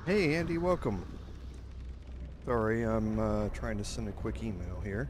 Hey Andy, welcome. Sorry, I'm trying to send a quick email here.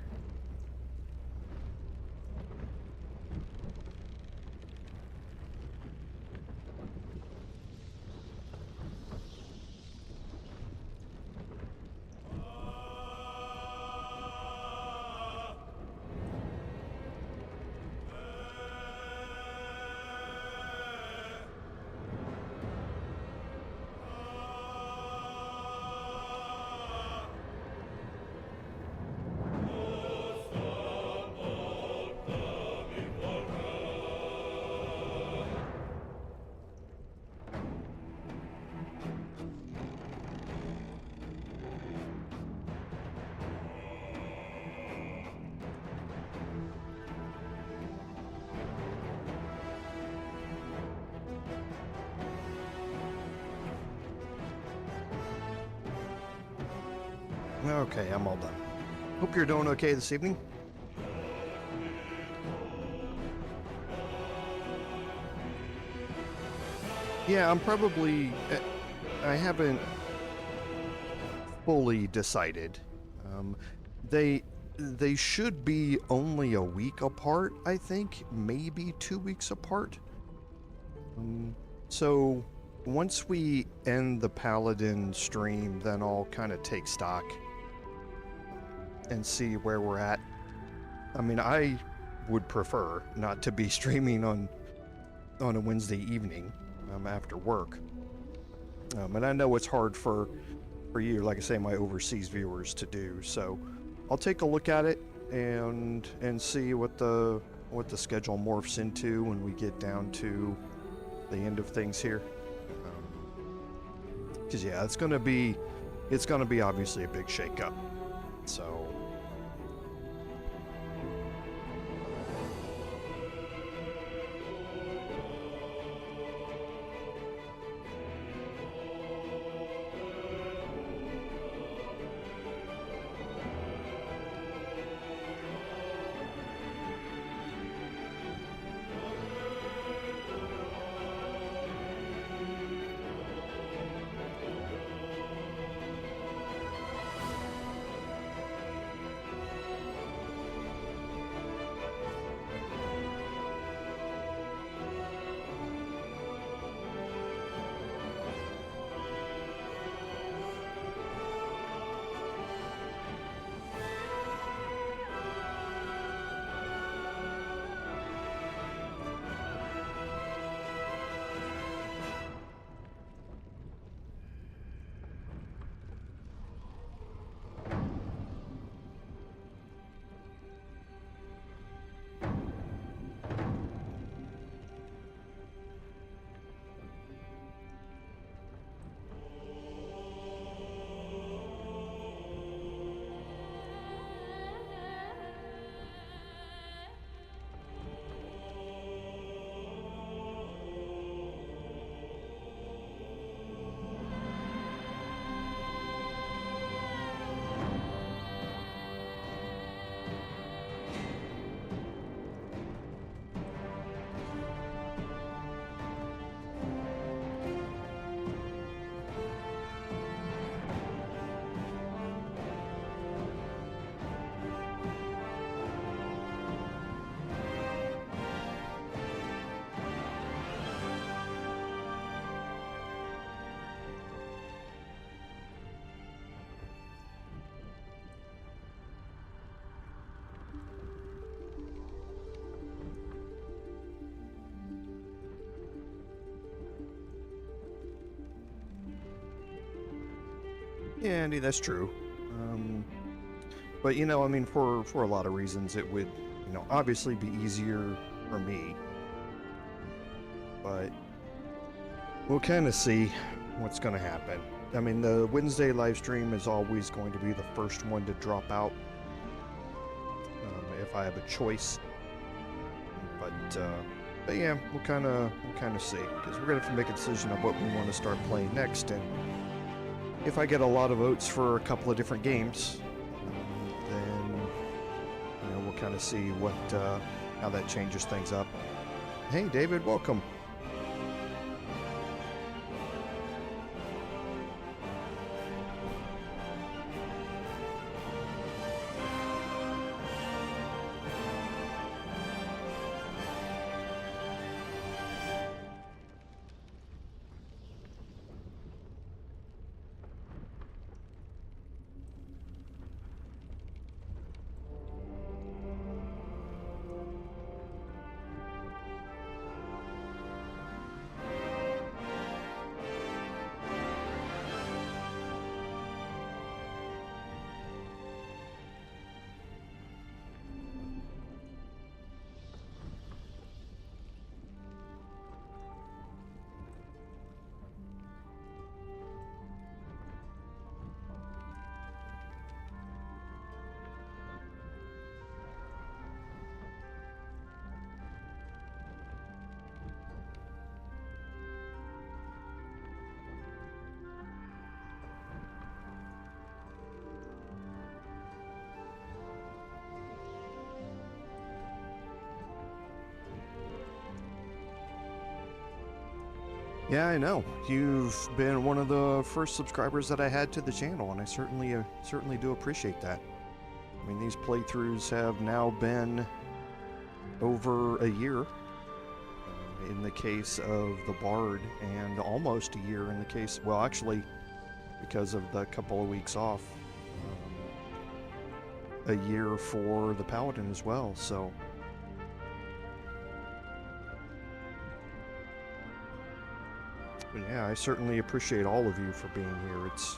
Okay, I'm all done. Hope you're doing okay this evening. Yeah, I haven't fully decided. They should be only a week apart, I think, maybe 2 weeks apart. So once we end the Paladin stream, then I'll kind of take stock and see where we're at. I mean, I would prefer not to be streaming on a Wednesday evening after work. And I know it's hard for you, like I say, my overseas viewers to do. So I'll take a look at it and see what the schedule morphs into when we get down to the end of things here. Because yeah, it's gonna be obviously a big shakeup. So. Yeah, Andy, that's true. But you know, I mean, for a lot of reasons, it would, you know, obviously be easier for me. But we'll kind of see what's going to happen. I mean, the Wednesday live stream is always going to be the first one to drop out if I have a choice. But yeah, we'll kind of see, because we're going to have to make a decision on what we want to start playing next. And if I get a lot of votes for a couple of different games, then you know, we'll kind of see what how that changes things up. Hey, David, welcome. Yeah, I know. You've been one of the first subscribers that I had to the channel, and I certainly do appreciate that. I mean, these playthroughs have now been over a year in the case of the Bard, and almost a year in the case, well, actually, because of the couple of weeks off, a year for the Paladin as well, so. But yeah, I certainly appreciate all of you for being here. It's,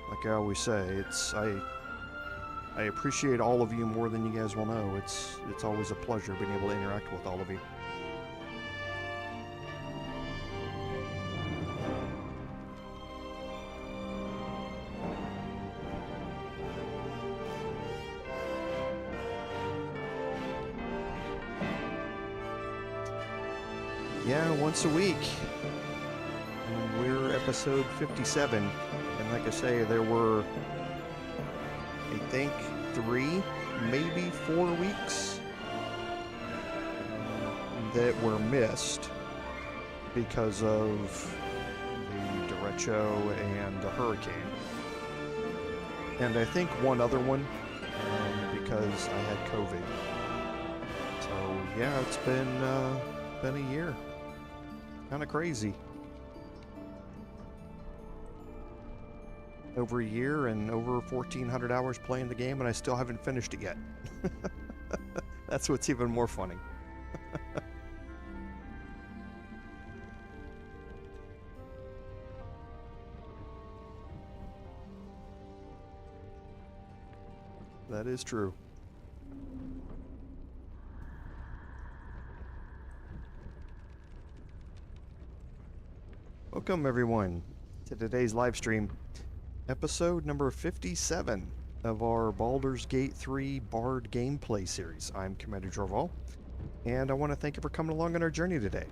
like I always say, I appreciate all of you more than you guys will know. It's always a pleasure being able to interact with all of you. Yeah, once a week. And we're episode 57. And like I say, there were, I think, 3, maybe 4 weeks that were missed because of the derecho and the hurricane. And I think one other one because I had COVID. So yeah, it's been a year. Kind of crazy. Over a year and over 1,400 hours playing the game, and I still haven't finished it yet. That's what's even more funny. That is true. Welcome everyone to today's live stream, episode number 57 of our Baldur's Gate 3 Bard gameplay series. I'm Commander Jorval, and I want to thank you for coming along on our journey today.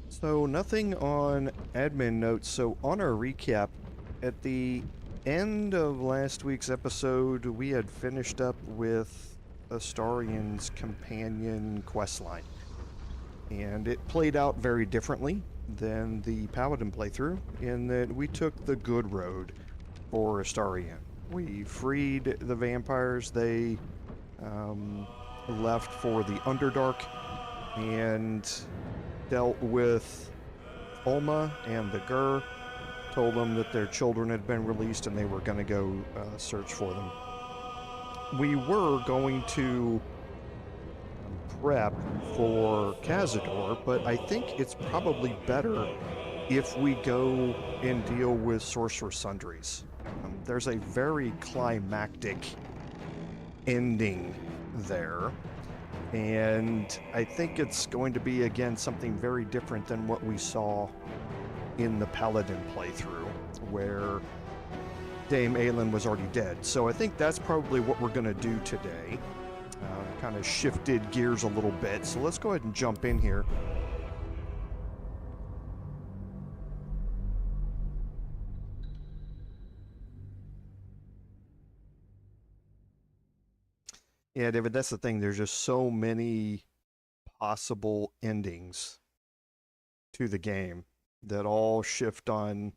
So nothing on admin notes, so on our recap, at the end of last week's episode, we had finished up with Astarian's companion questline, and it played out very differently than the Paladin playthrough, in that we took the good road for Astarian. We freed the vampires, they left for the Underdark, and dealt with Ulma and the Gur, told them that their children had been released and they were going to go search for them. We were going to prep for Cazador, but I think it's probably better if we go and deal with Sorcerous Sundries. There's a very climactic ending there, and I think it's going to be, again, something very different than what we saw in the Paladin playthrough, where Dame Aylin was already dead. So I think that's probably what we're going to do today. Kind of shifted gears a little bit, so let's go ahead and jump in here. Yeah, David, that's the thing. There's just so many possible endings to the game that all shift on,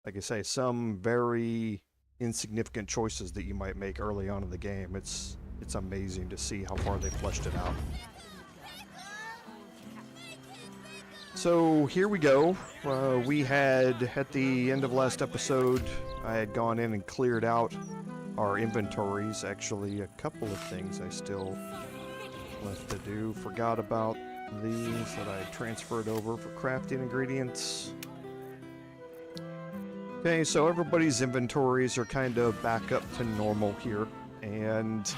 like I say, some very insignificant choices that you might make early on in the game. It's amazing to see how far they fleshed it out. So here we go. We had, at the end of last episode, I had gone in and cleared out our inventories. Actually, a couple of things I still left to do. Forgot about these that I transferred over for crafting ingredients. Okay, so everybody's inventories are kind of back up to normal here. And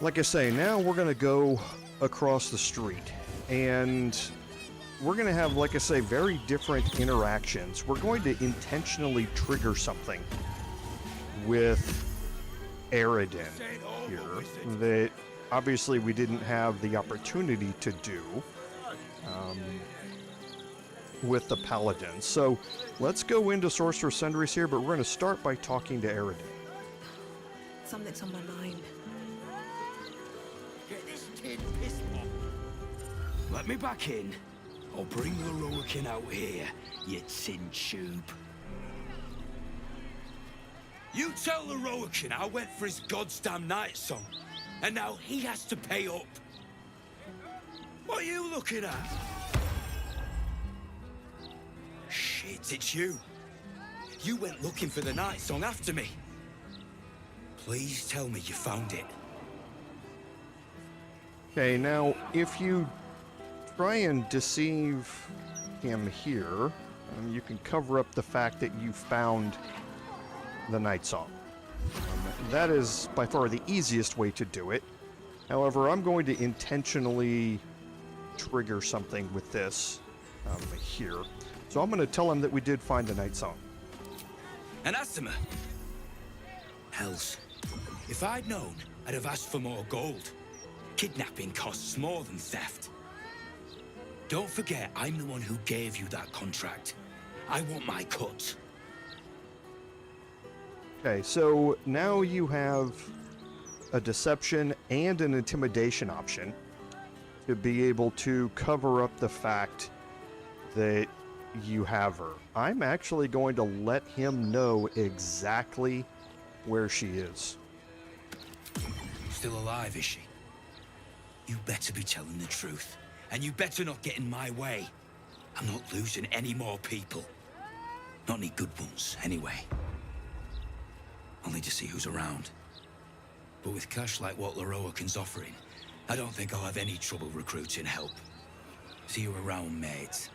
like I say, now we're going to go across the street. And we're going to have, like I say, very different interactions. We're going to intentionally trigger something with Aridin here that obviously we didn't have the opportunity to do with the Paladin. So let's go into Sorcerous Sundries here, but we're going to start by talking to Aridin. Something's on my mind. Let me back in, or bring Lorroakan out here, you tin tube. You tell Lorroakan I went for his goddamn Nightsong, and now he has to pay up. What are you looking at? Shit, it's you. You went looking for the Nightsong after me. Please tell me you found it. Okay, now, if you try and deceive him here, you can cover up the fact that you found the Nightsong. That is by far the easiest way to do it. However, I'm going to intentionally trigger something with this here. So I'm going to tell him that we did find the Nightsong. Anathema. Hells. If I'd known, I'd have asked for more gold. Kidnapping costs more than theft. Don't forget, I'm the one who gave you that contract. I want my cut. Okay, so now you have a deception and an intimidation option to be able to cover up the fact that you have her. I'm actually going to let him know exactly where she is. Still alive, is she? You better be telling the truth. And you better not get in my way. I'm not losing any more people. Not any good ones, anyway. Only to see who's around. But with cash like what Lorroakan's offering, I don't think I'll have any trouble recruiting help. See you around, mate.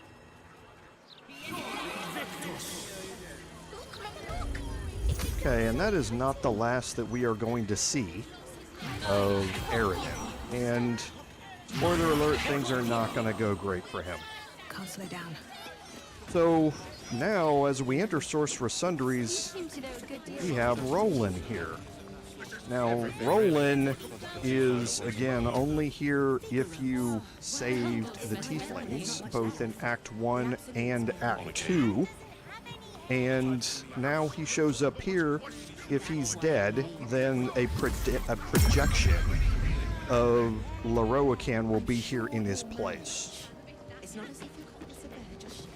Okay, and that is not the last that we are going to see of Aridin. And spoiler alert, things are not going to go great for him. Can't slow down. So now, as we enter Sorcerous Sundries, we have Rolan here. Now, Rolan is, again, only here if you saved the Tieflings, both in Act 1 and Act 2. And now he shows up here. If he's dead, then a projection of Lorroakan will be here in his place. It's not as if you got this affair just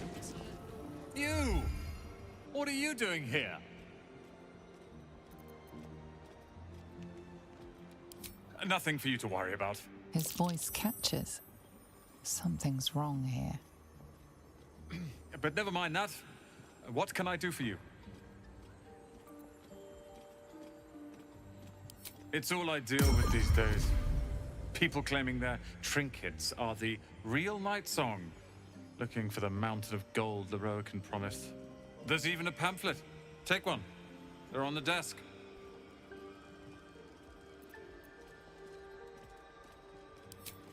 yet. You! What are you doing here? Nothing for you to worry about. His voice catches. Something's wrong here. But never mind that. What can I do for you? It's all I deal with these days. People claiming their trinkets are the real Nightsong, looking for the mountain of gold Lorroakan promised. There's even a pamphlet. Take one. They're on the desk.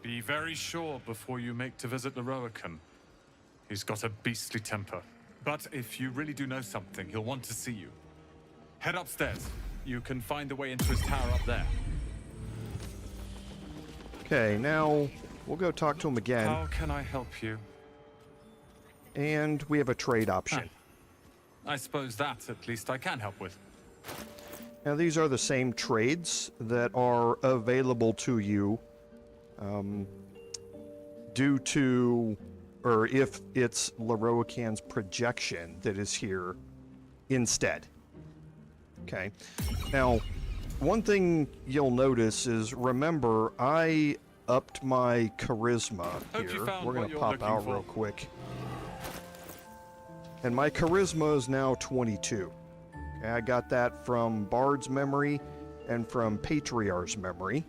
Be very sure before you make to visit Lorroakan. He's got a beastly temper. But if you really do know something, he'll want to see you. Head upstairs. You can find the way into his tower up there. Okay, now we'll go talk to him again. How can I help you? And we have a trade option. I suppose that, at least, I can help with. Now, these are the same trades that are available to you due to, or if it's Lorroakan's projection that is here instead. Okay. Now, one thing you'll notice is, remember, I upped my charisma here. We're going to pop out real quick. And my charisma is now 22. Okay, I got that from Bard's memory and from Patriarch's memory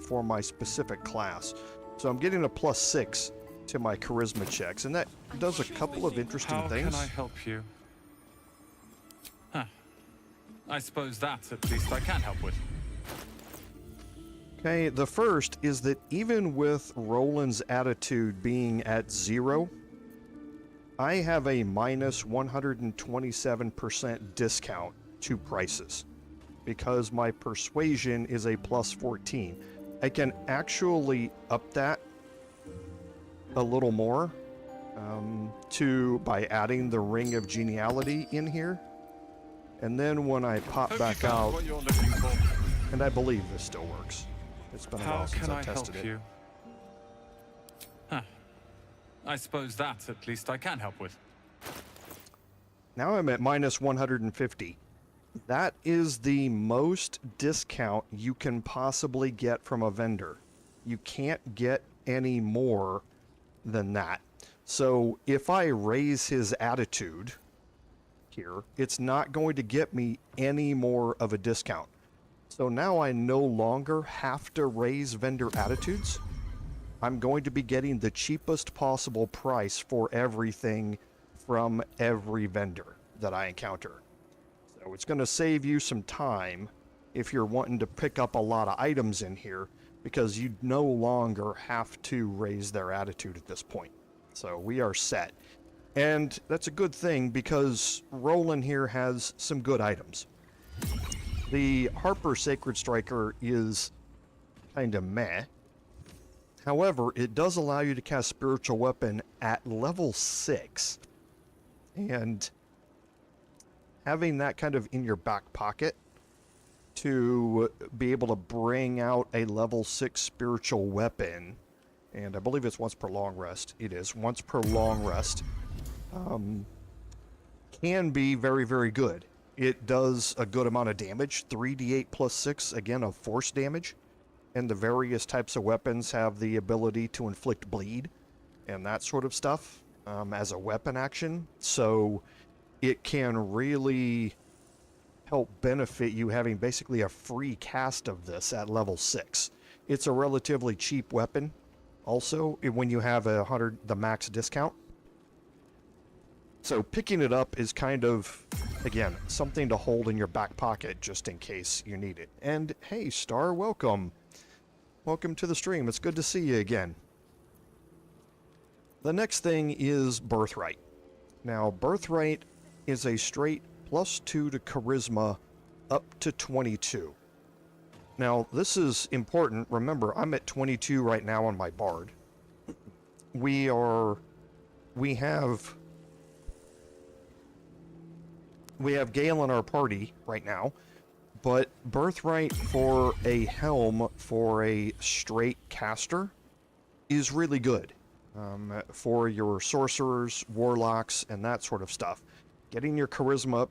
for my specific class. So I'm getting a +6 to my charisma checks, and that does a couple of interesting things. How can I help you? I suppose that, at least, I can help with. Okay, the first is that even with Roland's attitude being at 0, I have a minus 127% discount to prices because my persuasion is a +14. I can actually up that a little more by adding the Ring of Geniality in here. And then when I pop back out, what you're looking for. and I believe this still works. It's been a while since I tested it. I suppose that, at least, I can help with. Now I'm at minus 150. That is the most discount you can possibly get from a vendor. You can't get any more than that. So if I raise his attitude here, it's not going to get me any more of a discount. So now I no longer have to raise vendor attitudes. I'm going to be getting the cheapest possible price for everything from every vendor that I encounter. So it's going to save you some time if you're wanting to pick up a lot of items in here, because you no longer have to raise their attitude at this point. So we are set. And that's a good thing, because Rolan here has some good items. The Harper Sacred Striker is kind of meh. However, it does allow you to cast Spiritual Weapon at level 6. And having that kind of in your back pocket to be able to bring out a level 6 Spiritual Weapon, and I believe it's once per long rest. It is once per long rest. Can be very, very good. It does a good amount of damage, 3d8 plus 6, again, of force damage. And the various types of weapons have the ability to inflict bleed and that sort of stuff as a weapon action. So it can really help benefit you having basically a free cast of this at level 6. It's a relatively cheap weapon also when you have the max discount. So picking it up is kind of, again, something to hold in your back pocket just in case you need it. And hey, Star, welcome. Welcome to the stream. It's good to see you again. The next thing is Birthright. Now, Birthright is a straight +2 to Charisma up to 22. Now, this is important. Remember, I'm at 22 right now on my Bard. We have Gale in our party right now, but Birthright for a helm for a straight caster is really good for your sorcerers, warlocks, and that sort of stuff. Getting your charisma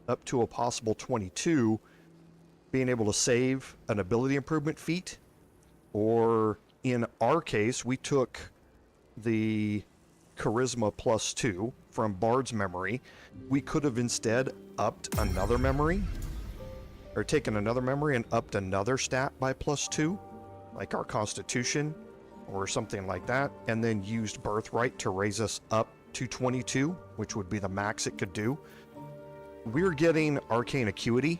up to a possible 22, being able to save an ability improvement feat, or in our case, we took the charisma +2 from Bard's memory. We could have instead upped another memory, or taken another memory and upped another stat by +2, like our Constitution or something like that, and then used Birthright to raise us up to 22, which would be the max it could do. We're getting Arcane Acuity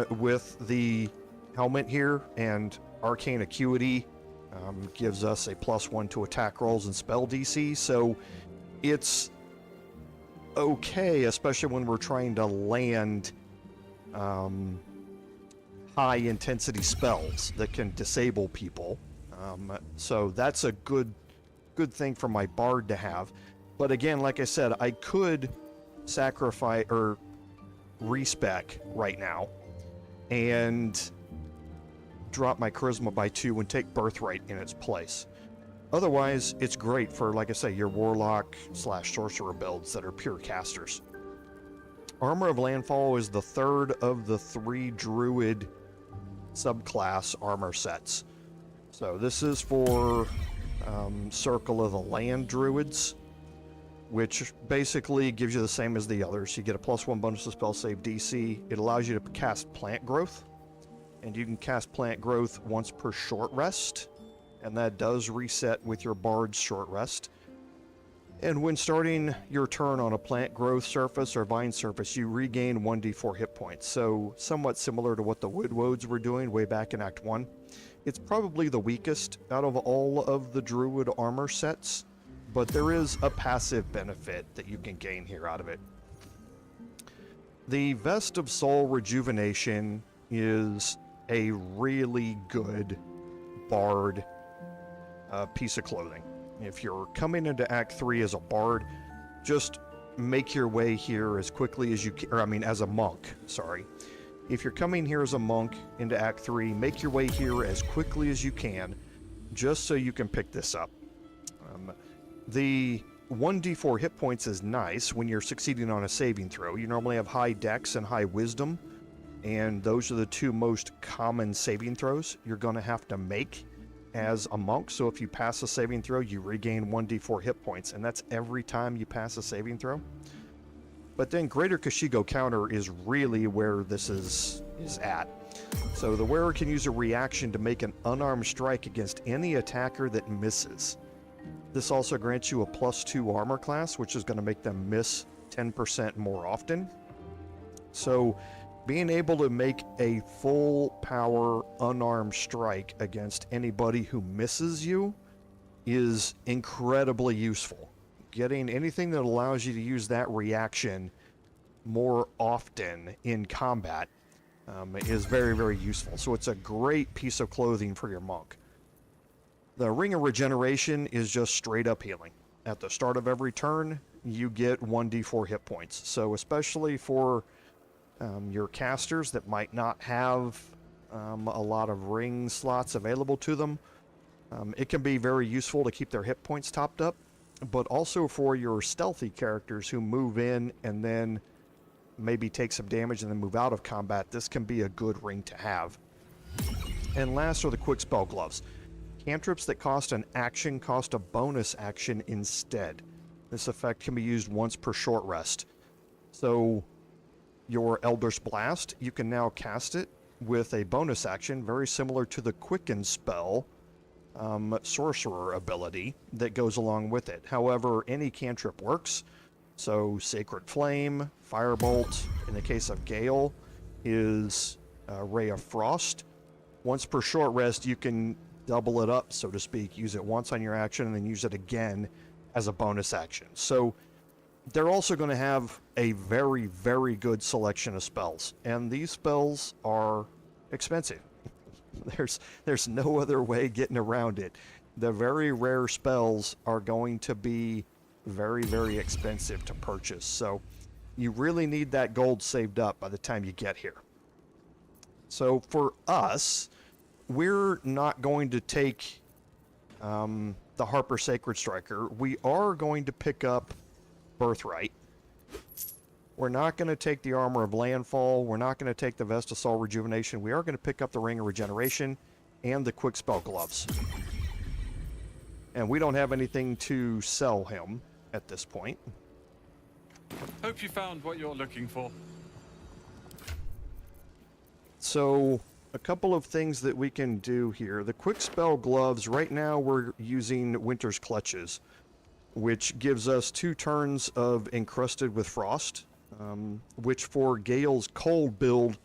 with the helmet here, and Arcane Acuity gives us a +1 to attack rolls and spell DC, so it's okay, especially when we're trying to land high intensity spells that can disable people. So that's a good thing for my Bard to have. But again, like I said, I could sacrifice or respec right now and drop my charisma by 2 and take Birthright in its place. Otherwise, it's great for, like I say, your warlock / sorcerer builds that are pure casters. Armor of Landfall is the third of the 3 druid subclass armor sets. So this is for Circle of the Land druids, which basically gives you the same as the others. You get a +1 bonus to spell save DC. It allows you to cast Plant Growth, and you can cast Plant Growth once per short rest, and that does reset with your Bard's short rest. And when starting your turn on a plant growth surface or vine surface, you regain 1d4 hit points. So somewhat similar to what the Woodwoads were doing way back in Act 1. It's probably the weakest out of all of the Druid armor sets, but there is a passive benefit that you can gain here out of it. The Vest of Soul Rejuvenation is a really good Bard piece of clothing. If you're coming into Act 3 as a Bard, just make your way here as quickly as you can, or I mean as a monk, sorry. If you're coming here as a monk into Act 3, make your way here as quickly as you can, just so you can pick this up. The 1d4 hit points is nice when you're succeeding on a saving throw. You normally have high dex and high wisdom, and those are the two most common saving throws you're going to have to make as a monk. So if you pass a saving throw, you regain 1d4 hit points, and that's every time you pass a saving throw. But then Greater Kashigo counter is really where this is at. So the wearer can use a reaction to make an unarmed strike against any attacker that misses. This also grants you a +2 armor class, which is going to make them miss 10% more often. So being able to make a full power unarmed strike against anybody who misses you is incredibly useful. Getting anything that allows you to use that reaction more often in combat is very, very useful. So it's a great piece of clothing for your monk. The Ring of Regeneration is just straight up healing. At the start of every turn, you get 1d4 hit points. So especially for your casters that might not have a lot of ring slots available to them, it can be very useful to keep their hit points topped up. But also for your stealthy characters who move in and then maybe take some damage and then move out of combat, this can be a good ring to have. And last are the quick spell gloves. Cantrips that cost an action cost a bonus action instead. This effect can be used once per short rest. So your Elder's Blast, you can now cast it with a bonus action, very similar to the Quicken spell sorcerer ability that goes along with it. However, any cantrip works. So Sacred Flame, Firebolt, in the case of Gale, is Ray of Frost. Once per short rest, you can double it up, so to speak. Use it once on your action and then use it again as a bonus action. So they're also going to have a very, very good selection of spells. And these spells are expensive. There's no other way getting around it. The very rare spells are going to be very, very expensive to purchase. So you really need that gold saved up by the time you get here. So for us, we're not going to take the Harper Sacred Striker. We are going to pick up Birthright. We're not going to take the Armor of Landfall. We're not going to take the Vesta Soul Rejuvenation. We are going to pick up the Ring of Regeneration and the Quick Spell Gloves. And we don't have anything to sell him at this point. Hope you found what you're looking for. So, a couple of things that we can do here. The Quick Spell Gloves, right now we're using Winter's Clutches, which gives us 2 turns of Encrusted with Frost, which for Gale's cold build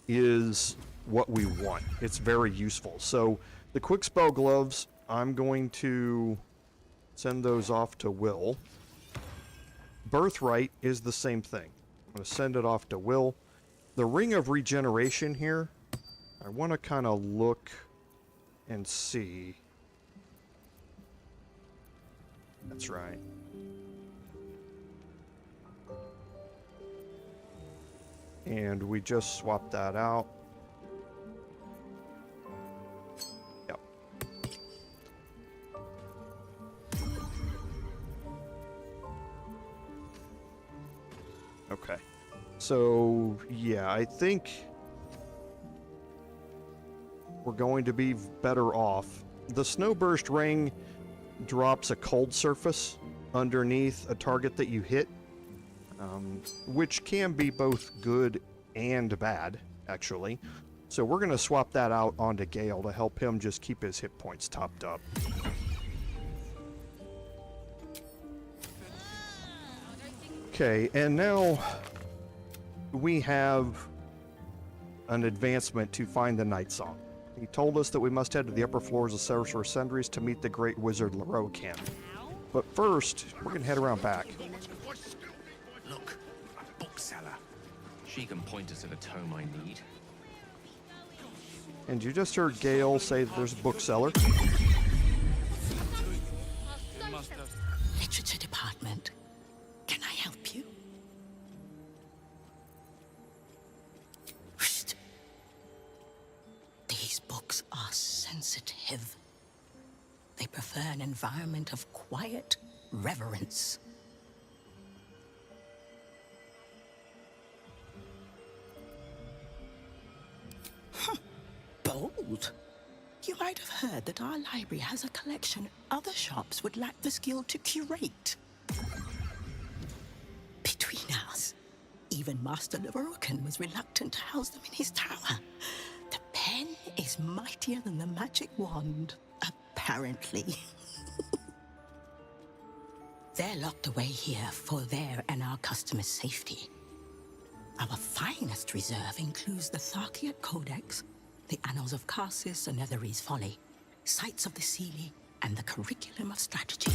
is what we want. It's very useful. So the Quick Spell Gloves, I'm going to send those off to Will. Birthright is the same thing. I'm going to send it off to Will. The Ring of Regeneration here, I want to kind of look and see. That's right. And we just swapped that out. Yep. Okay. So, yeah, I think we're going to be better off. The Snowburst Ring drops a cold surface underneath a target that you hit, which can be both good and bad, actually. So we're going to swap that out onto Gale to help him just keep his hit points topped up. Okay, and now we have an advancement to find the Nightsong. He told us that we must head to the upper floors of Sorcerous Sundries to meet the great wizard Lorroakan. But first, we're going to head around back. Look, a bookseller. She can point us at a tome I need. And you just heard Gale say that there's a bookseller. Literature department. Can I help you? Whoosh. These books are sensitive. They prefer an environment of quiet reverence. Bold. You might have heard that our library has a collection other shops would lack the skill to curate. Between us, even Master Lorroakan was reluctant to house them in his tower. The pen is mightier than the magic wand, apparently. They're locked away here for their and our customers' safety. Our finest reserve includes the Tharkiat Codex, the Annals of Karsus and Netherese Folly, Sights of the Seelie, and the Curriculum of Strategy.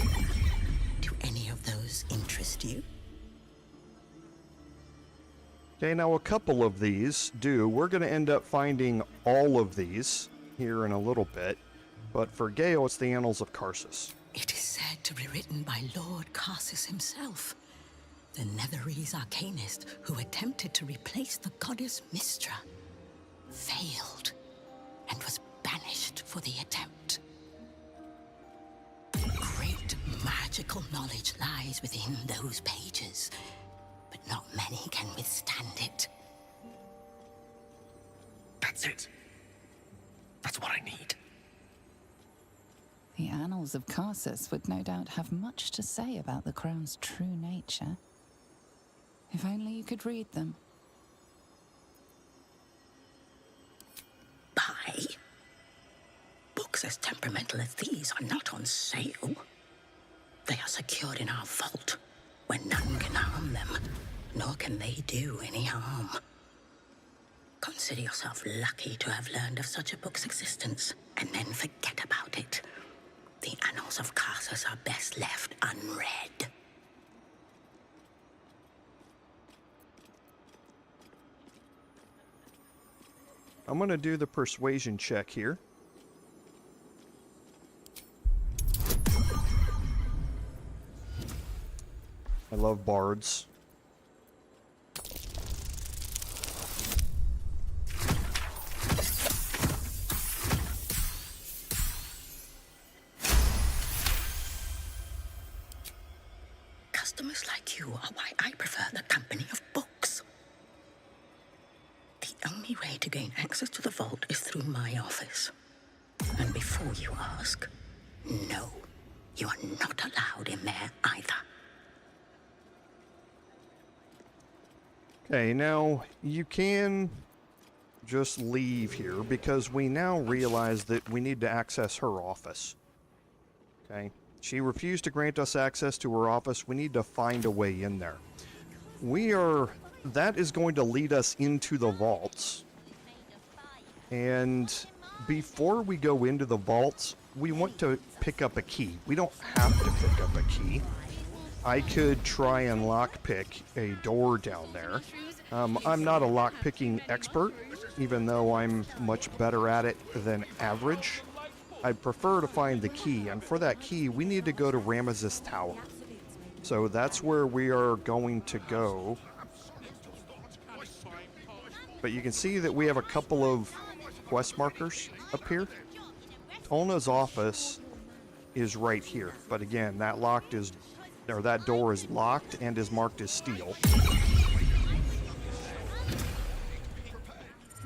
Do any of those interest you? Okay, now a couple of these do. We're going to end up finding all of these here in a little bit, but for Gale, it's the Annals of Karsus. It is said to be written by Lord Karsus himself, the Netherese arcanist who attempted to replace the goddess Mystra, failed, and was banished for the attempt. Great magical knowledge lies within those pages, but not many can withstand it. That's it. That's what I need. The Annals of Karsus would no doubt have much to say about the crown's true nature. If only you could read them. Buy? Books as temperamental as these are not on sale. They are secured in our vault, where none can harm them, nor can they do any harm. Consider yourself lucky to have learned of such a book's existence, and then forget about it. The Annals of Karsus are best left unread. I'm going to do the persuasion check here. I love bards. Customers like you are why I prefer the company of books. The only way to gain access to the vault is through my office. And before you ask, no, you are not allowed in there either. Okay, now you can just leave here because we now realize that we need to access her office. Okay, she refused to grant us access to her office. We need to find a way in there. That is going to lead us into the vaults. And before we go into the vaults, we want to pick up a key. We don't have to pick up a key. I could try and lockpick a door down there. I'm not a lockpicking expert, even though I'm much better at it than average. I'd prefer to find the key, and for that key, we need to go to Ramazith's tower. So that's where we are going to go. But you can see that we have a couple of quest markers up here. Tolna's office is right here, but again, that door is locked and is marked as steel.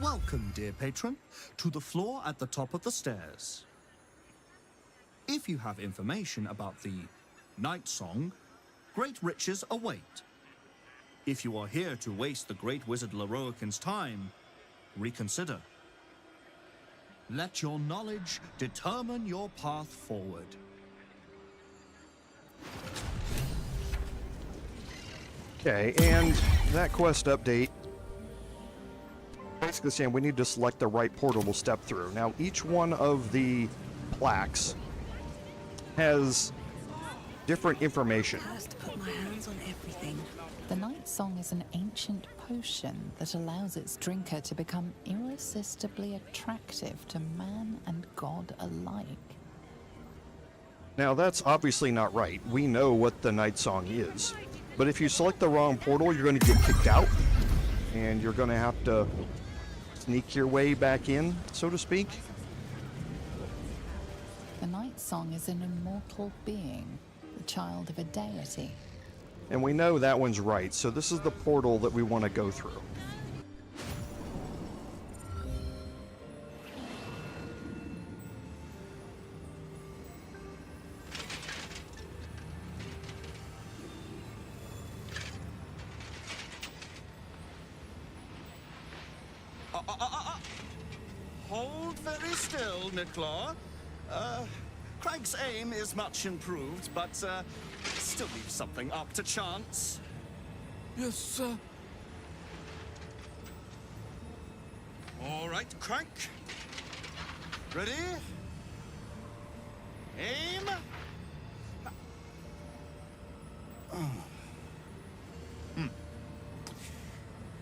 Welcome, dear patron, to the floor at the top of the stairs. If you have information about the Nightsong, great riches await. If you are here to waste the great wizard Lorroakan's time, reconsider. Let your knowledge determine your path forward. Okay, and that quest update, basically saying we need to select the right portal to step through. Now, each one of the plaques has different information. Has to put my hands on everything. The Nightsong is an ancient potion that allows its drinker to become irresistibly attractive to man and god alike. Now, that's obviously not right. We know what the Nightsong is. But if you select the wrong portal, you're going to get kicked out. And you're going to have to sneak your way back in, so to speak. The Nightsong is an immortal being, the child of a deity. And we know that one's right, so this is the portal that we want to go through. Hold very still, Nicklaw. Craig's aim is much improved, but still leaves something up to chance. Yes, sir. All right, Crank. Ready? Aim.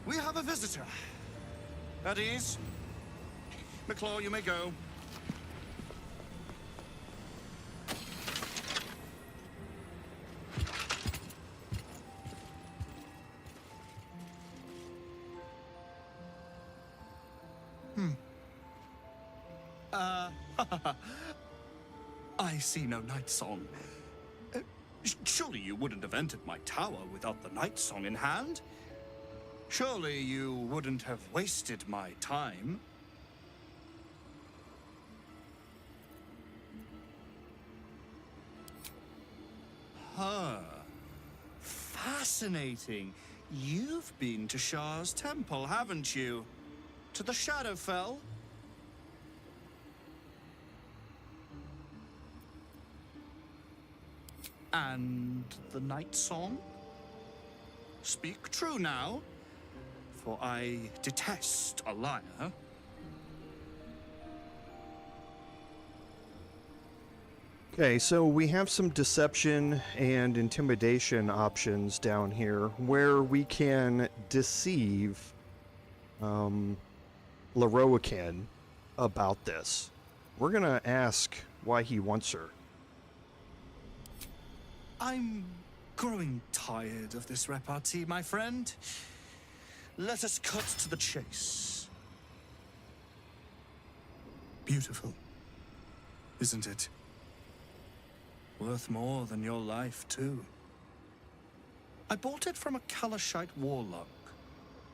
We have a visitor. At ease. McClaw, you may go. I see no Nightsong. Surely you wouldn't have entered my tower without the Nightsong in hand? Surely you wouldn't have wasted my time? Huh. Fascinating. You've been to Shah's temple, haven't you? To the Shadowfell? And the Nightsong? Speak true now, for I detest a liar. Okay, so we have some deception and intimidation options down here where we can deceive Lorroakan about this. We're gonna ask why he wants her. I'm growing tired of this repartee, my friend. Let us cut to the chase. Beautiful, isn't it? Worth more than your life, too. I bought it from a Kalashite warlock.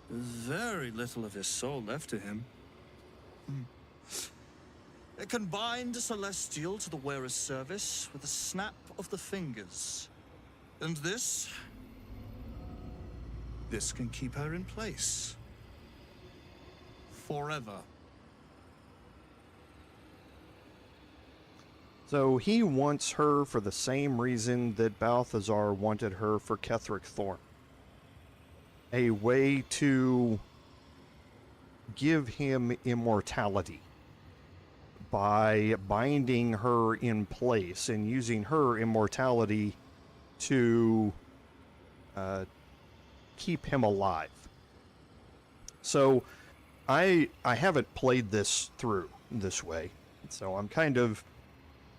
There's very little of his soul left to him. It can bind a celestial to the wearer's service with a snap of the fingers. And this can keep her in place. Forever. So he wants her for the same reason that Balthazar wanted her for Ketheric Thorn. A way to give him immortality by binding her in place and using her immortality to keep him alive. So I haven't played this through this way, so I'm kind of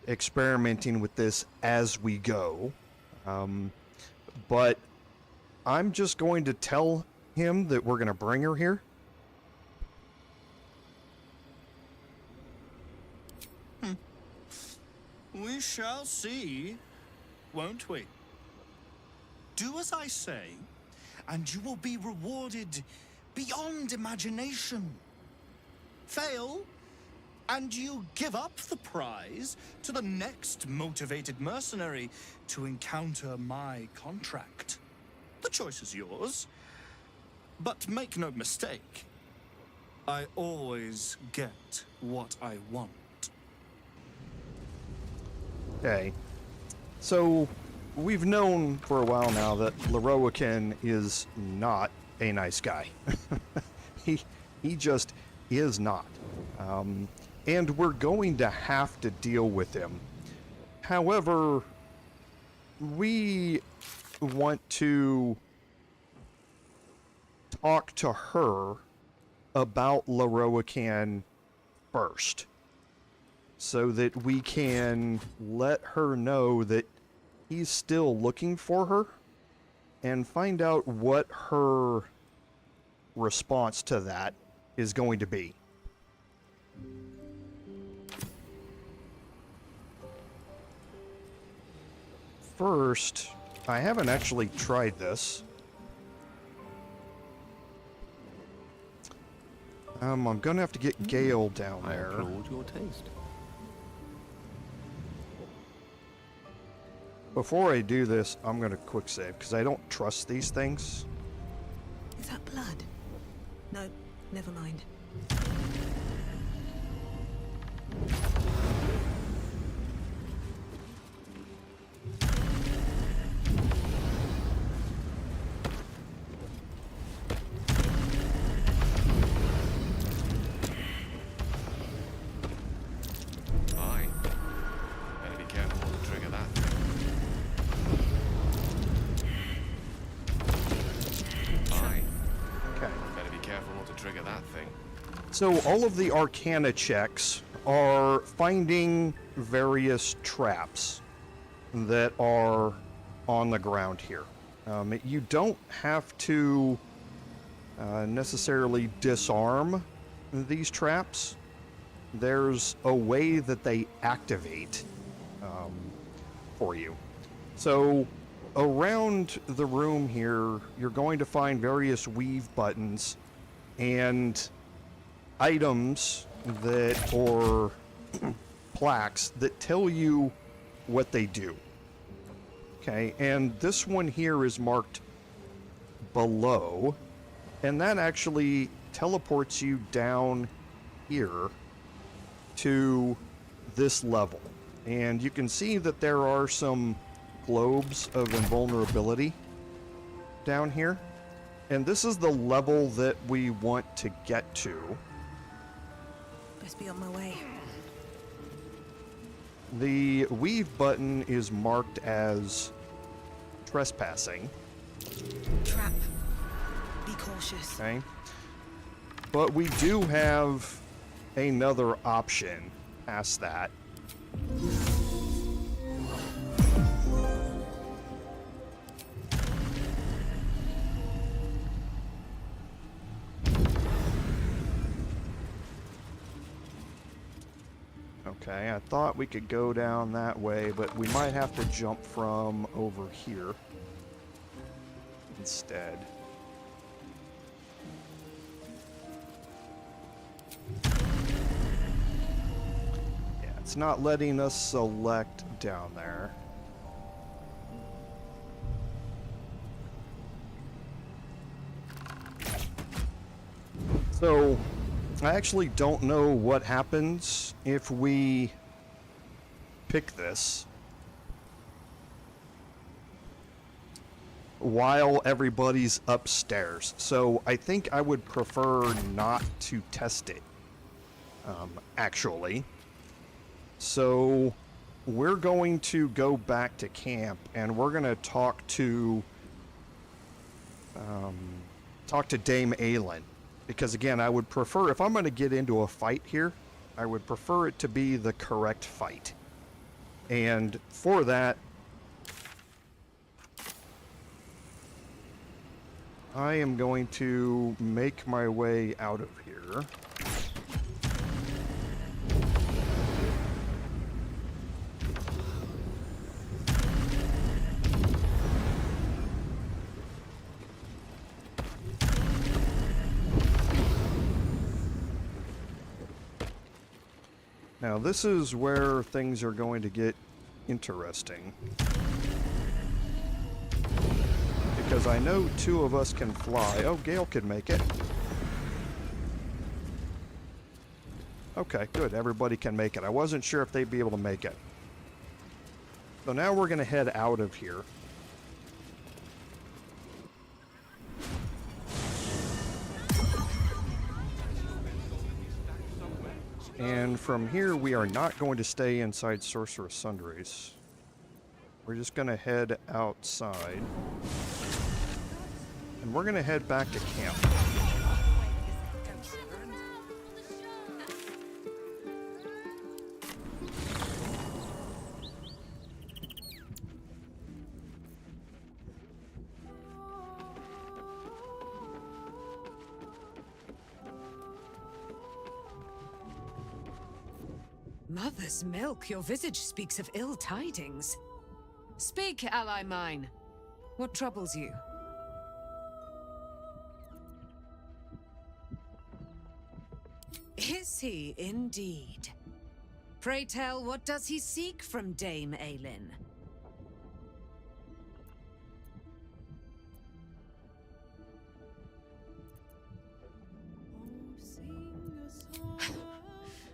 experimenting with this as we go. But I'm just going to tell him that we're going to bring her here. We shall see, won't we? Do as I say, and you will be rewarded beyond imagination. Fail, and you give up the prize to the next motivated mercenary to encounter my contract. The choice is yours, but make no mistake, I always get what I want. Okay, so we've known for a while now that Lorroakan is not a nice guy. he just is not. And we're going to have to deal with him. However, we want to talk to her about Lorroakan first, so that we can let her know that he's still looking for her and find out what her response to that is going to be. first, I haven't actually tried this. I'm gonna have to get Gale down I there. applaud your taste. Before I do this, I'm gonna quick save, because I don't trust these things. Is that blood? No, never mind. Aye. Better be careful not to trigger that thing. Aye. Okay. Better be careful not to trigger that thing. So all of the Arcana checks are finding various traps that are on the ground here. You don't have to necessarily disarm these traps. There's a way that they activate for you. So around the room here, you're going to find various weave buttons and items that, or plaques that tell you what they do. Okay, and this one here is marked below, and that actually teleports you down here to this level. And you can see that there are some globes of invulnerability down here. And this is the level that we want to get to. Best be on my way. The weave button is marked as trespassing. Trap. Be cautious. Okay. But we do have another option past that. Okay, I thought we could go down that way, but we might have to jump from over here instead. Yeah, it's not letting us select down there. So, I actually don't know what happens if we pick this while everybody's upstairs. So I think I would prefer not to test it, actually. So we're going to go back to camp and we're going to talk to Dame Aylin. Because again, I would prefer, if I'm going to get into a fight here, I would prefer it to be the correct fight. And for that, I am going to make my way out of here. Now this is where things are going to get interesting. Because I know two of us can fly. Oh, Gale could make it. Okay, good. Everybody can make it. I wasn't sure if they'd be able to make it. So now we're going to head out of here. And from here, we are not going to stay inside Sorcerous Sundries. We're just going to head outside. And we're going to head back to camp. Mother's milk, your visage speaks of ill tidings. Speak, ally mine. What troubles you? Is he indeed? Pray tell, what does he seek from Dame Aylin?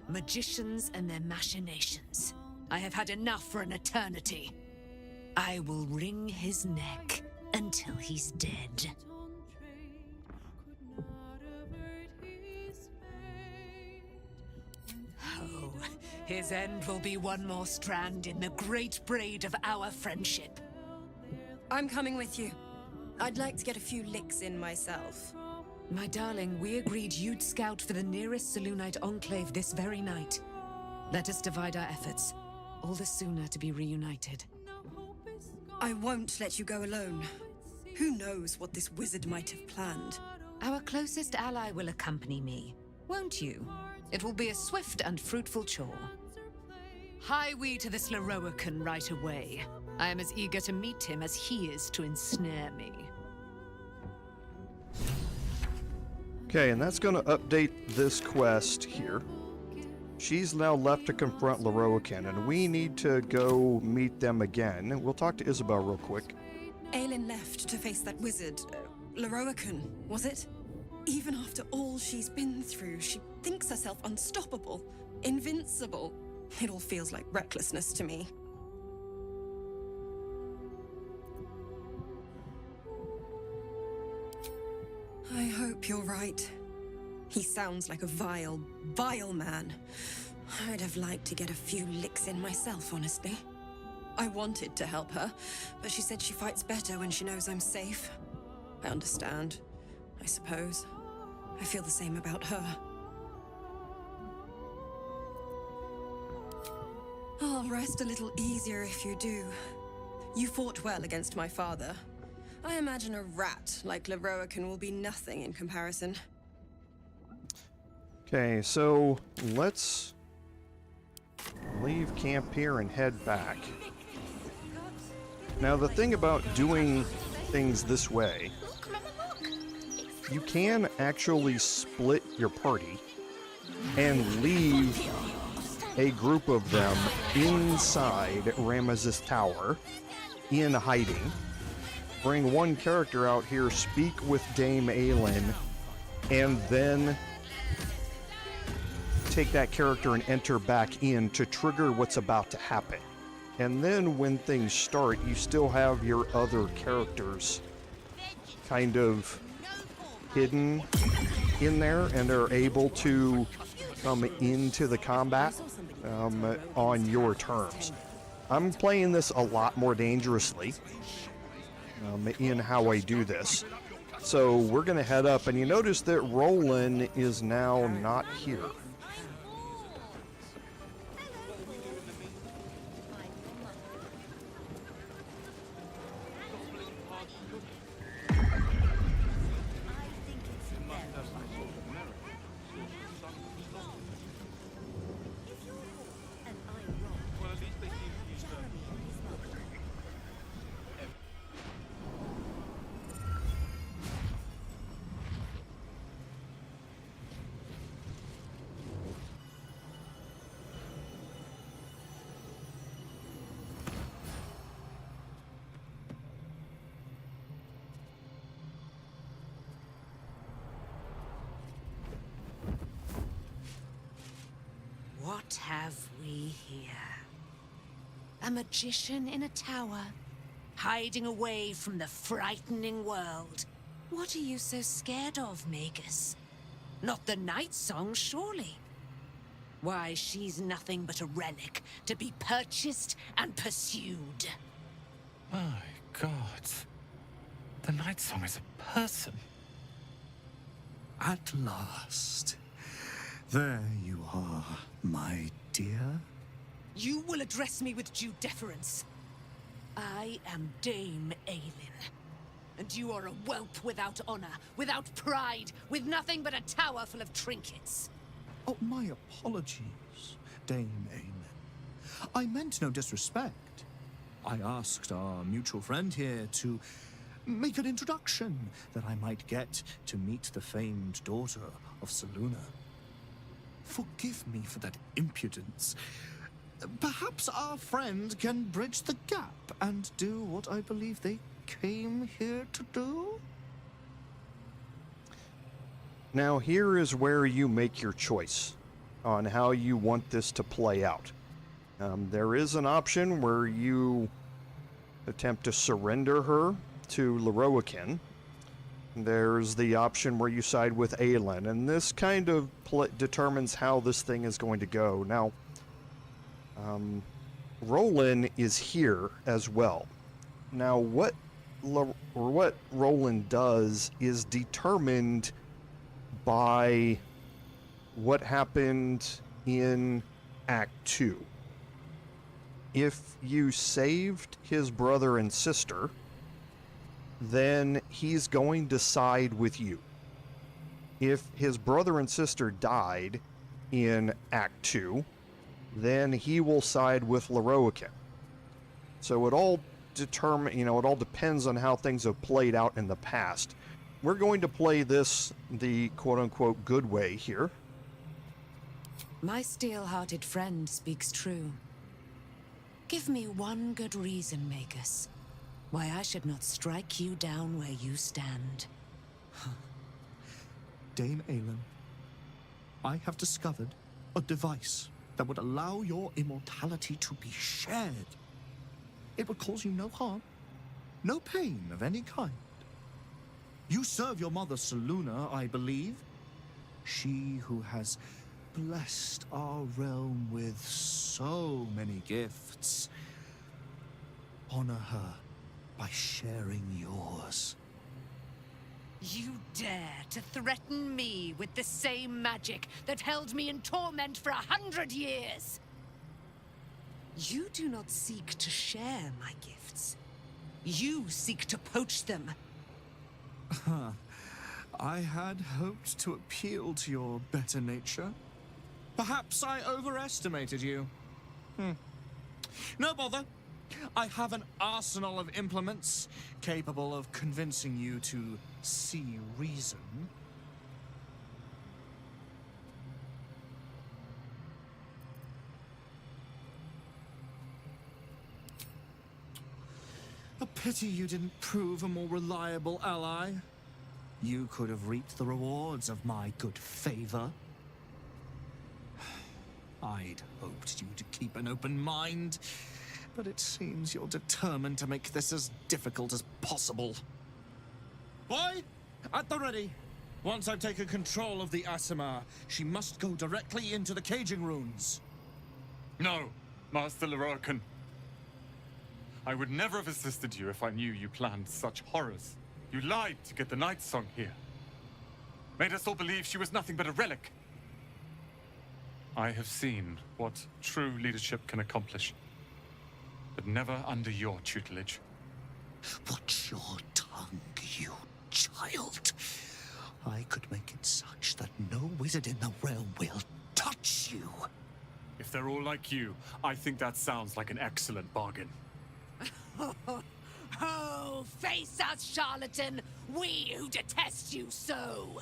Magicians and their machinations. I have had enough for an eternity. I will wring his neck until he's dead. Oh, his end will be one more strand in the great braid of our friendship. I'm coming with you. I'd like to get a few licks in myself. My darling, we agreed you'd scout for the nearest Selûnite enclave this very night. Let us divide our efforts. All the sooner to be reunited. I won't let you go alone. Who knows what this wizard might have planned? Our closest ally will accompany me, won't you? It will be a swift and fruitful chore. Hie we to this Lorroakan right away. I am as eager to meet him as he is to ensnare me. Okay, and that's going to update this quest here. She's now left to confront Lorroakan, and we need to go meet them again. We'll talk to Isabel real quick. Aylin left to face that wizard. Lorroakan, was it? Even after all she's been through, she thinks herself unstoppable, invincible. It all feels like recklessness to me. I hope you're right. He sounds like a vile, vile man. I'd have liked to get a few licks in myself, honestly. I wanted to help her, but she said she fights better when she knows I'm safe. I understand, I suppose. I feel the same about her. I'll rest a little easier if you do. You fought well against my father. I imagine a rat like Lorroakan will be nothing in comparison. Okay, so let's leave camp here and head back. Now, the thing about doing things this way, you can actually split your party and leave a group of them inside Ramazith Tower in hiding. Bring one character out here, speak with Dame Aylin, and then take that character and enter back in to trigger what's about to happen. And then when things start, you still have your other characters kind of hidden in there, and are able to come into the combat on your terms. I'm playing this a lot more dangerously in how I do this. So we're going to head up, and you notice that Rolan is now not here. What have we here? A magician in a tower, hiding away from the frightening world. What are you so scared of, Magus? Not the Nightsong, surely? Why, she's nothing but a relic to be purchased and pursued. My God. The Nightsong is a person. At last. There you are, my dear. You will address me with due deference. I am Dame Aylin. And you are a whelp without honor, without pride, with nothing but a tower full of trinkets. Oh, my apologies, Dame Aylin. I meant no disrespect. I asked our mutual friend here to make an introduction that I might get to meet the famed daughter of Selûne. Forgive me for that impudence. Perhaps our friend can bridge the gap and do what I believe they came here to do? Now, here is where you make your choice on how you want this to play out. There is an option where you attempt to surrender her to Lorroakan. There's the option where you side with Aylin, and this kind of determines how this thing is going to go. Now, Rolan is here as well. Now, what Rolan does is determined by what happened in Act 2. If you saved his brother and sister, then he's going to side with you. If his brother and sister died in Act 2, then he will side with Lorroakan. So it all it all depends on how things have played out in the past. We're going to play this the quote-unquote good way here. My steel-hearted friend speaks true. Give me one good reason, Magus, why I should not strike you down where you stand. Dame Aylin, I have discovered a device that would allow your immortality to be shared. It would cause you no harm, no pain of any kind. You serve your mother Selûne, I believe. She who has blessed our realm with so many gifts. Honor her by sharing yours. You dare to threaten me with the same magic that held me in torment for 100 years? You do not seek to share my gifts. You seek to poach them. I had hoped to appeal to your better nature. Perhaps I overestimated you. No bother. I have an arsenal of implements capable of convincing you to see reason. A pity you didn't prove a more reliable ally. You could have reaped the rewards of my good favor. I'd hoped you to keep an open mind, but it seems you're determined to make this as difficult as possible. Boy, at the ready. Once I've taken control of the Aasimar, she must go directly into the caging runes. No, Master Lorroakan. I would never have assisted you if I knew you planned such horrors. You lied to get the Nightsong here. Made us all believe she was nothing but a relic. I have seen what true leadership can accomplish, but never under your tutelage. Watch your tongue, you child. I could make it such that no wizard in the realm will touch you. If they're all like you, I think that sounds like an excellent bargain. Oh, face us, charlatan! We who detest you so!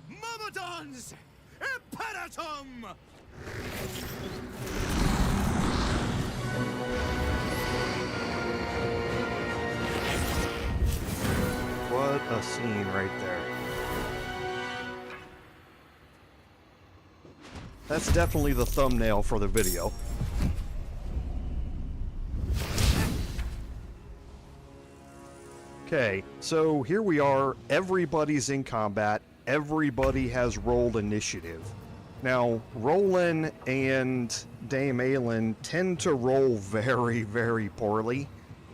Myrmidons! Imperatum! What a scene right there. That's definitely the thumbnail for the video. Okay, so here we are. Everybody's in combat. Everybody has rolled initiative. Now, Rolan and Dame Aylin tend to roll very, very poorly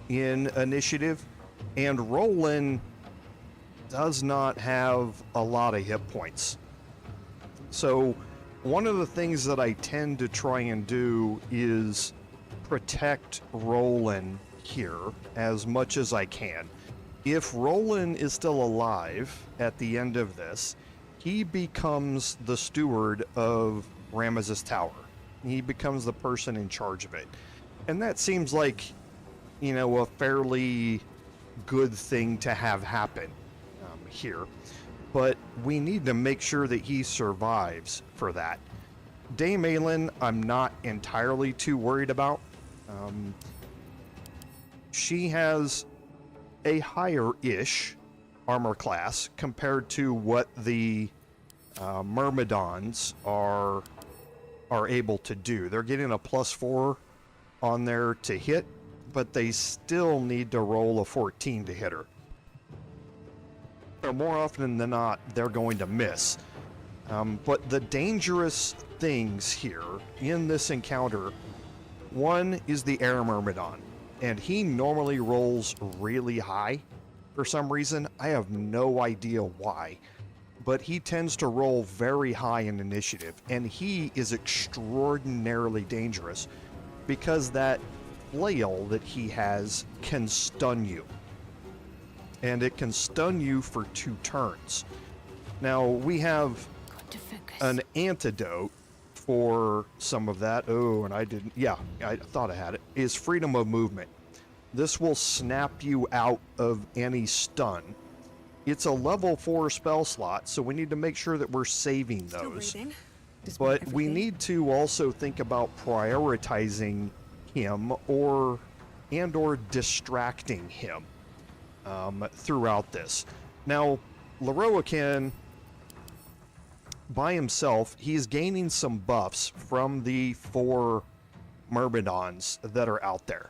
in initiative, and Rolan does not have a lot of hit points. So, one of the things that I tend to try and do is protect Rolan here as much as I can. If Rolan is still alive at the end of this, he becomes the steward of Ramazith's tower. He becomes the person in charge of it. And that seems like you know, a fairly good thing to have happen here. But we need to make sure that he survives for that. Dame Aylin, I'm not entirely too worried about. She has a higher-ish armor class compared to what the Myrmidons are able to do. They're getting a +4 on there to hit, but they still need to roll a 14 to hit her. So more often than not, they're going to miss. But the dangerous things here in this encounter, one is the Air Myrmidon, and he normally rolls really high for some reason. I have no idea why, but he tends to roll very high in initiative, and he is extraordinarily dangerous because that flail that he has can stun you. And it can stun you for 2 turns. Now, we have an antidote for some of that. Oh, and I didn't. Yeah, I thought I had it. Is freedom of movement. This will snap you out of any stun. It's a level 4 spell slot, so we need to make sure that we're saving those. But we need to also think about prioritizing him or distracting him throughout this. Now, Lorroakan, by himself, he's gaining some buffs from the 4 Myrmidons that are out there.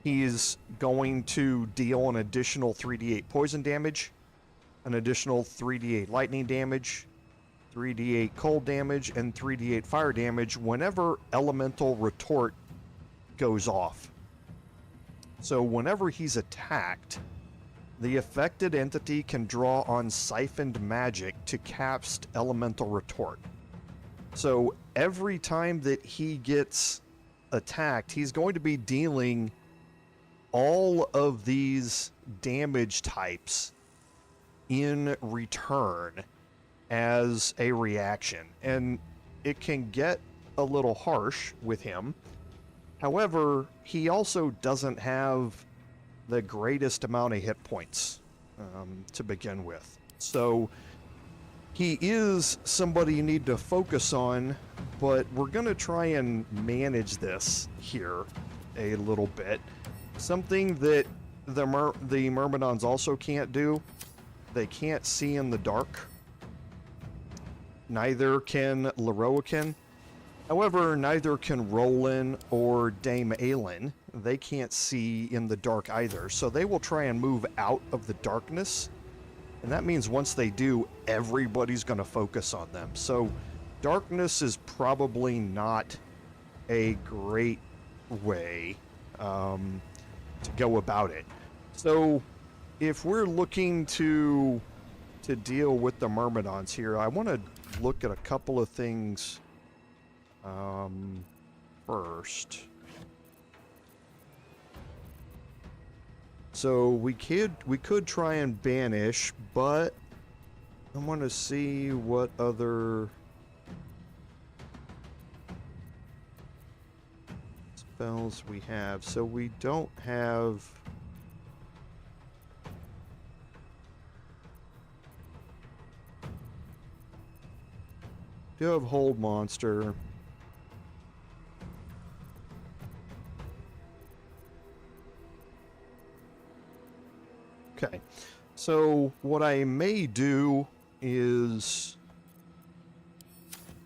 He's going to deal an additional 3d8 poison damage, an additional 3d8 lightning damage, 3d8 cold damage, and 3d8 fire damage whenever elemental retort goes off. So whenever he's attacked, the affected entity can draw on siphoned magic to cast elemental retort. So every time that he gets attacked, he's going to be dealing all of these damage types in return as a reaction. And it can get a little harsh with him. However, he also doesn't have the greatest amount of hit points to begin with. So he is somebody you need to focus on, but we're going to try and manage this here a little bit. Something that the Myrmidons also can't do, they can't see in the dark. Neither can Lorroakan. However, neither can Rolan or Dame Aylin. They can't see in the dark either, so they will try and move out of the darkness. And that means once they do, everybody's going to focus on them. So darkness is probably not a great way to go about it. So if we're looking to deal with the Myrmidons here, I want to look at a couple of things first. So we could try and banish, but I want to see what other spells we have. So we don't have Hold Monster. Okay, so what I may do is,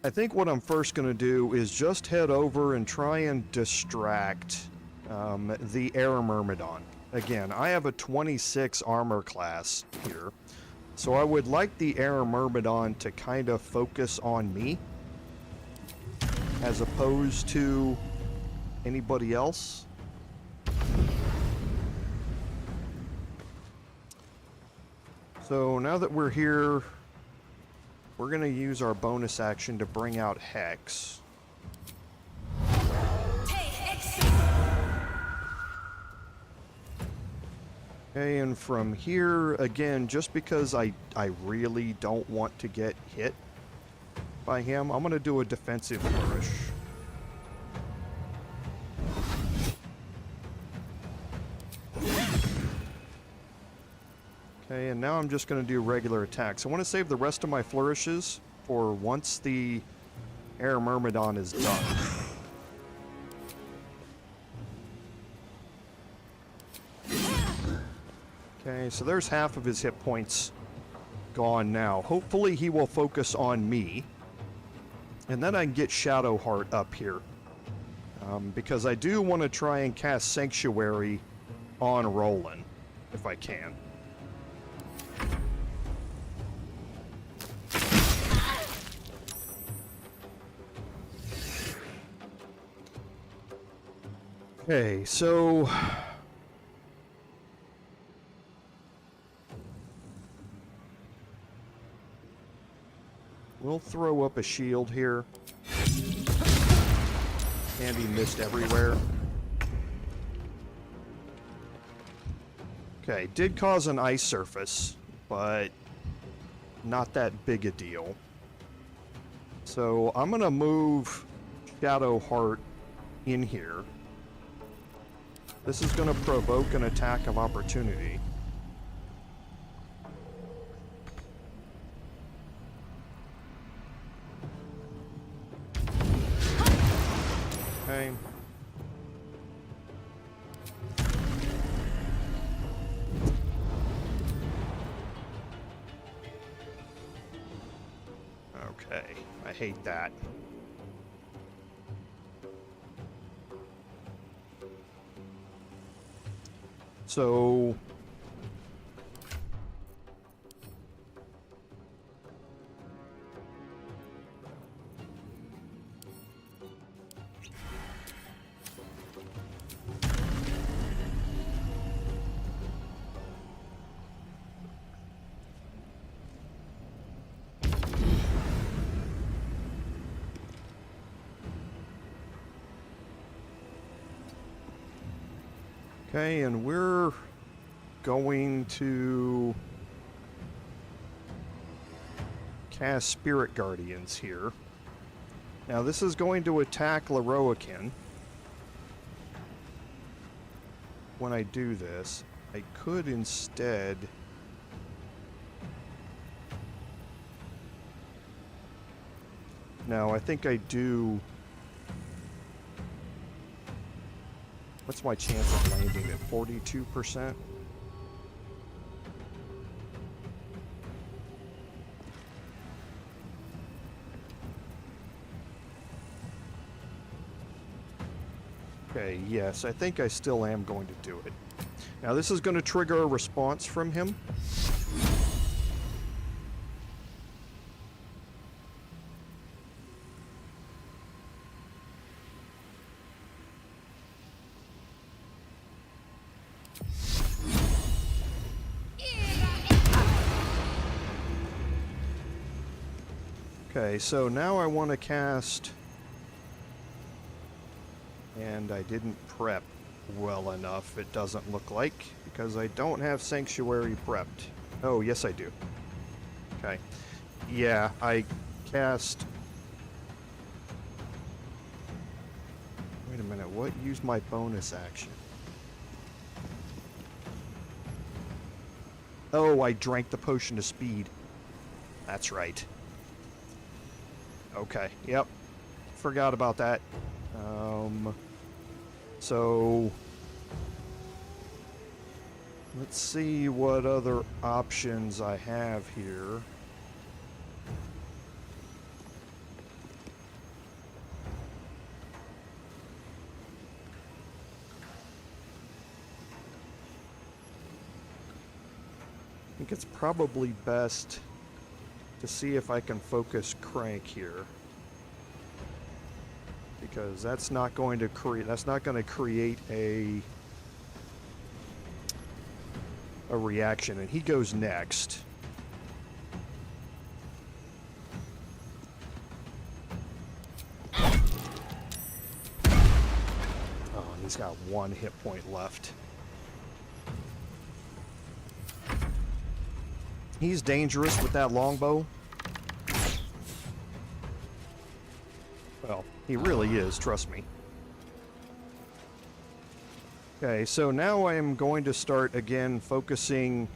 I think what I'm first going to do is just head over and try and distract the Air Myrmidon. Again, I have a 26 armor class here, so I would like the Air Myrmidon to kind of focus on me as opposed to anybody else. So now that we're here, we're going to use our bonus action to bring out Hex. Okay, and from here, again, just because I really don't want to get hit by him, I'm going to do a defensive flourish. Okay, and now I'm just going to do regular attacks. I want to save the rest of my flourishes for once the Air Myrmidon is done. Okay, so there's half of his hit points gone now. Hopefully he will focus on me. And then I can get Shadowheart up here. Because I do want to try and cast Sanctuary on Rolan, if I can. Okay, so we'll throw up a shield here. And he missed everywhere. Okay, did cause an ice surface, but not that big a deal. So I'm gonna move Shadowheart in here. This is gonna provoke an attack of opportunity. Okay. Okay, I hate that. So okay, and we're going to cast Spirit Guardians here. Now this is going to attack Lorroakan. When I do this, I could instead no, I think I do. What's my chance of landing at 42%? Okay, yes, I think I still am going to do it. Now this is going to trigger a response from him. Okay, so now I want to cast, and I didn't prep well enough, it doesn't look like, because I don't have Sanctuary prepped. Oh, yes I do. Okay. Yeah, I cast... Wait a minute, what used my bonus action? Oh, I drank the potion of speed. That's right. Okay, yep. Forgot about that. So let's see what other options I have here. I think it's probably best to see if I can focus Crank here, because that's not going to create a reaction, and he goes next. Oh, and he's got 1 hit point left. He's dangerous with that longbow. Well, he really is, trust me. Okay, so now I am going to start again focusing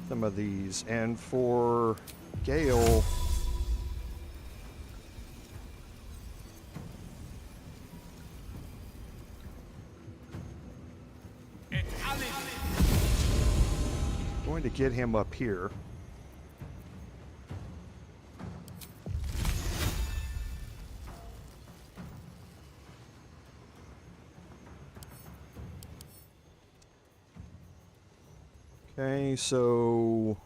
Some of these, and for Gale, going to get him up here. Okay, so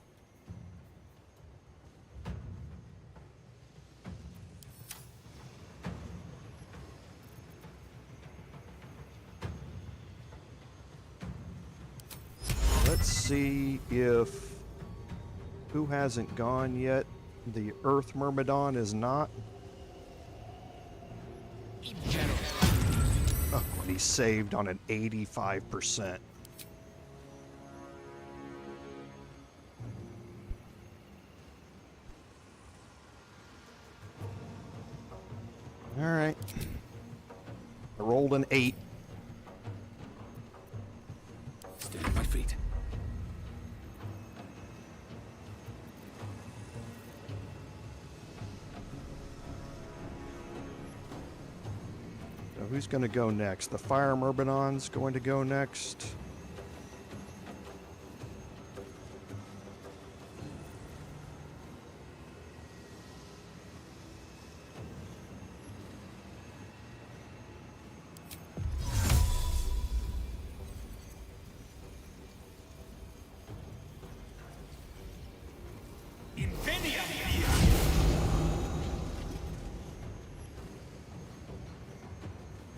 let's see if who hasn't gone yet. The Earth Myrmidon is not. Oh, and he's saved on an 85%. All right. I rolled an 8. Stay on my feet. So who's going to go next? The Fire Myrmidon's going to go next.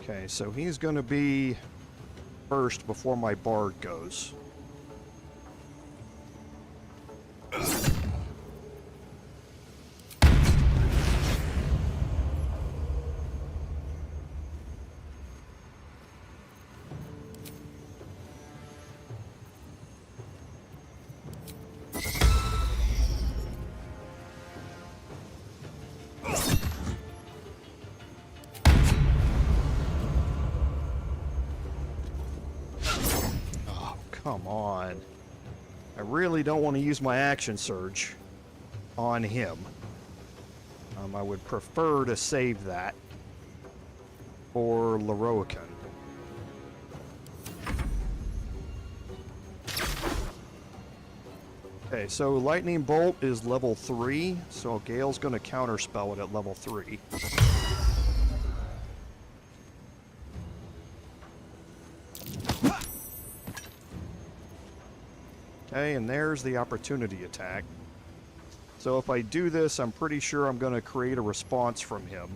Okay, so he's going to be first before my bard goes. Come on. I really don't want to use my action surge on him. I would prefer to save that for Lorroakan. Okay, so Lightning Bolt is level 3, so Gale's going to counterspell it at level 3. Okay, and there's the opportunity attack. So if I do this, I'm pretty sure I'm going to create a response from him.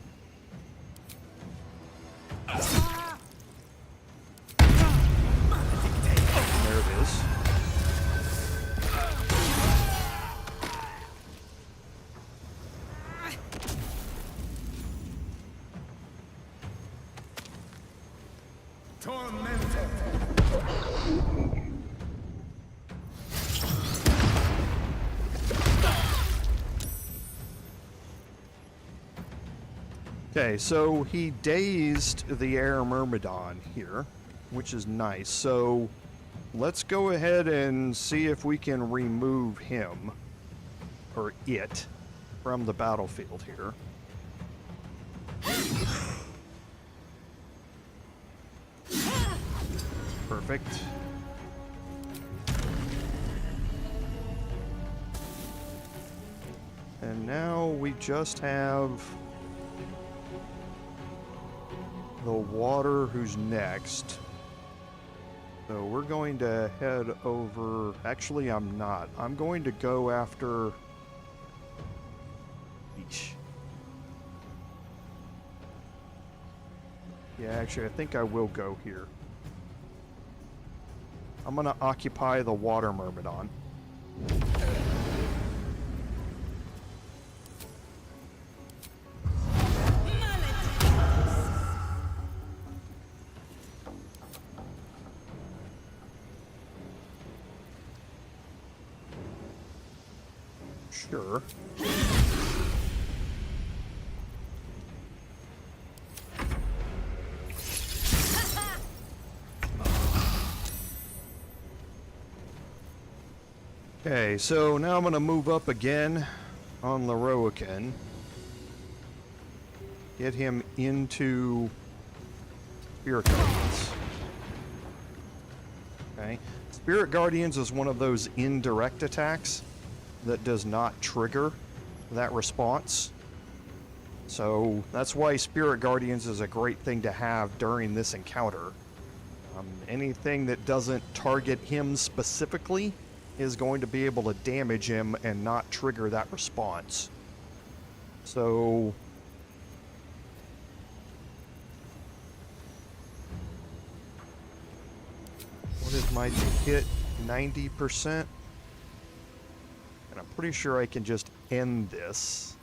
There it is. Okay, so he dazed the Air Myrmidon here, which is nice. So let's go ahead and see if we can remove him, or it, from the battlefield here. Perfect. And now we just have the water who's next. So we're going to head over. Actually, I'm not. I'm going to go after. Eesh. Yeah, actually, I think I will go here. I'm going to occupy the Water Myrmidon. Sure. Okay, so now I'm going to move up again on Lorroakan. Get him into Spirit Guardians. Okay. Spirit Guardians is one of those indirect attacks that does not trigger that response. So that's why Spirit Guardians is a great thing to have during this encounter. Anything that doesn't target him specifically is going to be able to damage him and not trigger that response. So what is my hit? 90%? And I'm pretty sure I can just end this.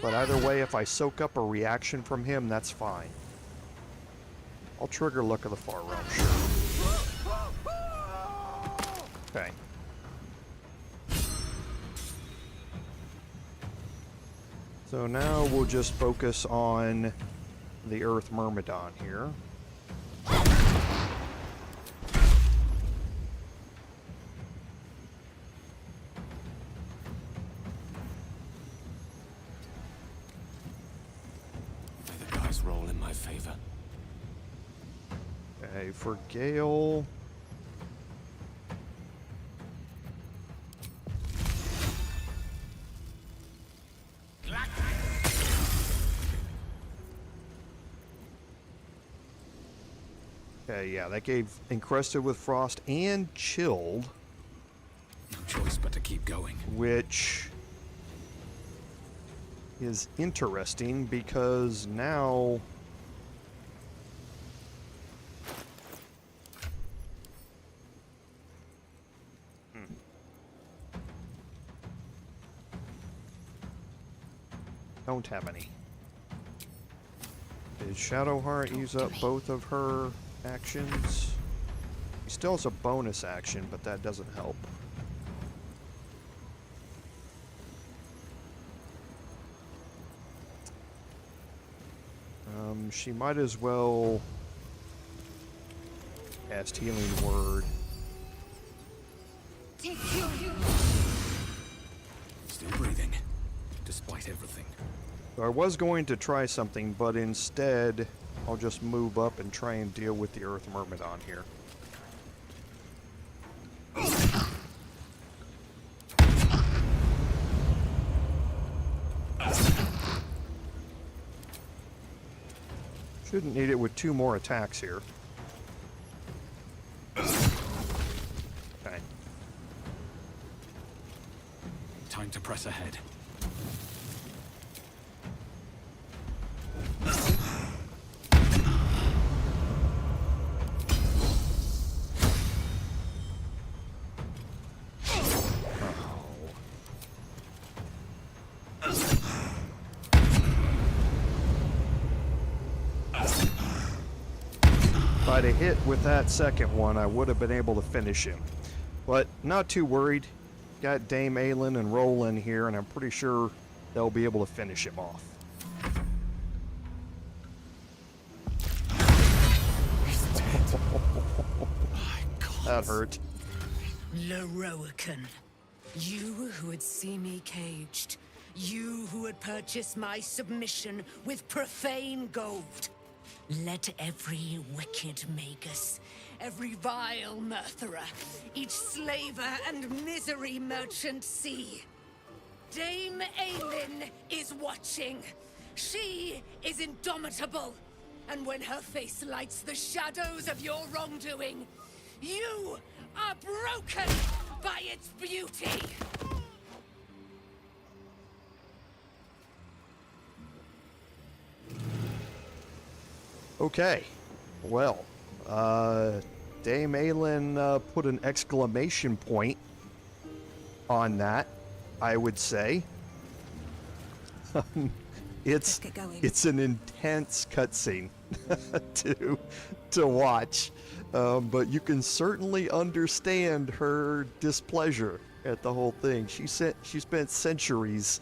But either way, if I soak up a reaction from him, that's fine. I'll trigger Look of the Far Realm, sure. Okay. So now we'll just focus on the Earth Myrmidon here. Roll in my favor. Okay, for Gale. Okay, yeah, that gave Encrusted with Frost and Chilled. No choice but to keep going. Which is interesting because now don't have any. Did Shadowheart use up both of her actions? He still has a bonus action, but that doesn't help. She might as well cast Healing Word. Still breathing, despite everything. So I was going to try something, but instead I'll just move up and try and deal with the Earth Myrmidon here. Shouldn't need it with 2 more attacks here. Okay. Time to press ahead. If I'd have hit with that second one, I would have been able to finish him. But not too worried. Got Dame Aylin and Rolan here, and I'm pretty sure they'll be able to finish him off. He's dead. That hurt. Lorroakan, you who would see me caged, you who would purchase my submission with profane gold. Let every wicked magus, every vile murtherer, each slaver and misery merchant see. Dame Aylin is watching. She is indomitable. And when her face lights the shadows of your wrongdoing, you are broken by its beauty. Okay, well, Dame Aylin put an exclamation point on that, I would say. It's an intense cutscene to watch, but you can certainly understand her displeasure at the whole thing. She spent centuries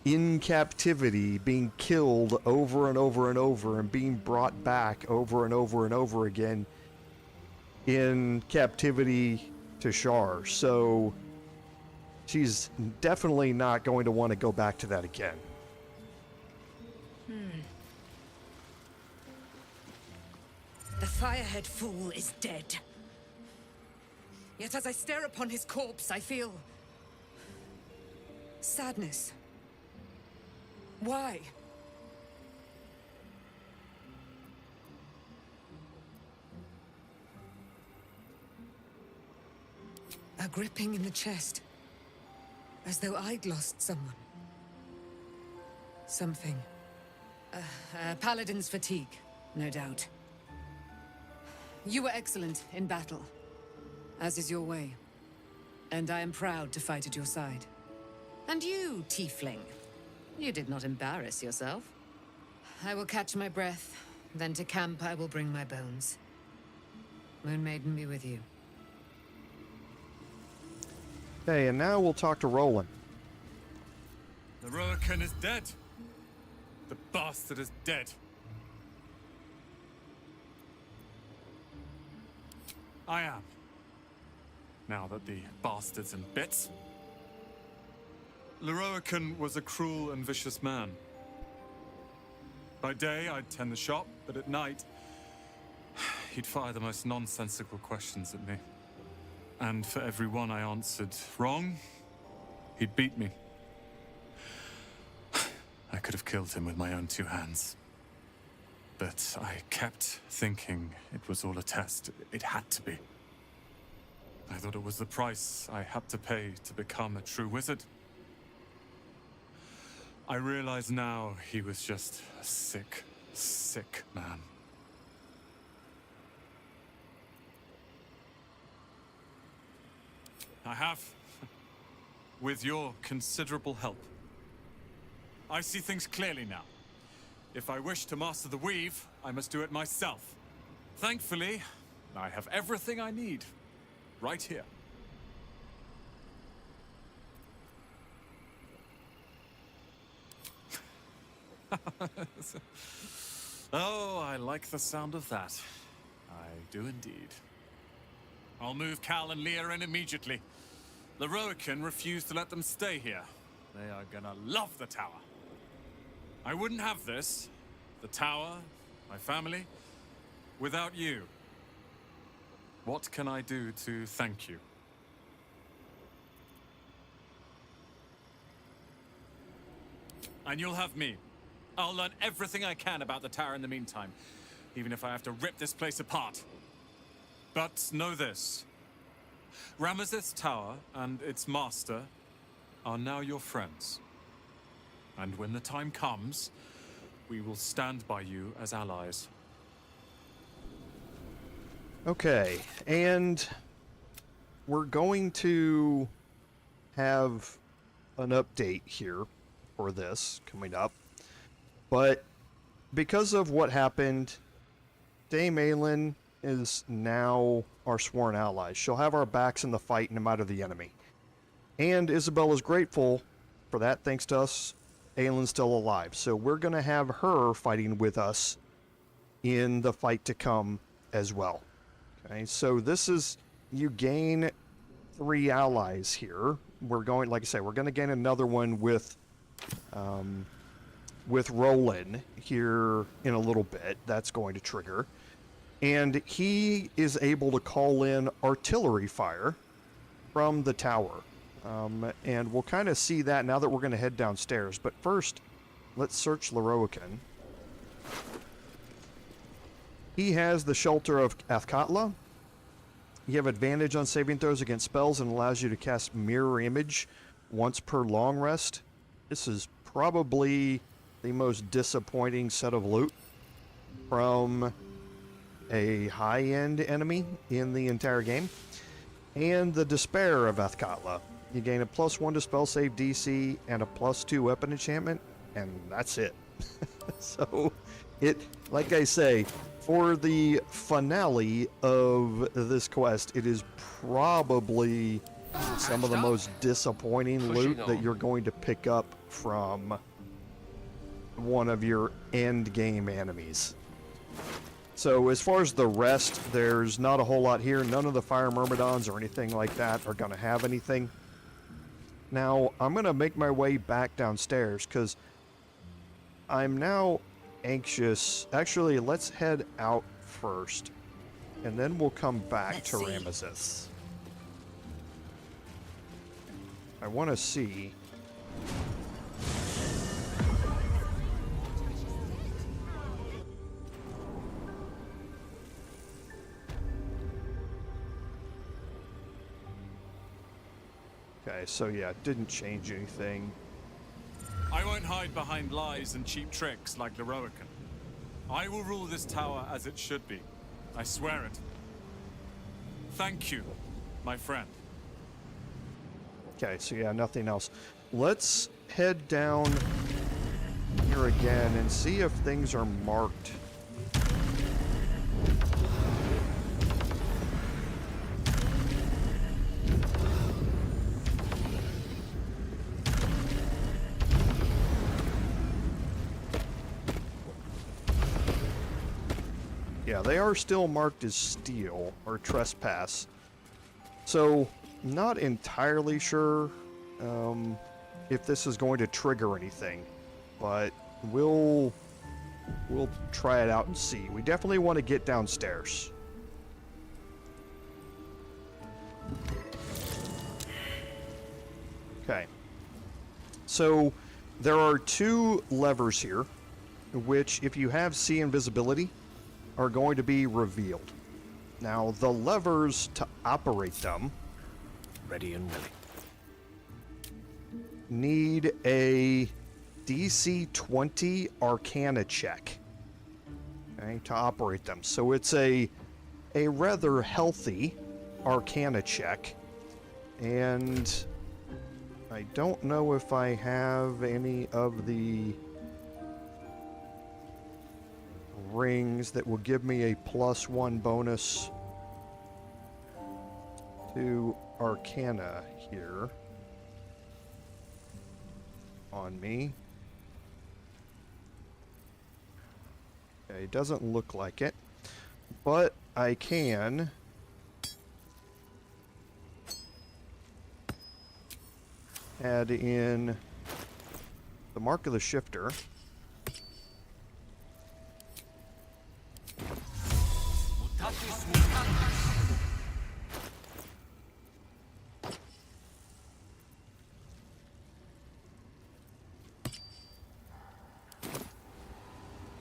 in captivity, being killed over and over and over, and being brought back over and over and over again in captivity to Shar. So she's definitely not going to want to go back to that again. The Firehead Fool is dead. Yet as I stare upon his corpse, I feel sadness. Why? A gripping in the chest, as though I'd lost someone. Something. Paladin's fatigue, no doubt. You were excellent in battle, as is your way. And I am proud to fight at your side. And you, tiefling, you did not embarrass yourself. I will catch my breath, then to camp I will bring my bones. Moon Maiden be with you. Okay, and now we'll talk to Rolan. Lorroakan is dead. The bastard is dead. I am. Now that the bastard's in bits. Lorroakan was a cruel and vicious man. By day, I'd tend the shop, but at night, he'd fire the most nonsensical questions at me. And for every one I answered wrong, he'd beat me. I could have killed him with my own 2 hands. But I kept thinking it was all a test. It had to be. I thought it was the price I had to pay to become a true wizard. I realize now he was just a sick, sick man. I have, with your considerable help. I see things clearly now. If I wish to master the weave, I must do it myself. Thankfully, I have everything I need, right here. Oh, I like the sound of that. I do indeed. I'll move Cal and Leah in immediately. Lorroakan refused to let them stay here. They are gonna love the tower. I wouldn't have this, the tower, my family, without you. What can I do to thank you? And you'll have me. I'll learn everything I can about the tower in the meantime, even if I have to rip this place apart. But know this. Ramazith's tower and its master are now your friends. And when the time comes, we will stand by you as allies. Okay, and we're going to have an update here for this coming up. But because of what happened, Dame Aylin is now our sworn ally. She'll have our backs in the fight no matter the enemy. And Isabella's grateful for that, thanks to us. Aylin's still alive. So we're going to have her fighting with us in the fight to come as well. Okay, so this is, you gain 3 allies here. We're going, like I say, we're going to gain another one with Rolan here in a little bit. That's going to trigger. And he is able to call in artillery fire from the tower. And we'll kind of see that now that we're going to head downstairs. But first, let's search Lorroakan. He has the Shelter of Athkatla. You have advantage on saving throws against spells and allows you to cast Mirror Image once per long rest. This is probably the most disappointing set of loot from a high-end enemy in the entire game. And the Despair of Athkatla. You gain a +1 to spell save DC and a +2 weapon enchantment, and that's it. So, like I say, for the finale of this quest, it is probably some of the most disappointing loot that you're going to pick up from one of your end game enemies. So as far as the rest, there's not a whole lot here. None of the fire myrmidons or anything like that are going to have anything. Now, I'm going to make my way back downstairs because I'm now anxious. Actually, let's head out first, and then we'll come back to Ramazith. I want to see. Okay, so yeah, it didn't change anything. I won't hide behind lies and cheap tricks like Lorroakan. I will rule this tower as it should be. I swear it. Thank you, my friend. Okay, so yeah, nothing else. Let's head down here again and see if things are marked. Yeah, they are still marked as steal or trespass. So, not entirely sure if this is going to trigger anything, but we'll try it out and see. We definitely want to get downstairs. Okay. So, there are two levers here, which, if you have sea invisibility, are going to be revealed. Now, the levers to operate them Ready and willing. need a DC 20 Arcana check, okay, to operate them. So it's a rather healthy Arcana check, and I don't know if I have any of the rings that will give me a +1 bonus to Arcana here on me. Okay, it doesn't look like it, but I can add in the Mark of the Shifter.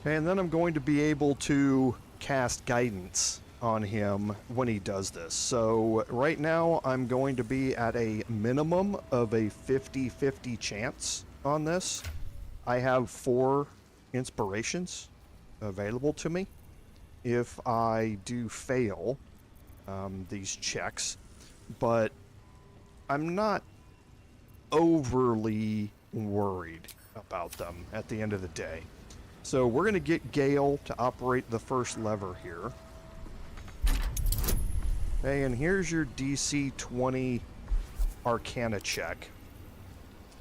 Okay, and then I'm going to be able to cast guidance on him when he does this. So right now I'm going to be at a minimum of a 50-50 chance on this. I have 4 inspirations available to me if I do fail these checks, but I'm not overly worried about them at the end of the day. So we're going to get Gale to operate the first lever here. Okay, and here's your DC 20 Arcana check.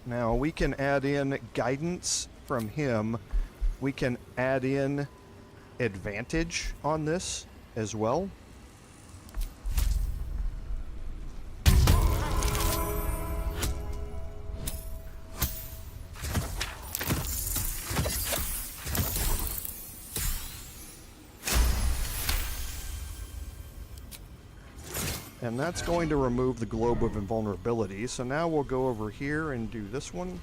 Now we can add in guidance from him. We can add in advantage on this as well. And that's going to remove the Globe of Invulnerability. So now we'll go over here and do this one.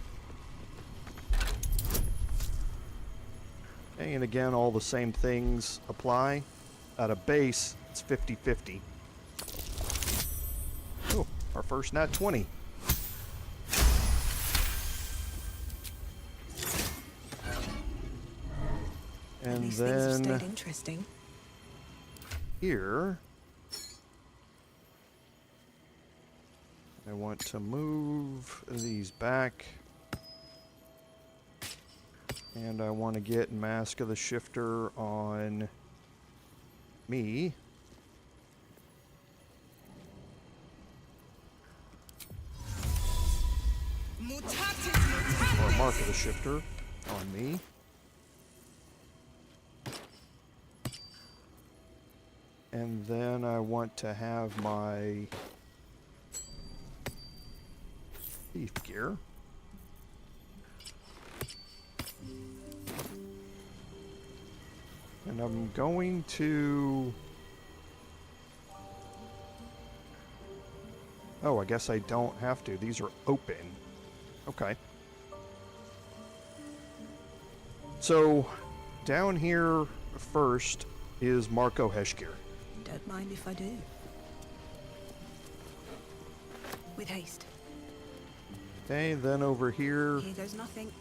Okay, and again, all the same things apply. At a base, it's 50-50. Oh, our first nat 20. And these then things have stayed interesting. Here, I want to move these back, and I want to get Mask of the Shifter on me. the shifter on me. And then I want to have my thief gear. And I'm going to... Oh, I guess I don't have to. These are open. Okay. So, down here first is Marco Heshkir. Don't mind if I do. With haste. Okay, then over here... Here goes nothing.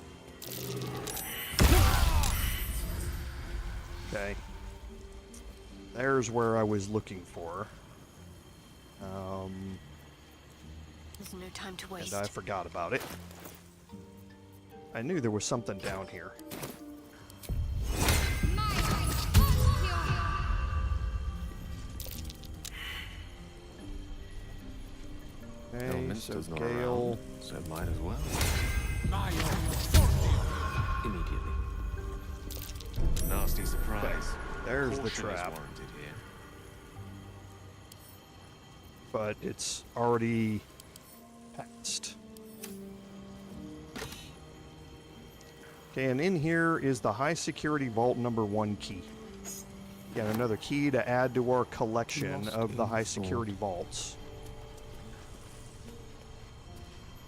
Okay. There's where I was looking for. There's no time to waste. And I forgot about it. I knew there was something down here. Okay, so Gale... so might as well. Immediately. Nasty surprise. Okay, there's the Caution is trap. warranted here. But it's already passed. Okay, and in here is the high security vault number 1 key. Again, another key to add to our collection of the high security vaults.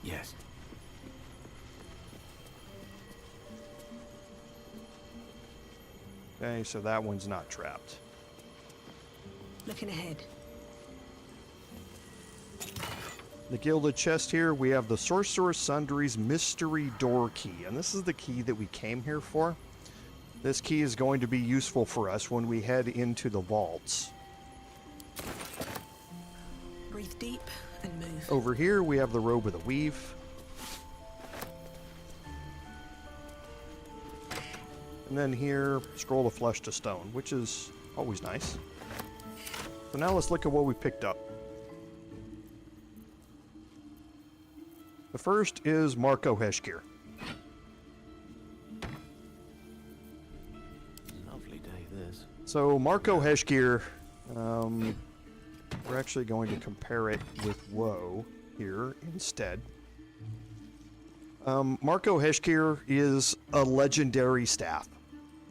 Yes. Okay, so that one's not trapped. Looking ahead. The gilded chest here, we have the Sorcerous Sundries mystery door key, and this is the key that we came here for. This key is going to be useful for us when we head into the vaults. Breathe deep and move. Over here, we have the Robe of the Weave. And then here, Scroll of Flesh to Stone, which is always nice. So now let's look at what we picked up. The first is Marco Heshkir. Lovely day, this. So Marco Heshkir, we're actually going to compare it with WoW here instead. Marco Heshkir is a legendary staff.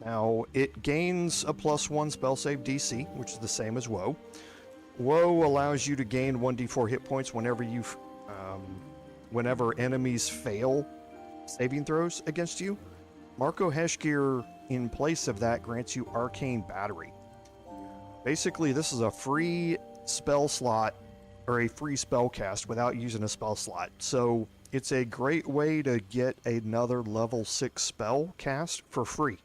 Now, it gains a +1 spell save DC, which is the same as WoW. WoW allows you to gain 1d4 hit points whenever whenever enemies fail saving throws against you. Marco Heshkir, in place of that, grants you Arcane Battery. Basically, this is a free spell slot, or a free spell cast without using a spell slot. So, it's a great way to get another level 6 spell cast for free.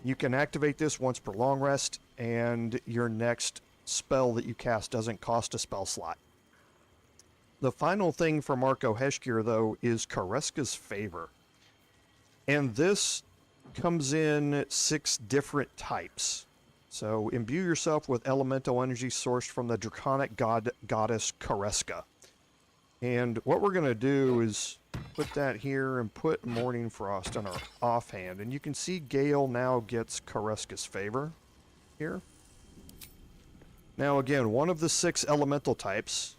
You can activate this once per long rest, and your next spell that you cast doesn't cost a spell slot. The final thing for Marco Heshkir, though, is Kareska's Favor. And this comes in 6 different types. So, imbue yourself with elemental energy sourced from the draconic goddess Kareska. And what we're going to do is put that here and put Morning Frost on our offhand. And you can see Gale now gets Kareska's Favor here. Now again, one of the 6 elemental types,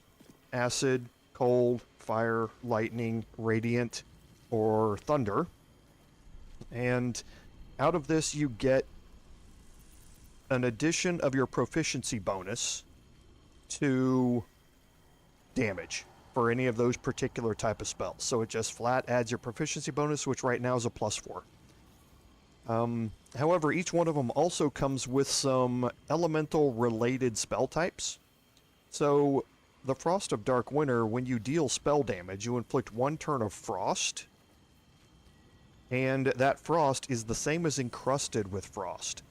acid, cold, fire, lightning, radiant, or thunder. And out of this you get an addition of your proficiency bonus to damage for any of those particular type of spells. So it just flat adds your proficiency bonus, which right now is a +4. However, each one of them also comes with some elemental related spell types. So the Frost of Dark Winter, when you deal spell damage, you inflict 1 turn of frost, and that frost is the same as encrusted with frost.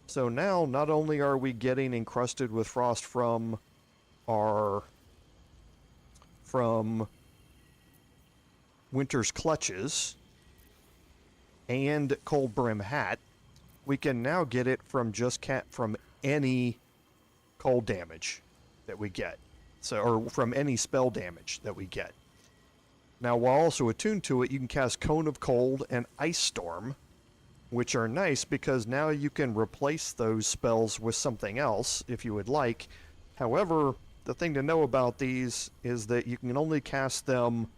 So now, not only are we getting encrusted with frost from Winter's Clutches and Cold Brim Hat, we can now get it from from any cold damage that we get. So, or from any spell damage that we get. Now, while also attuned to it, you can cast Cone of Cold and Ice Storm, which are nice because now you can replace those spells with something else if you would like. However, the thing to know about these is that you can only cast them,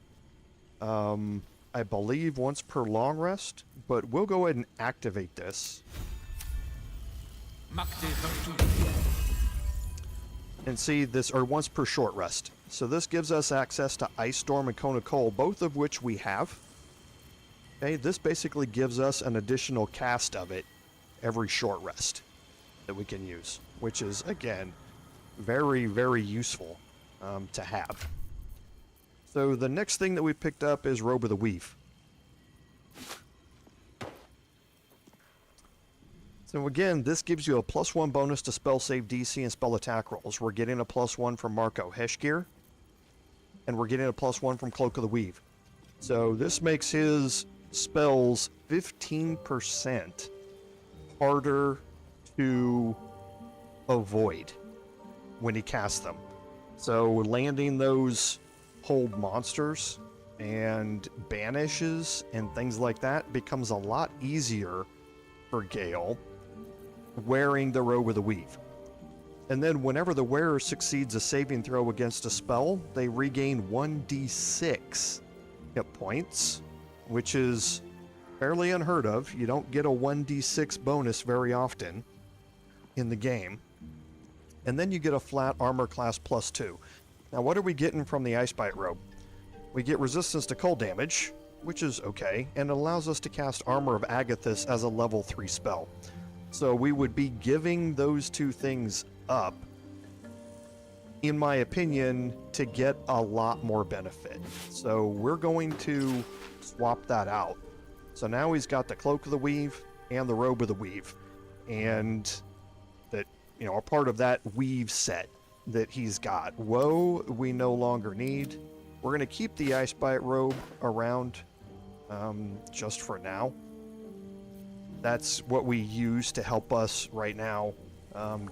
I believe, once per long rest, but we'll go ahead and activate this. And see this, or once per short rest. So this gives us access to Ice Storm and Cone of Cold, both of which we have. Okay, this basically gives us an additional cast of it every short rest that we can use, which is, again, very, very useful to have. So the next thing that we picked up is Robe of the Weave. So again, this gives you a +1 bonus to spell save DC and spell attack rolls. We're getting a +1 from Marco Heshgear, and we're getting a +1 from Cloak of the Weave. So this makes his spells 15% harder to avoid when he casts them. So landing those hold monsters and banishes and things like that becomes a lot easier for Gale wearing the Robe of the Weave. And then whenever the wearer succeeds a saving throw against a spell, they regain 1d6 hit points, which is fairly unheard of. You don't get a 1d6 bonus very often in the game. And then you get a flat armor class +2. Now what are we getting from the Icebite Robe? We get resistance to cold damage, which is okay, and it allows us to cast Armor of Agathis as a level 3 spell. So we would be giving those two things up, in my opinion, to get a lot more benefit. So we're going to swap that out. So now he's got the Cloak of the Weave and the Robe of the Weave, and that, you know, are part of that weave set that he's got. Woe we no longer need. We're going to keep the Icebite Robe around just for now. That's what we use to help us right now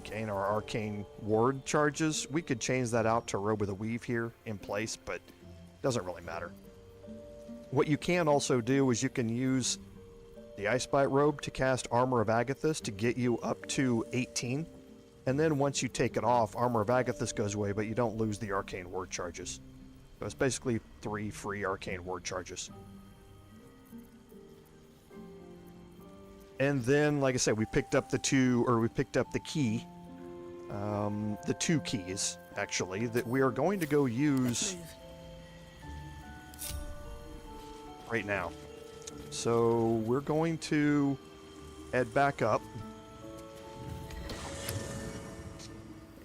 gain our arcane ward charges. We could change that out to Robe of the Weave here in place, but it doesn't really matter. What you can also do is you can use the Icebite Robe to cast Armor of Agathis to get you up to 18. And then once you take it off, Armor of Agathis goes away, but you don't lose the arcane ward charges. So it's basically 3 free arcane ward charges. And then, like I said, we picked up the key, the 2 keys, actually, that we are going to go use right now. So we're going to head back up.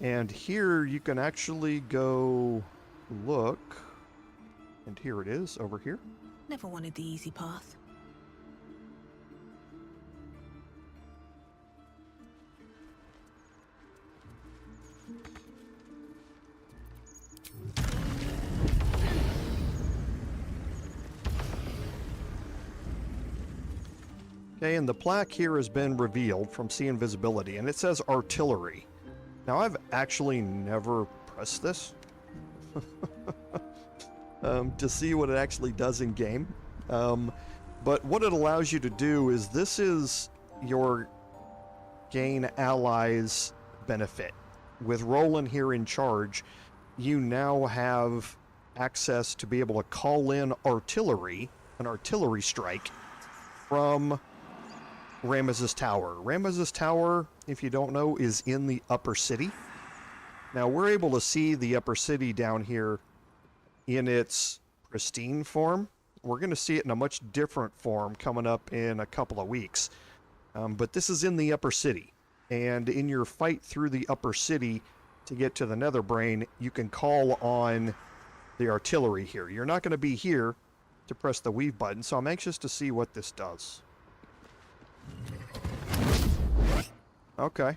And here you can actually go look. And here it is, over here. Never wanted the easy path. Okay, and the plaque here has been revealed from See Invisibility, and it says Artillery. Now, I've actually never pressed this to see what it actually does in game. But what it allows you to do is this is your gain allies benefit. With Rolan here in charge, you now have access to be able to call in artillery, an artillery strike, from Ramazith Tower. Ramazith Tower, if you don't know, is in the upper city. Now we're able to see the upper city down here in its pristine form. We're going to see it in a much different form coming up in a couple of weeks. But this is in the upper city. And in your fight through the upper city to get to the Netherbrain, you can call on the artillery here. You're not going to be here to press the weave button, so I'm anxious to see what this does. Okay.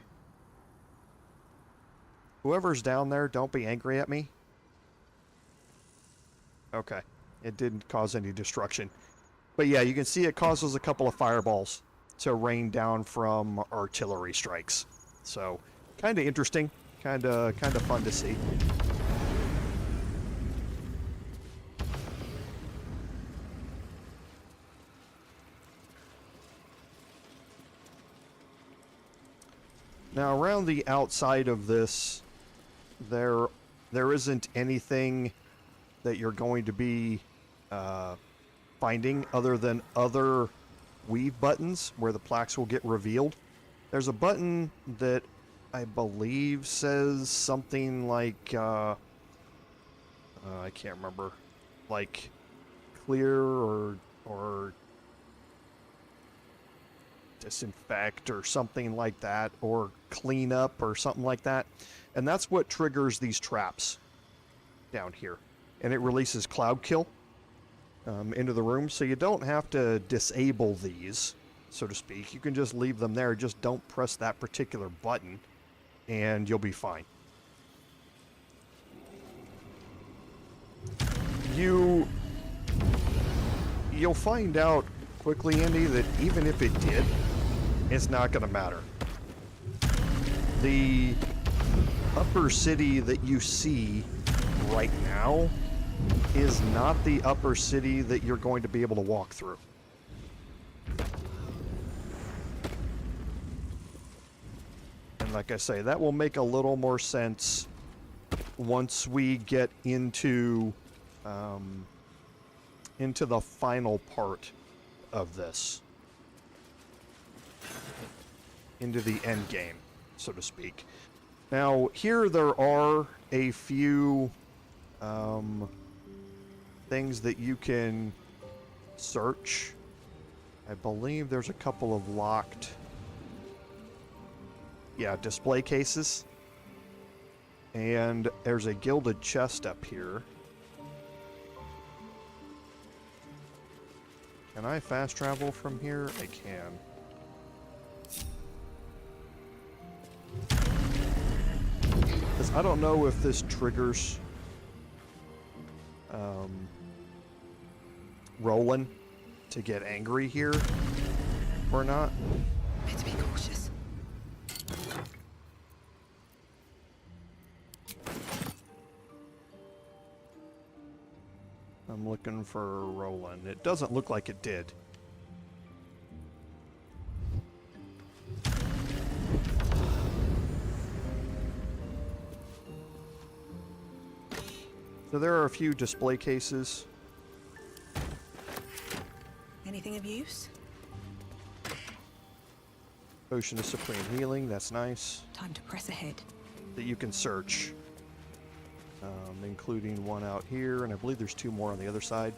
Whoever's down there, don't be angry at me. Okay. It didn't cause any destruction. But yeah, you can see it causes a couple of fireballs to rain down from artillery strikes. So, kind of interesting. Kind of fun to see. Now, around the outside of this, there isn't anything that you're going to be finding other than other weave buttons where the plaques will get revealed. There's a button that I believe says something like, I can't remember, like clear or disinfect or something like that, or clean up or something like that. And that's what triggers these traps down here. And it releases Cloud Kill into the room, so you don't have to disable these, so to speak. You can just leave them there. Just don't press that particular button, and you'll be fine. You'll find out quickly, Andy, that even if it did, it's not going to matter. The upper city that you see right now is not the upper city that you're going to be able to walk through. And like I say, that will make a little more sense once we get into the final part of this. Into the end game, so to speak. Now, here there are a few things that you can search. I believe there's a couple of locked, display cases. And there's a gilded chest up here. Can I fast travel from here? I can. Because I don't know if this triggers Rolan to get angry here or not. Better be cautious. I'm looking for Rolan. It doesn't look like it did. So there are a few display cases. Anything of use? Potion of Supreme Healing, that's nice. Time to press ahead. That you can search. Including one out here, and I believe there's 2 more on the other side.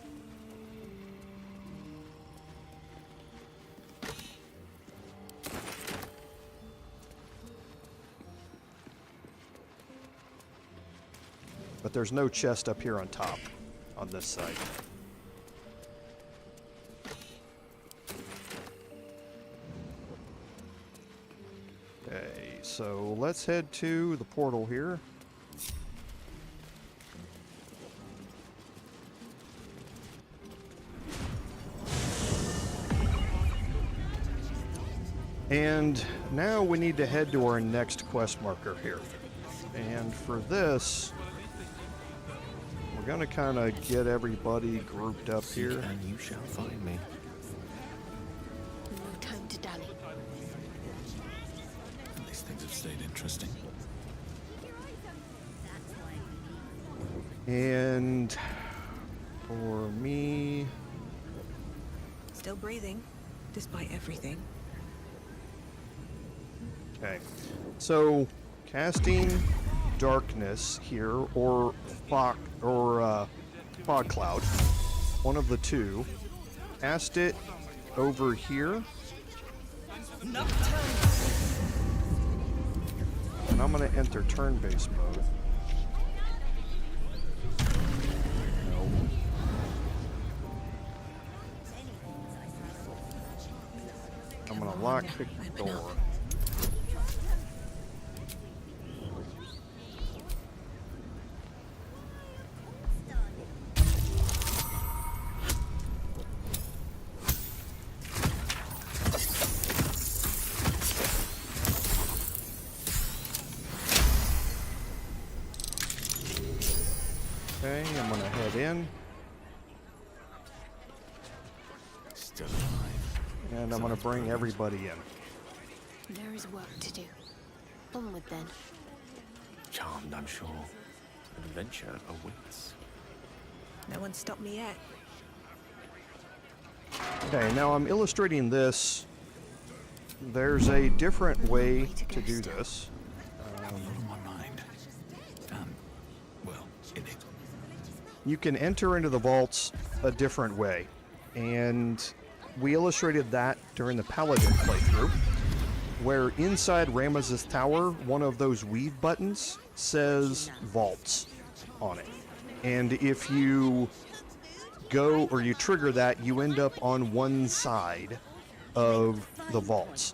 But there's no chest up here on top, on this side. Okay, so let's head to the portal here. And now we need to head to our next quest marker here. And for this, we're going to kind of get everybody grouped up here. And you shall find me. No time to dally. These things have stayed interesting. And for me... Still breathing, despite everything. Okay, so casting darkness here, or fog cloud, one of the two. Cast it over here, and I'm going to enter turn-based mode. No. I'm going to lock the door. Okay, I'm gonna head in. Still alive. And I'm gonna bring everybody in. There is work to do. Onward then. Charmed, I'm sure. An adventure awaits. No one stopped me yet. Okay, now I'm illustrating this. There's a different way to do this. A lot on my mind. Well, in it. You can enter into the vaults a different way, and we illustrated that during the Paladin playthrough, where inside Ramazith Tower, one of those weave buttons says vaults on it. And if you go or you trigger that, you end up on one side of the vaults.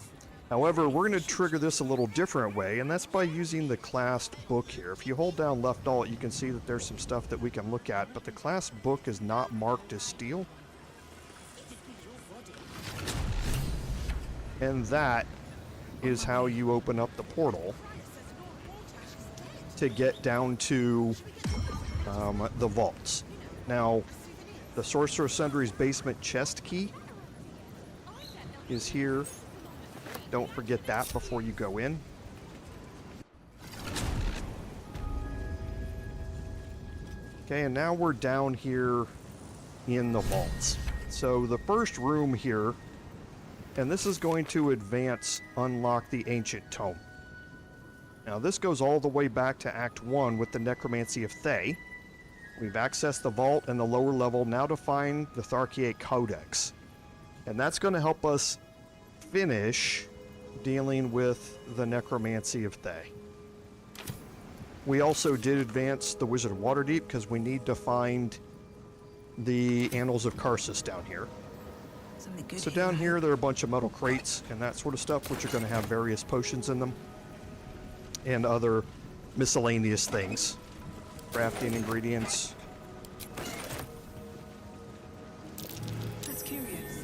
However, we're going to trigger this a little different way, and that's by using the classed book here. If you hold down left alt, you can see that there's some stuff that we can look at, but the classed book is not marked as steel. And that is how you open up the portal to get down to the vaults. Now, the Sorcerous Sundries basement chest key is here. Don't forget that before you go in. Okay, and now we're down here in the vaults. So the first room here, and this is going to unlock the Ancient Tome. Now this goes all the way back to Act 1 with the Necromancy of Thay. We've accessed the vault and the lower level now to find the Tharkiate Codex. And that's going to help us finish dealing with the Necromancy of Thay. We also did advance the Wizard of Waterdeep because we need to find the Annals of Karsus down here. So down here there are a bunch of metal crates and that sort of stuff, which are going to have various potions in them and other miscellaneous things. Crafting ingredients. That's curious.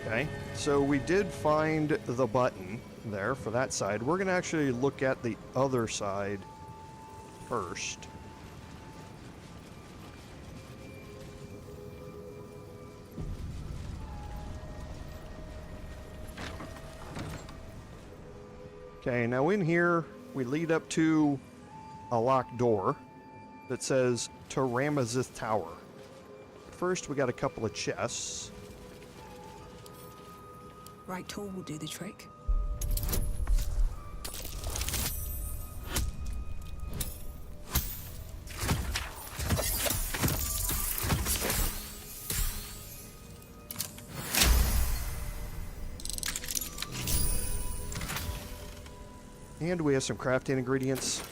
Okay, so we did find the button there for that side. We're going to actually look at the other side first. Okay, now in here we lead up to a locked door that says to Ramazith Tower. First we got a couple of chests. Right tool will do the trick. And we have some crafting ingredients.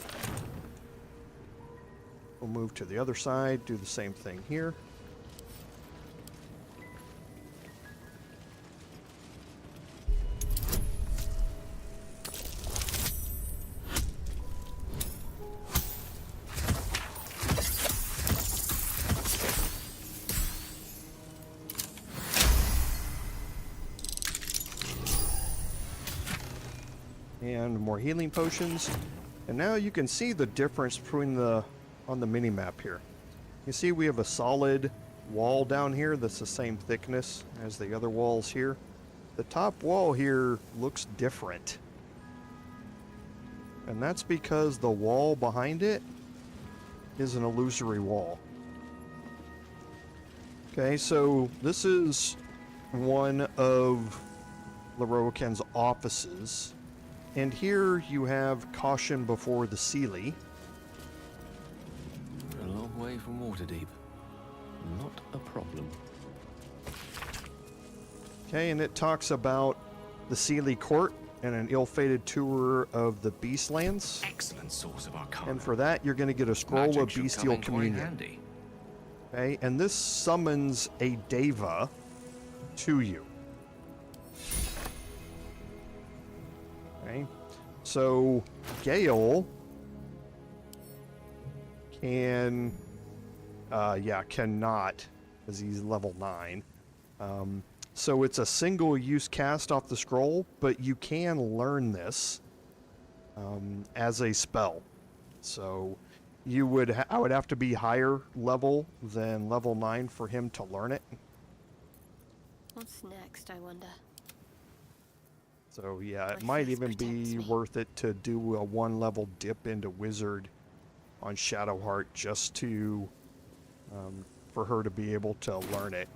We'll move to the other side, do the same thing here. And more healing potions. And now you can see the difference between on the mini-map here. You see we have a solid wall down here that's the same thickness as the other walls here. The top wall here looks different. And that's because the wall behind it is an illusory wall. Okay, so this is one of Lorroakan's offices. And here you have Caution Before the Sealy. A long way from Waterdeep. Not a problem. Okay, and it talks about the Sealy Court and an ill-fated tour of the Beastlands. Excellent source of arcana. And for that, you're going to get a scroll Magic of should Bestial come in quite Communion. handy. Okay, and this summons a Deva to you. Okay, so Gale cannot, because he's level 9. So it's a single-use cast off the scroll, but you can learn this as a spell. So I would have to be higher level than level 9 for him to learn it. What's next, I wonder? It's So yeah, it might even be worth it to do a 1-level dip into Wizard on Shadowheart just to for her to be able to learn it.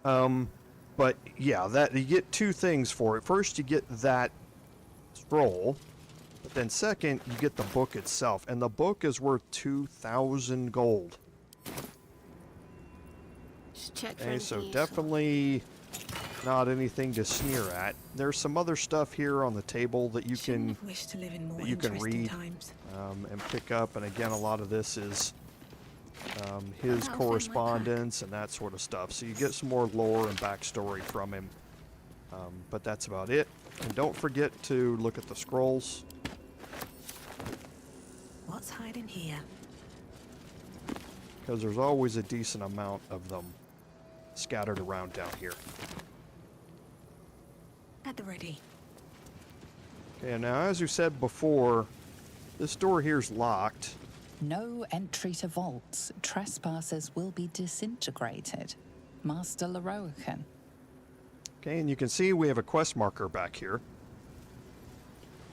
But yeah, that you get 2 things for it. First, you get that scroll, but then second, you get the book itself, and the book is worth 2,000 gold. Just check for Okay, so anything definitely not anything to sneer at. There's some other stuff here on the table that you can wish to live in more read times. and pick up, and again, a lot of this is his correspondence and that sort of stuff. So you get some more lore and backstory from him, but that's about it. And don't forget to look at the scrolls. What's hiding here? Because there's always a decent amount of them scattered around down here. At the ready. Okay, now as you said before, this door here's locked. No entry to vaults. Trespassers will be disintegrated. Master Lorroakan. Okay, and you can see we have a quest marker back here.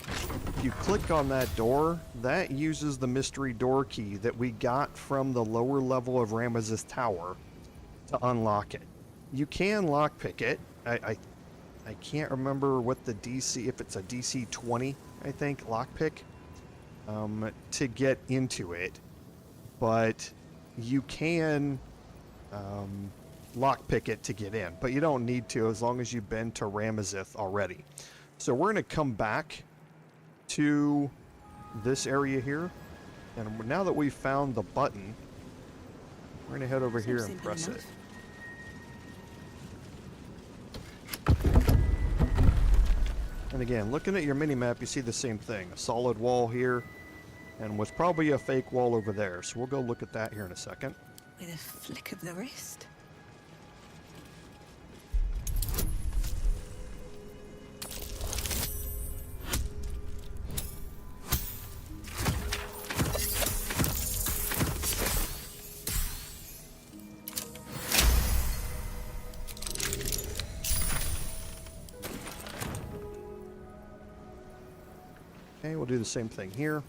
If you click on that door, that uses the mystery door key that we got from the lower level of Ramazith Tower to unlock it. You can lockpick it. I can't remember what the DC, if it's a DC 20, I think, lockpick, to get into it. But you can lockpick it to get in, but you don't need to as long as you've been to Ramazith already. So we're going to come back to this area here, and now that we've found the button, we're going to head over here and press it. And again, looking at your mini-map, you see the same thing. A solid wall here, and what's probably a fake wall over there. So we'll go look at that here in a second. With a flick of the wrist. Okay, we'll do the same thing here.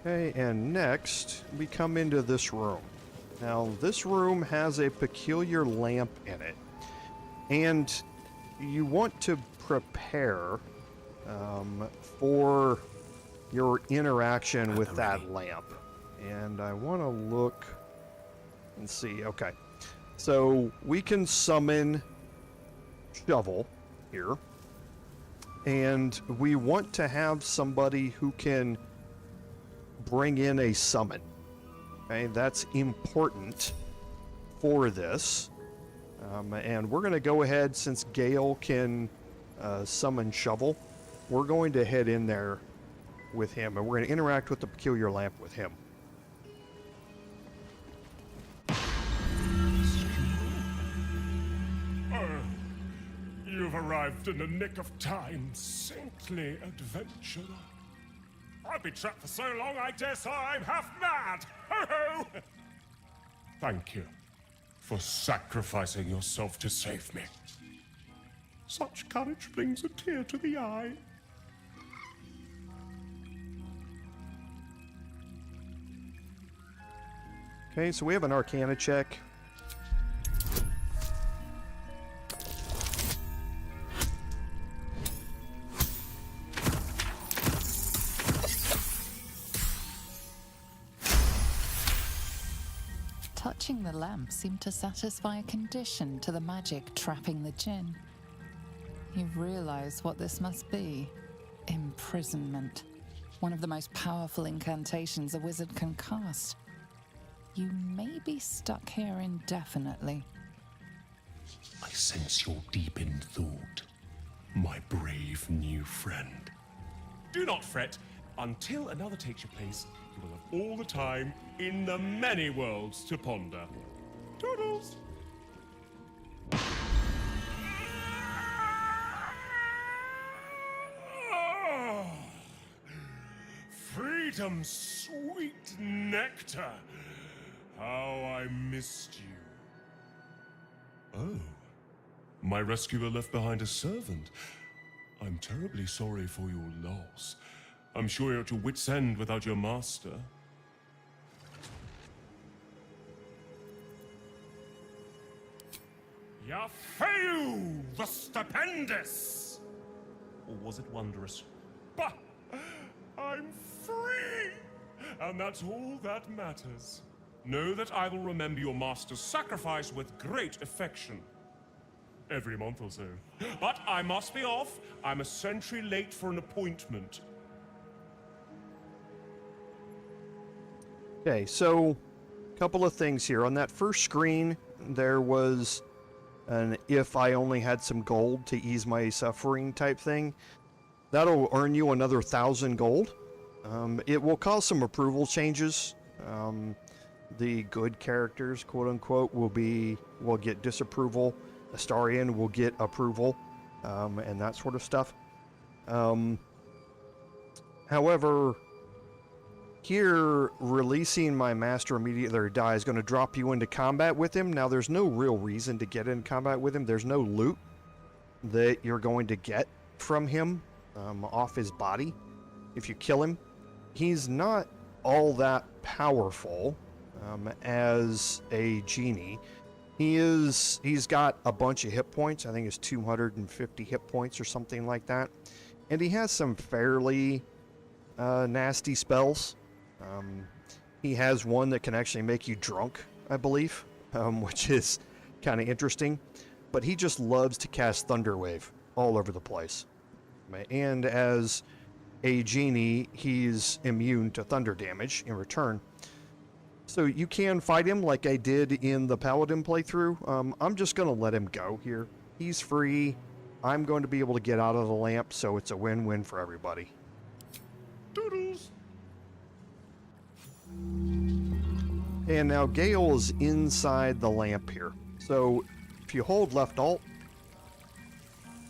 Okay, and next we come into this room. Now, this room has a peculiar lamp in it, and you want to prepare for your interaction with that lamp. And I want to look and see. Okay, so we can summon Shovel here, and we want to have somebody who can bring in a summon. Okay, that's important for this. And we're going to go ahead, since Gale can summon Shovel, we're going to head in there with him, and we're going to interact with the peculiar lamp with him. Oh, you've arrived in the nick of time, saintly adventurer. I've been trapped for so long, I dare say I'm half mad! Ho-ho! Thank you for sacrificing yourself to save me. Such courage brings a tear to the eye. Okay, so we have an Arcana check. Touching the lamp seemed to satisfy a condition to the magic trapping the djinn. You realize what this must be. Imprisonment. One of the most powerful incantations a wizard can cast. You may be stuck here indefinitely. I sense you're deep in thought, my brave new friend. Do not fret. Until another takes your place, you will have all the time in the many worlds to ponder. Toodles! Ah, freedom's sweet nectar. How I missed you. Oh. My rescuer left behind a servant. I'm terribly sorry for your loss. I'm sure you're at your wit's end without your master. Yafeu, the stupendous! Or was it wondrous? Bah! I'm free! And that's all that matters. Know that I will remember your master's sacrifice with great affection. Every month or so. But I must be off. I'm a century late for an appointment. Okay, so a couple of things here. On that first screen, there was an if I only had some gold to ease my suffering type thing. That'll earn you another 1,000 gold. It will cause some approval changes. The good characters, quote unquote, will get disapproval. Astarion will get approval, and that sort of stuff. However, here, releasing my master immediately or die is going to drop you into combat with him. Now, there's no real reason to get in combat with him. There's no loot that you're going to get from him off his body if you kill him. He's not all that powerful as a genie. He's got a bunch of hit points. I think it's 250 hit points or something like that. And he has some fairly nasty spells. He has one that can actually make you drunk, I believe, which is kind of interesting. But he just loves to cast Thunderwave all over the place. And as a genie, he's immune to thunder damage in return. So you can fight him like I did in the Paladin playthrough. I'm just going to let him go here. He's free. I'm going to be able to get out of the lamp, so it's a win-win for everybody. Doodles! And now Gale is inside the lamp here. So if you hold left alt,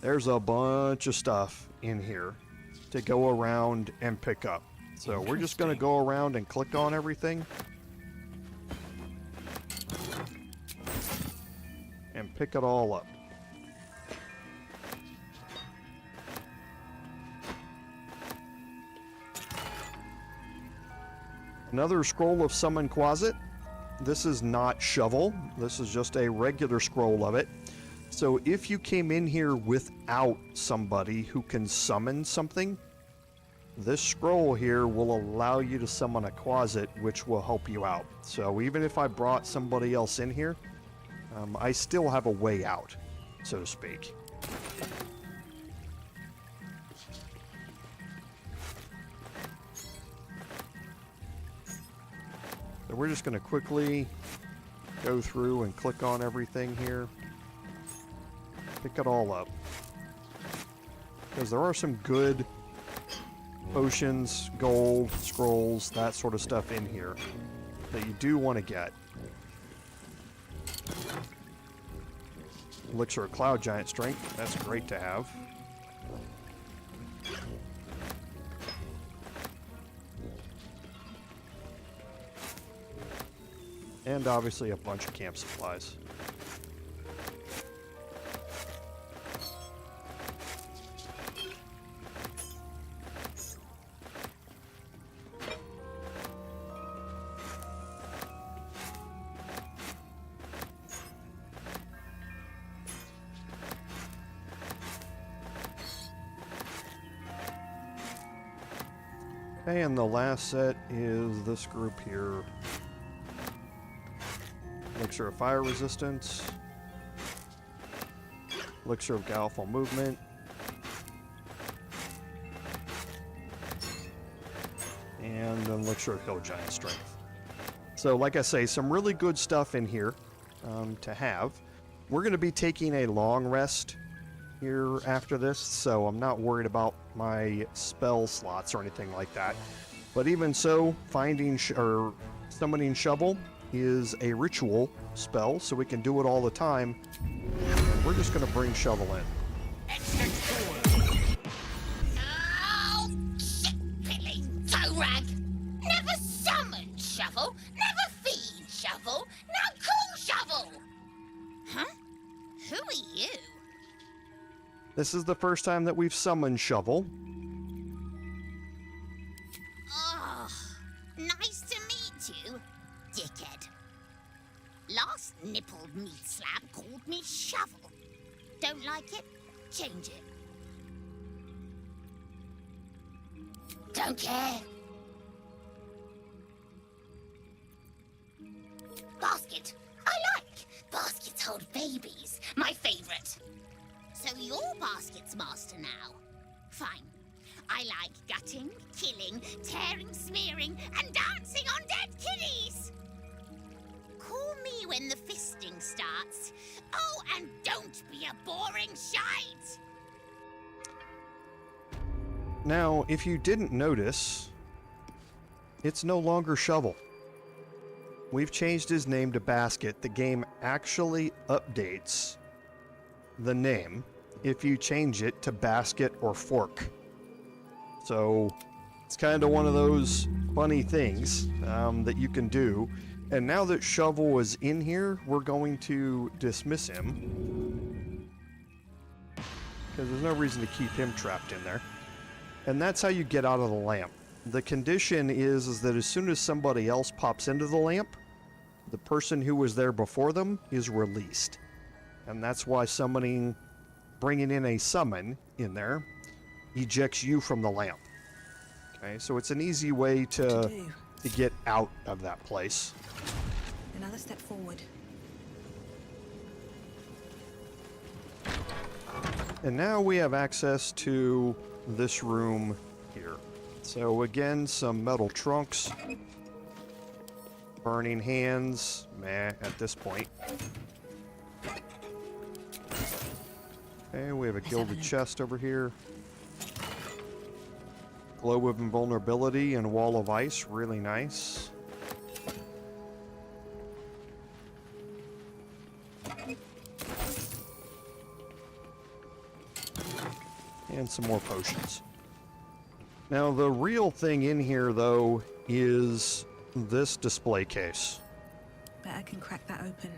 there's a bunch of stuff in here to go around and pick up. So we're just going to go around and click on everything. And pick it all up. Another scroll of Summon Quasit. This is not Shovel. This is just a regular scroll of it. So if you came in here without somebody who can summon something, this scroll here will allow you to summon a Quasit, which will help you out. So even if I brought somebody else in here, I still have a way out, so to speak. So we're just going to quickly go through and click on everything here. Pick it all up. Because there are some good potions, gold, scrolls, that sort of stuff in here that you do want to get. Elixir of Cloud Giant Strength, that's great to have. And obviously a bunch of camp supplies. And the last set is this group here. Elixir of Fire Resistance. Elixir of Guileful Movement. And an Elixir of Hill Giant Strength. So like I say, some really good stuff in here to have. We're going to be taking a long rest here after this, so I'm not worried about my spell slots or anything like that. But even so, finding or summoning shovel is a ritual spell, so we can do it all the time. And we're just going to bring shovel in. Oh, shit-pilling toe-rag! Never summon shovel, never feed shovel, now call shovel! Huh? Who are you? This is the first time that we've summoned shovel. Oh, nice to meet you, dickhead. Last nippled meat slab called me shovel. Don't like it? Change it. Don't care. Basket. I like. Baskets hold babies. My favorite. So you're Basket's master now. Fine. I like gutting, killing, tearing, smearing, and dancing on dead kiddies. Call me when the fisting starts. Oh, and don't be a boring shite. Now, if you didn't notice, it's no longer shovel. We've changed his name to Basket. The game actually updates the name if you change it to Basket or Fork. So it's kind of one of those funny things that you can do. And now that Shovel is in here, we're going to dismiss him, because there's no reason to keep him trapped in there. And that's how you get out of the lamp. The condition is that as soon as somebody else pops into the lamp, the person who was there before them is released. And that's why bringing in a summon in there ejects you from the lamp. Okay, so it's an easy way to get out of that place. Another step forward. And now we have access to this room here. So again, some metal trunks. Burning hands, meh, at this point. Okay, we have a gilded chest over here. Globe of Invulnerability and Wall of Ice, really nice. And some more potions. Now the real thing in here though is this display case. Bet I can crack that open.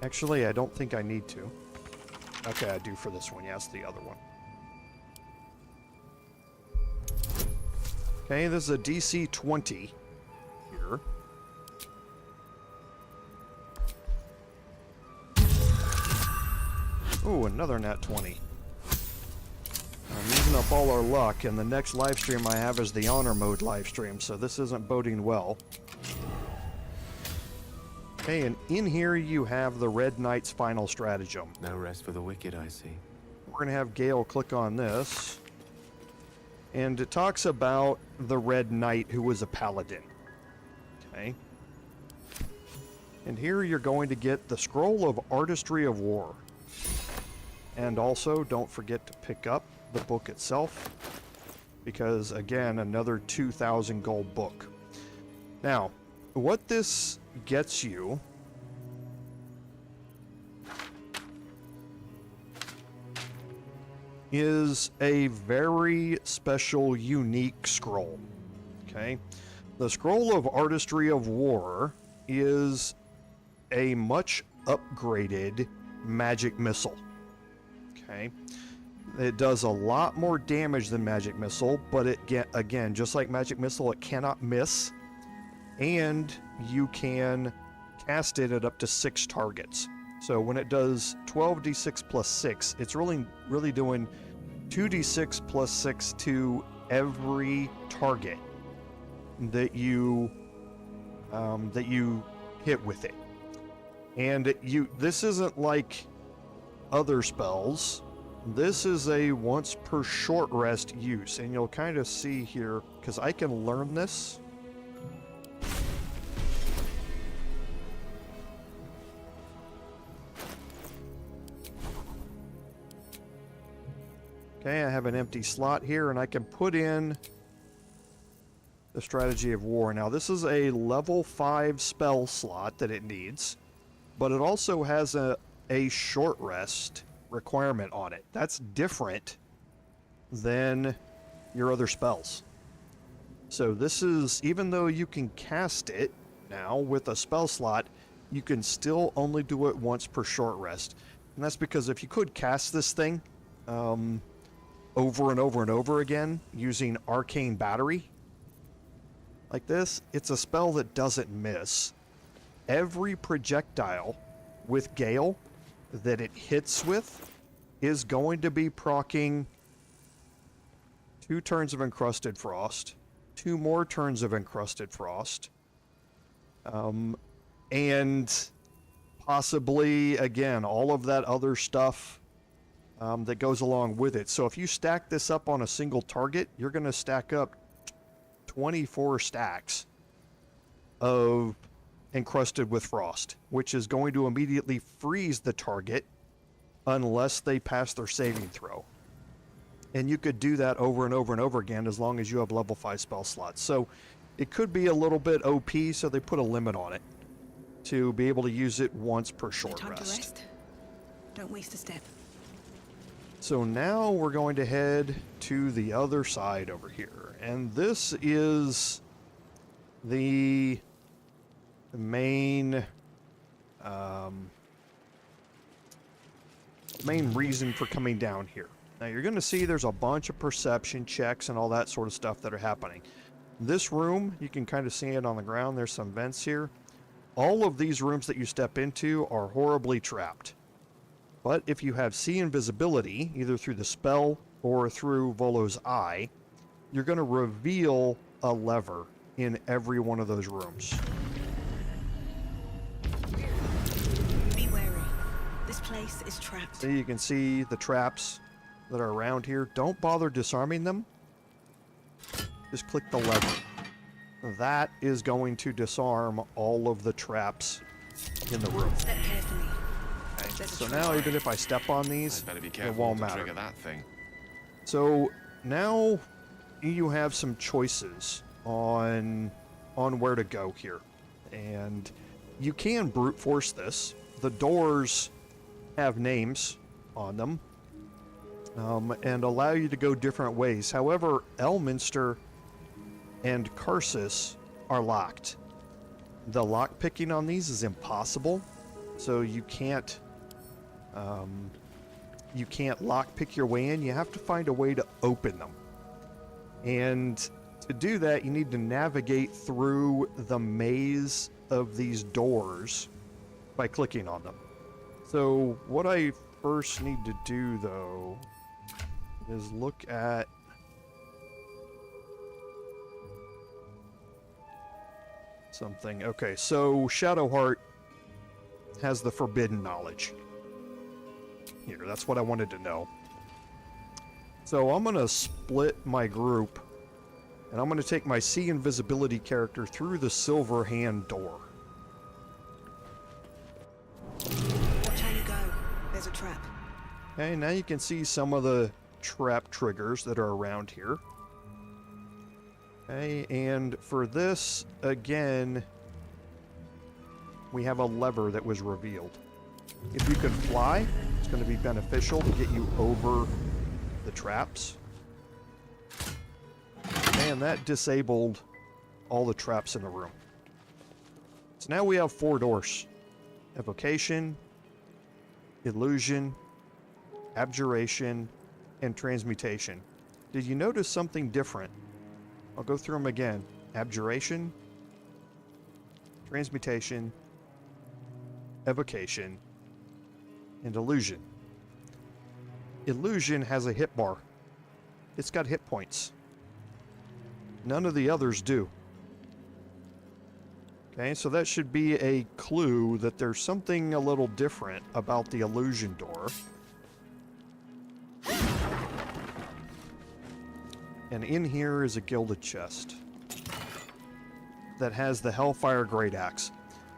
Actually, I don't think I need to. Okay, I do for this one. Yes, the other one. Okay, this is a DC 20 here. Ooh, another nat 20. I'm using up all our luck, and the next live stream I have is the honor mode live stream, so this isn't boding well. Okay, and in here you have the Red Knight's final stratagem. No rest for the wicked, I see. We're going to have Gale click on this. And it talks about the Red Knight who was a paladin. Okay. And here you're going to get the Scroll of Artistry of War. And also, don't forget to pick up the book itself, because again, another 2,000 gold book. Now, what this gets you is a very special, unique scroll. Okay? The Scroll of Artistry of War is a much upgraded magic missile. Okay? It does a lot more damage than Magic Missile, but again, just like Magic Missile, it cannot miss, and you can cast it at up to 6 targets. So when it does 12d6 plus 6, it's really doing 2d6 plus 6 to every target that you hit with it. And this isn't like other spells. This is a once per short rest use, and you'll kind of see here, because I can learn this. Okay, I have an empty slot here, and I can put in the Strategy of War. Now, this is a level 5 spell slot that it needs, but it also has a short rest requirement on it. That's different than your other spells. So this is, even though you can cast it now with a spell slot, you can still only do it once per short rest. And that's because if you could cast this thing over and over and over again using Arcane Battery like this, it's a spell that doesn't miss. Every projectile with Gale that it hits with is going to be proccing 2 turns of Encrusted Frost, 2 more turns of Encrusted Frost, and possibly, again, all of that other stuff that goes along with it. So if you stack this up on a single target, you're going to stack up 24 stacks of Encrusted with Frost, which is going to immediately freeze the target unless they pass their saving throw. And you could do that over and over and over again as long as you have level 5 spell slots. So it could be a little bit OP, so they put a limit on it to be able to use it once per short Time rest. to rest. Don't waste a step. So now we're going to head to the other side over here. And this is the main reason for coming down here. Now you're going to see there's a bunch of perception checks and all that sort of stuff that are happening. This room, you can kind of see it on the ground. There's some vents here. All of these rooms that you step into are horribly trapped. But if you have see invisibility, either through the spell or through Volo's eye, you're going to reveal a lever in every one of those rooms. Be wary. This place is trapped. So you can see the traps that are around here. Don't bother disarming them. Just click the lever. That is going to disarm all of the traps in the room. Step carefully. Okay, so now even if I step on these, Better be it careful won't to matter. trigger that thing. So now you have some choices on where to go here. And you can brute force this. The doors have names on them and allow you to go different ways. However, Elminster and Karsus are locked. The lock picking on these is impossible, so you can't lock pick your way in. You have to find a way to open them, and to do that you need to navigate through the maze of these doors by clicking on them. So what I first need to do though is look at something. Okay, so Shadowheart has the forbidden knowledge. Here, that's what I wanted to know. So I'm going to split my group, and I'm going to take my See Invisibility character through the Silver Hand door. Watch how you go. There's a trap. Okay, now you can see some of the trap triggers that are around here. Okay, and for this, again, we have a lever that was revealed. If you can fly, it's going to be beneficial to get you over the traps. And that disabled all the traps in the room. So now we have 4 doors. Evocation, Illusion, Abjuration, and Transmutation. Did you notice something different? I'll go through them again. Abjuration, Transmutation, Evocation, and Illusion. Illusion has a hit bar. It's got hit points. None of the others do. Okay, so that should be a clue that there's something a little different about the Illusion door. And in here is a gilded chest that has the Hellfire Great Axe.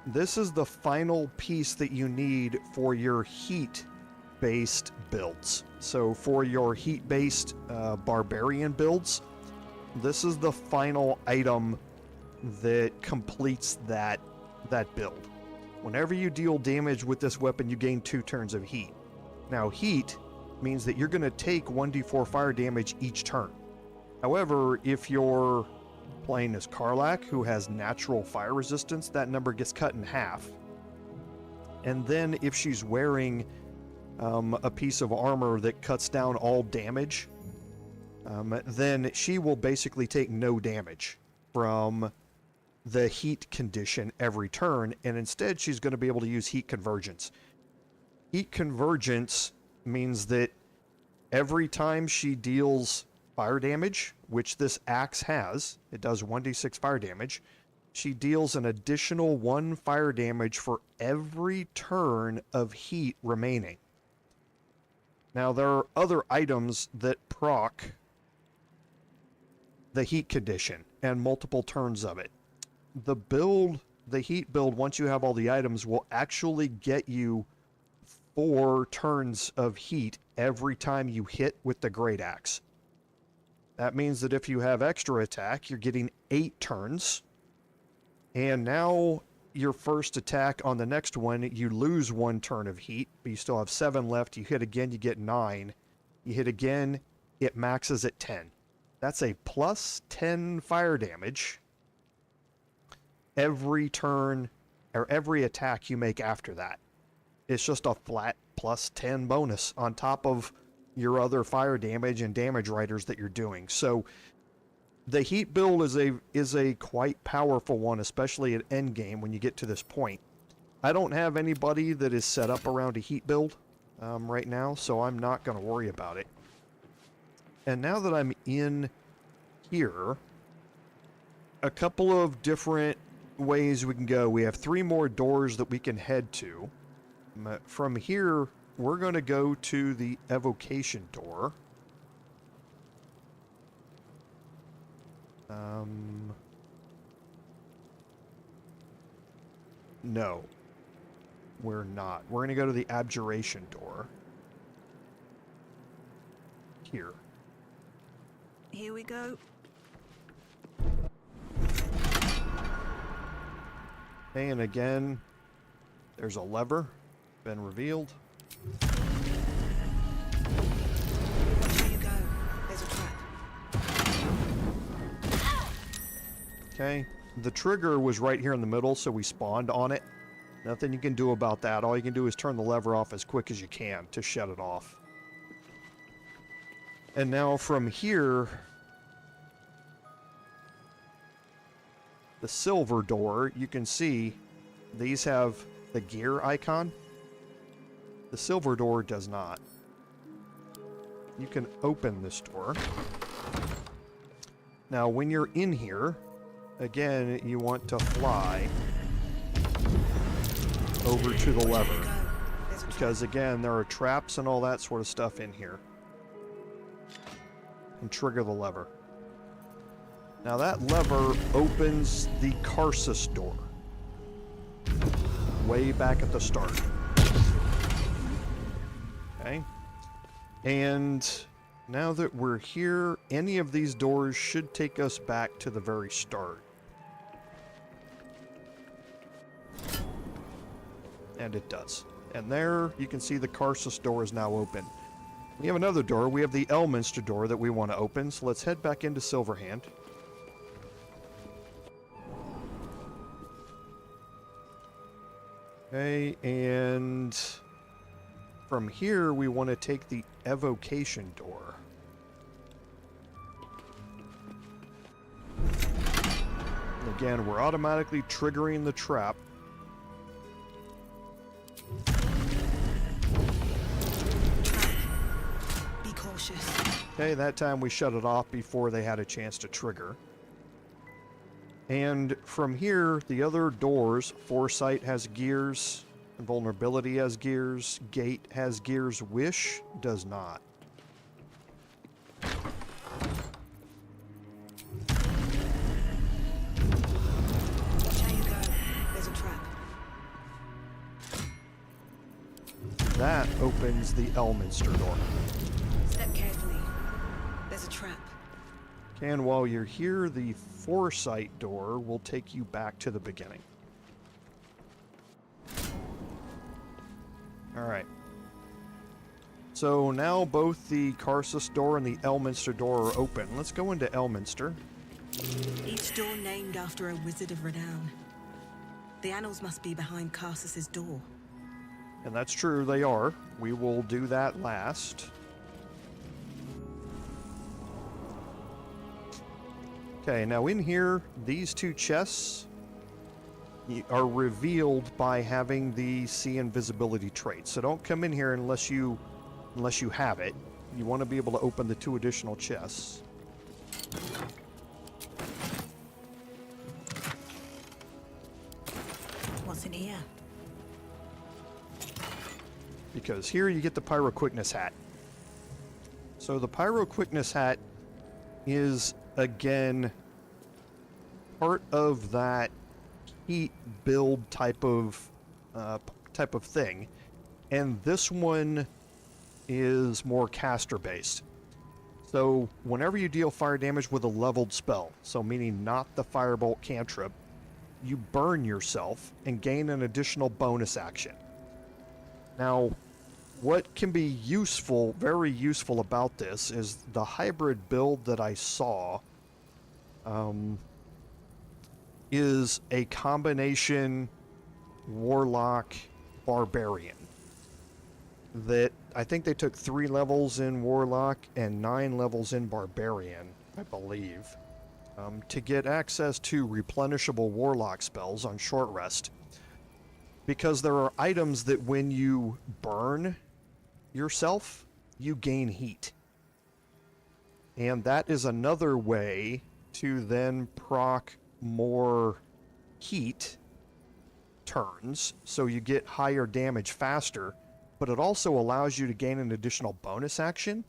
This is the final piece that you need for your heat-based builds. So for your heat-based barbarian builds, This is the final item that completes that build. Whenever you deal damage with this weapon, you gain 2 turns of heat. Now, heat means that you're going to take 1d4 fire damage each turn. However, if you're playing as Karlach, who has natural fire resistance, that number gets cut in half. And then if she's wearing a piece of armor that cuts down all damage, then she will basically take no damage from the heat condition every turn, and instead she's going to be able to use heat convergence. Heat convergence means that every time she deals fire damage, which this axe has, it does 1d6 fire damage, she deals an additional 1 fire damage for every turn of heat remaining. Now, there are other items that proc the heat condition and multiple turns of it. The heat build, once you have all the items, will actually get you 4 turns of heat every time you hit with the Great Axe. That means that if you have extra attack, you're getting 8 turns. And now your first attack on the next one, you lose 1 turn of heat, but you still have 7 left. You hit again, you get 9. You hit again, it maxes at 10. That's a plus 10 fire damage every turn, or every attack you make after that. It's just a flat plus 10 bonus on top of your other fire damage and damage riders that you're doing. So the heat build is a quite powerful one, especially at endgame when you get to this point. I don't have anybody that is set up around a heat build right now, so I'm not going to worry about it. And now that I'm in here, a couple of different ways we can go. We have 3 more doors that we can head to. From here, we're going to go to the evocation door. No, we're not. We're going to go to the abjuration door. Here. Here we go. Okay, and again, there's a lever been revealed. Watch how you go. There's a trap. Okay, the trigger was right here in the middle, so we spawned on it. Nothing you can do about that. All you can do is turn the lever off as quick as you can to shut it off. And now from here, the silver door, you can see these have the gear icon. The silver door does not. You can open this door. Now, when you're in here, again, you want to fly over to the lever. Because, again, there are traps and all that sort of stuff in here. And trigger the lever. Now that lever opens the Karsus door. Way back at the start. Okay. And now that we're here, any of these doors should take us back to the very start. And it does. And there you can see the Karsus door is now open. We have another door. We have the Elminster door that we want to open. So let's head back into Silverhand. Okay, and from here we want to take the evocation door. And again, we're automatically triggering the trap. Be cautious. Okay, that time we shut it off before they had a chance to trigger. And from here, the other doors, Foresight has gears, Vulnerability has gears, Gate has gears, Wish does not. Watch how you go. There's a trap. That opens the Elminster door. Step carefully. There's a trap. And while you're here, the foresight door will take you back to the beginning. Alright. So now both the Karsus door and the Elminster door are open. Let's go into Elminster. Each door named after a wizard of renown. The annals must be behind Karsus's door. And that's true, they are. We will do that last. Okay, now in here, these two chests are revealed by having the see invisibility trait. So don't come in here unless you have it. You want to be able to open the two additional chests. What's in here? Because here you get the Pyro Quickness hat. So the Pyro Quickness hat is, again, part of that heat build type of thing. And this one is more caster based. So whenever you deal fire damage with a leveled spell, so meaning not the Firebolt cantrip, you burn yourself and gain an additional bonus action. Now, what can be useful, very useful about this is the hybrid build that I saw is a combination Warlock Barbarian. That I think they took 3 levels in Warlock and 9 levels in Barbarian, I believe, to get access to replenishable Warlock spells on short rest. Because there are items that when you burn yourself, you gain heat. And that is another way to then proc more heat turns, so you get higher damage faster, but it also allows you to gain an additional bonus action.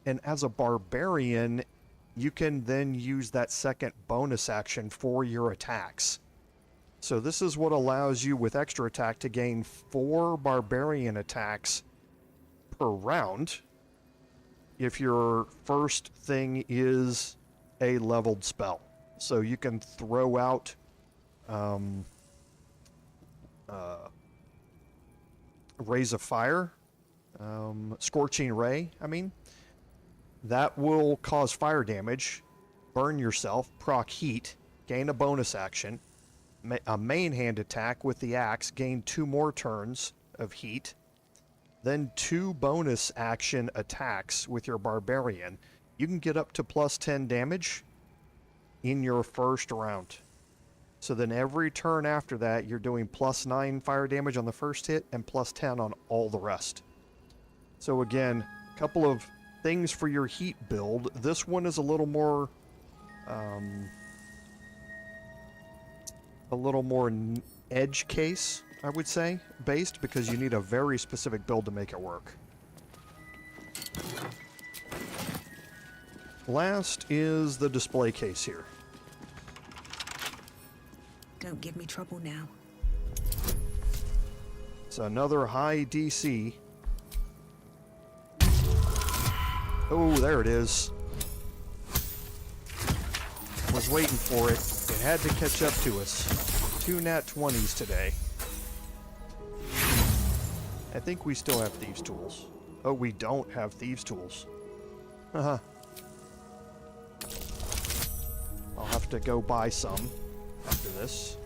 And as a barbarian, you can then use that second bonus action for your attacks. So this is what allows you with extra attack to gain 4 barbarian attacks per round if your first thing is a leveled spell. So you can throw out Rays of Fire, Scorching Ray, I mean. That will cause fire damage, burn yourself, proc heat, gain a bonus action, a main hand attack with the axe, gain 2 more turns of heat, then 2 bonus action attacks with your barbarian. You can get up to plus 10 damage in your first round. So then every turn after that, you're doing plus 9 fire damage on the first hit and plus 10 on all the rest. So again, a couple of things for your heat build. This one is a little more edge case, I would say, based, because you need a very specific build to make it work. Last is the display case here. Don't give me trouble now. It's another high DC. Oh, there it is. Was waiting for it. It had to catch up to us. 2 nat 20s today. I think we still have Thieves' Tools. Oh, we don't have Thieves' Tools. Haha. I'll have to go buy some after this.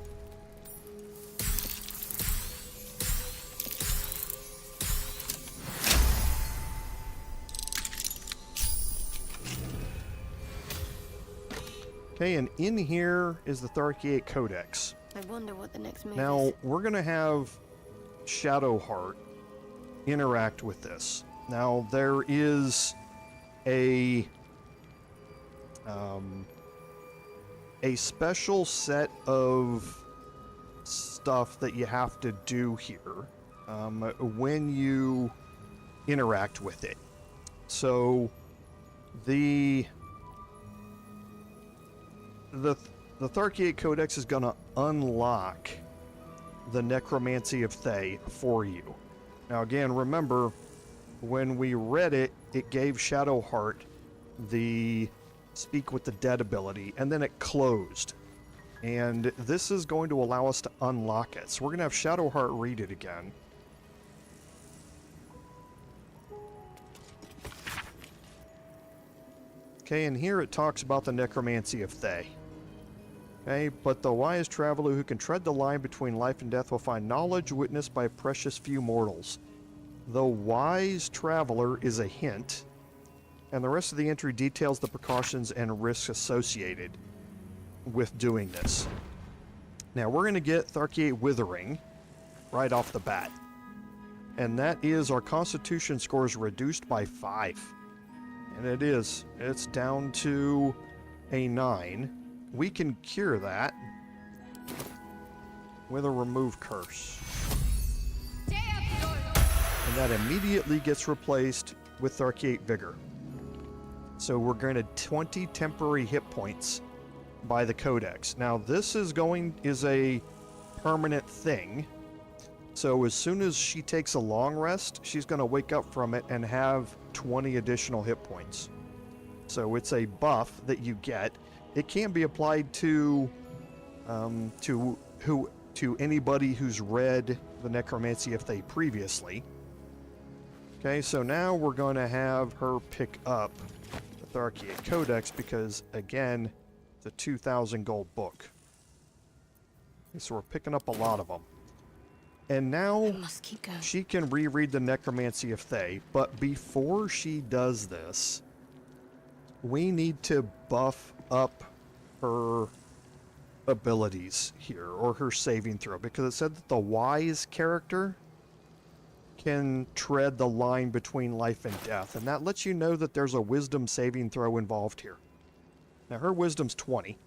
Okay, and in here is the Tharkiate Codex. I wonder what the next move is. Now, we're going to have Shadowheart interact with this. Now, there is a special set of stuff that you have to do here when you interact with it. So, the Tharkiate Codex is going to unlock the Necromancy of Thay for you. Now again, remember, when we read it, it gave Shadowheart the Speak with the Dead ability, and then it closed. And this is going to allow us to unlock it. So we're going to have Shadowheart read it again. Okay, and here it talks about the necromancy of Thay. Okay, but the wise traveler who can tread the line between life and death will find knowledge witnessed by precious few mortals. The wise traveler is a hint, and the rest of the entry details the precautions and risks associated with doing this. Now we're going to get Tharkiate Withering right off the bat. And that is our Constitution scores reduced by 5. And it is. It's down to a 9. We can cure that with a remove curse. And that immediately gets replaced with Tharkiate Vigor. So we're going to 20 temporary hit points by the Codex. Now this is a permanent thing. So as soon as she takes a long rest, she's going to wake up from it and have 20 additional hit points. So it's a buff that you get. It can be applied to anybody who's read the Necromancy of Thay previously. Okay, so now we're going to have her pick up the Tharkiate Codex because, again, it's a 2,000 gold book. Okay, so we're picking up a lot of them. And now she can reread the Necromancy of Thay, but before she does this, we need to buff up her abilities here, or her saving throw, because it said that the wise character can tread the line between life and death, and that lets you know that there's a wisdom saving throw involved here. Now her wisdom's 20,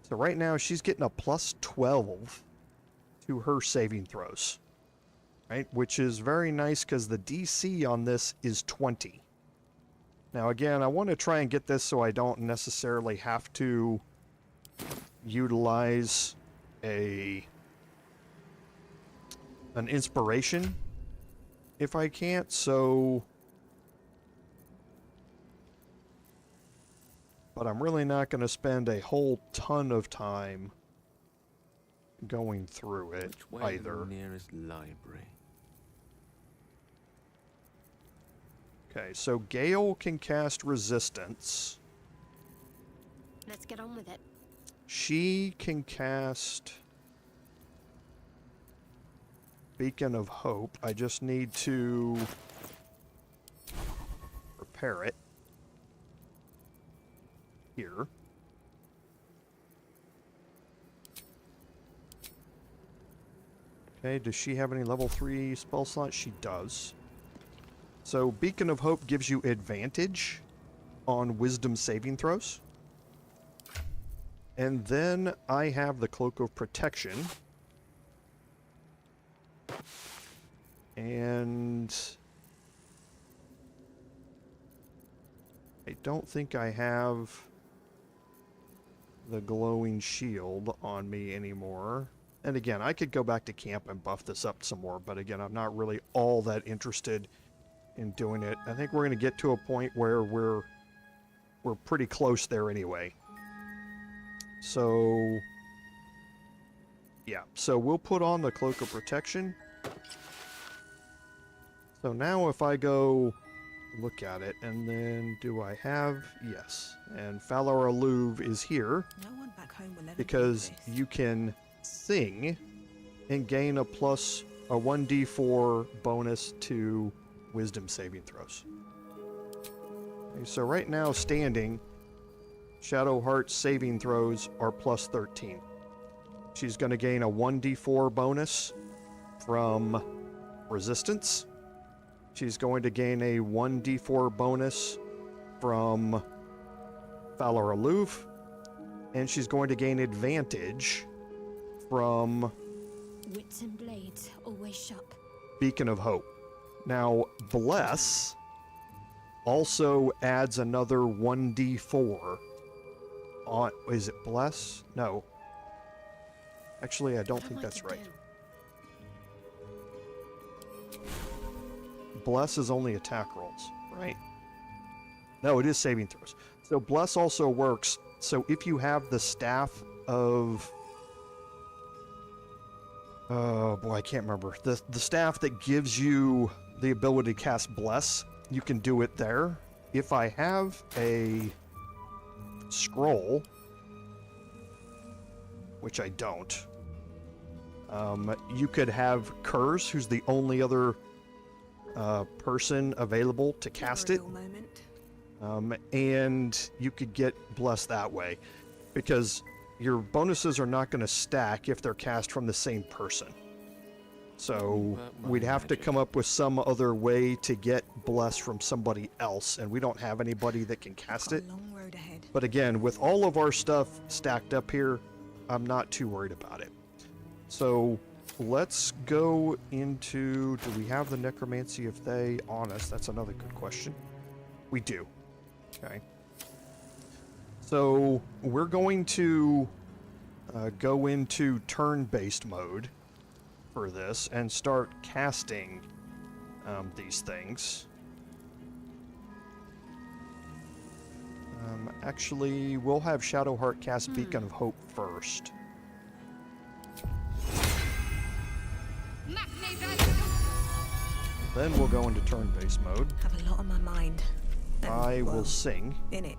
so right now she's getting a plus 12 to her saving throws, right? Which is very nice because the DC on this is 20. Now again, I want to try and get this so I don't necessarily have to utilize an inspiration if I can't, so... But I'm really not going to spend a whole ton of time going through it either. Nearest library. Okay, so Gale can cast Resistance. Let's get on with it. She can cast Beacon of Hope. I just need to repair it here. Okay, does she have any level 3 spell slots? She does. So Beacon of Hope gives you advantage on Wisdom saving throws. And then I have the Cloak of Protection. And I don't think I have the Glowing Shield on me anymore. And again, I could go back to camp and buff this up some more, but again, I'm not really all that interested in doing it. I think we're going to get to a point where we're pretty close there anyway. So yeah, so we'll put on the Cloak of Protection. So now if I go look at it, and then do I have... Yes. And Falor Aluv is here. No one back home will ever because do you can sing and gain a 1d4 bonus to Wisdom saving throws. Okay, so right now, standing, Shadowheart's saving throws are plus 13. She's going to gain a 1d4 bonus from Resistance. She's going to gain a 1d4 bonus from Falor Aluv. And she's going to gain advantage from Wits and blades, always sharp. Beacon of Hope. Now, Bless also adds another 1d4 on... Is it Bless? No. Actually, I don't think that's right. Bless is only attack rolls, right? No, it is saving throws. So Bless also works. So if you have the staff of... Oh boy, I can't remember. The staff that gives you the ability to cast Bless, you can do it there. If I have a scroll, which I don't, you could have Kurz, who's the only other person available to cast it. And you could get Blessed that way, because your bonuses are not going to stack if they're cast from the same person. So we'd have to come up with some other way to get Blessed from somebody else, and we don't have anybody that can cast it. Long road ahead. But again, with all of our stuff stacked up here, I'm not too worried about it. So let's go into... Do we have the Necromancy of They on us? That's another good question. We do. Okay. So we're going to go into turn-based mode for this and start casting these things. Actually, we'll have Shadowheart cast Beacon of Hope first. Then we'll go into turn-based mode. Have a lot on my mind. And, I well, will sing. In it.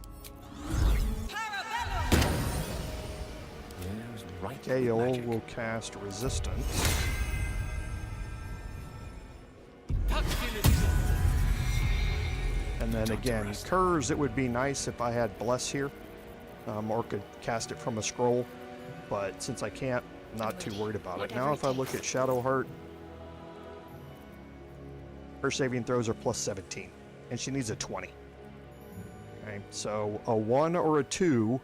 Gale will cast Resistance. And then again, Kurz, it would be nice if I had Bless here, or could cast it from a scroll, but since I can't, I'm not too worried about it. Now if I look at Shadowheart, her saving throws are plus 17, and she needs a 20. Okay, so a 1 or a 2,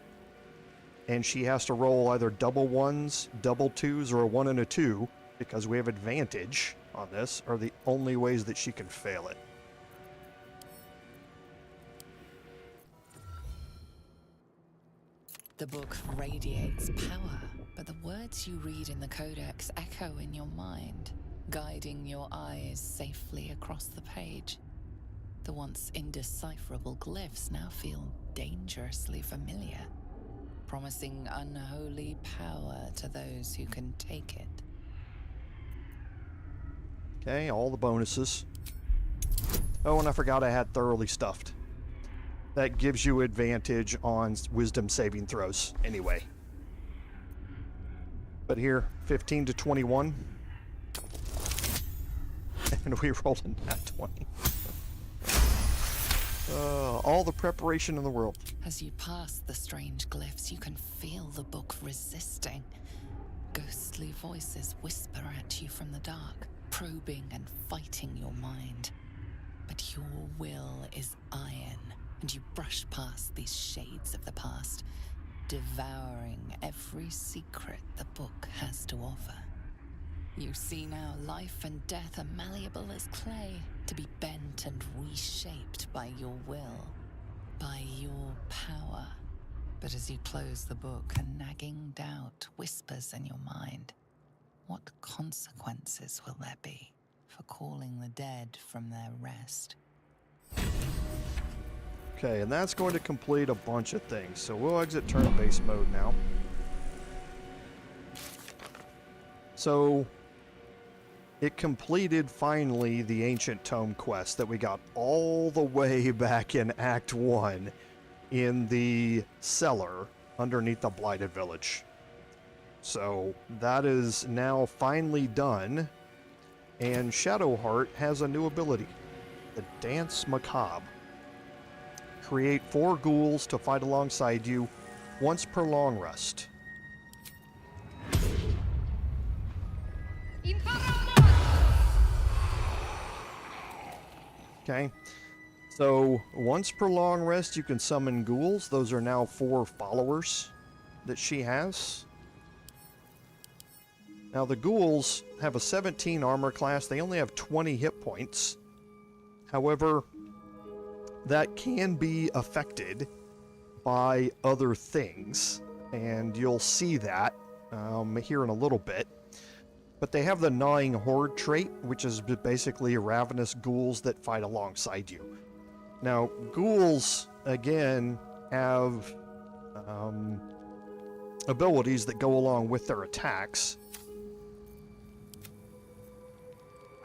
and she has to roll either double 1s, double 2s, or a 1 and a 2, because we have advantage on this, are the only ways that she can fail it. The book radiates power, but the words you read in the codex echo in your mind, guiding your eyes safely across the page. The once indecipherable glyphs now feel dangerously familiar, promising unholy power to those who can take it. Okay, all the bonuses. Oh, and I forgot I had Thoroughly Stuffed. That gives you advantage on wisdom saving throws anyway. But here, 15 to 21. And we rolled a nat 20. All the preparation in the world. As you pass the strange glyphs, you can feel the book resisting. Ghostly voices whisper at you from the dark, probing and fighting your mind. But your will is iron, and you brush past these shades of the past, devouring every secret the book has to offer. You see now life and death are malleable as clay, to be bent and reshaped by your will, by your power. But as you close the book, a nagging doubt whispers in your mind. What consequences will there be for calling the dead from their rest? Okay, and that's going to complete a bunch of things. So we'll exit turn-based mode now. So it completed finally the Ancient Tome quest that we got all the way back in Act 1 in the cellar underneath the Blighted Village. So that is now finally done, and Shadowheart has a new ability, the Dance Macabre. Create 4 ghouls to fight alongside you once per long rest. Okay, so once per long rest you can summon ghouls. Those are now 4 followers that she has. Now the ghouls have a 17 armor class. They only have 20 hit points. However, that can be affected by other things, and you'll see that here in a little bit. But they have the Gnawing Horde trait, which is basically ravenous ghouls that fight alongside you. Now, ghouls, again, have abilities that go along with their attacks.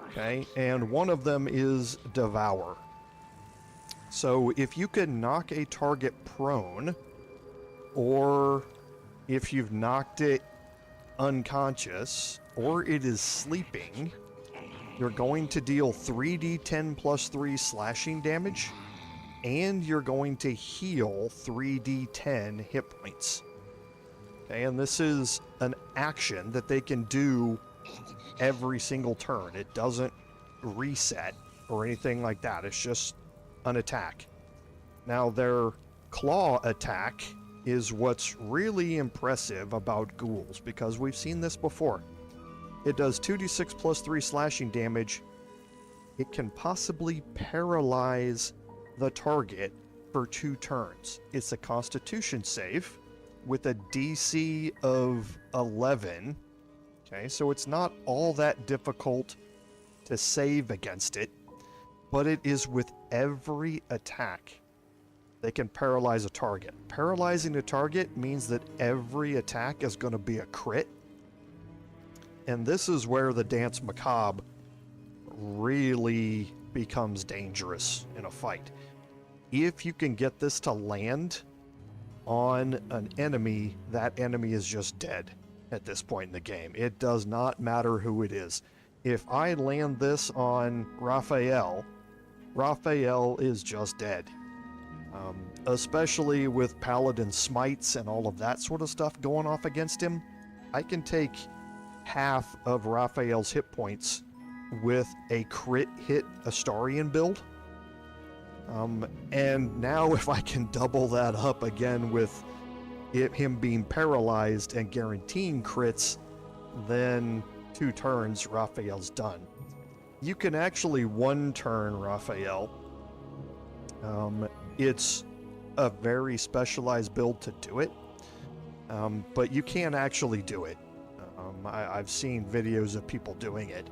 Okay, and one of them is Devour. So if you can knock a target prone, or if you've knocked it unconscious, or it is sleeping, you're going to deal 3d10 plus 3 slashing damage, and you're going to heal 3d10 hit points. Okay, and this is an action that they can do every single turn. It doesn't reset or anything like that. It's just an attack. Now, their claw attack is what's really impressive about ghouls, because we've seen this before. It does 2d6 plus 3 slashing damage. It can possibly paralyze the target for 2 turns. It's a Constitution save with a DC of 11. Okay, so it's not all that difficult to save against it, but it is with every attack. They can paralyze a target. Paralyzing a target means that every attack is going to be a crit. And this is where the Dance Macabre really becomes dangerous in a fight. If you can get this to land on an enemy, that enemy is just dead at this point in the game. It does not matter who it is. If I land this on Raphael, Raphael is just dead. Especially with Paladin Smites and all of that sort of stuff going off against him, I can take half of Raphael's hit points with a crit hit Astarian build. And now if I can double that up again with him being paralyzed and guaranteeing crits, then 2 turns, Raphael's done. You can actually 1 turn Raphael. It's a very specialized build to do it, but you can actually do it. I've seen videos of people doing it.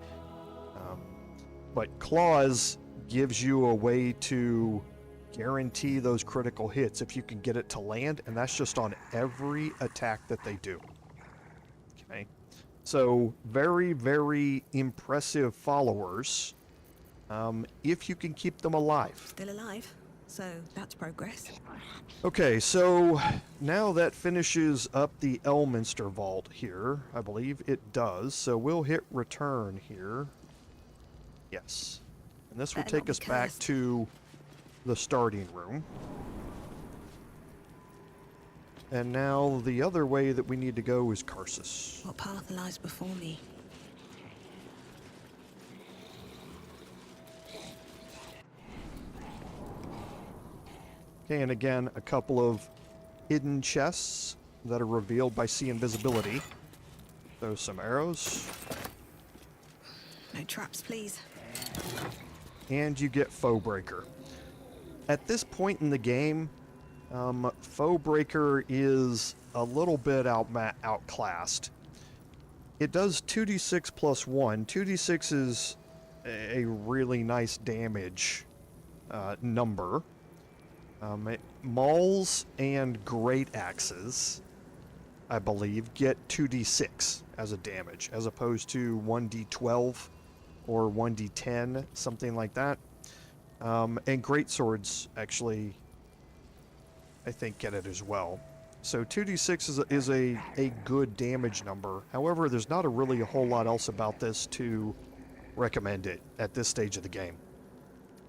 But Claws gives you a way to guarantee those critical hits if you can get it to land, and that's just on every attack that they do. Okay, so very, very impressive followers, if you can keep them alive. Still alive, so that's progress. Okay, so now that finishes up the Elminster Vault here. I believe it does, so we'll hit return here. Yes. And this will take us back to the starting room. And now the other way that we need to go is Karsus. What path lies before me? Okay, and again, a couple of hidden chests that are revealed by sea invisibility. Throw some arrows. No traps, please. And you get Foebreaker. At this point in the game, Foebreaker is a little bit outclassed. It does 2d6 plus 1. 2d6 is a really nice damage number. Mauls and Great Axes, I believe, get 2d6 as a damage, as opposed to 1d12 or 1d10, something like that. And Great Swords, actually, I think, get it as well. So 2d6 is a good damage number. However, there's not really a whole lot else about this to recommend it at this stage of the game.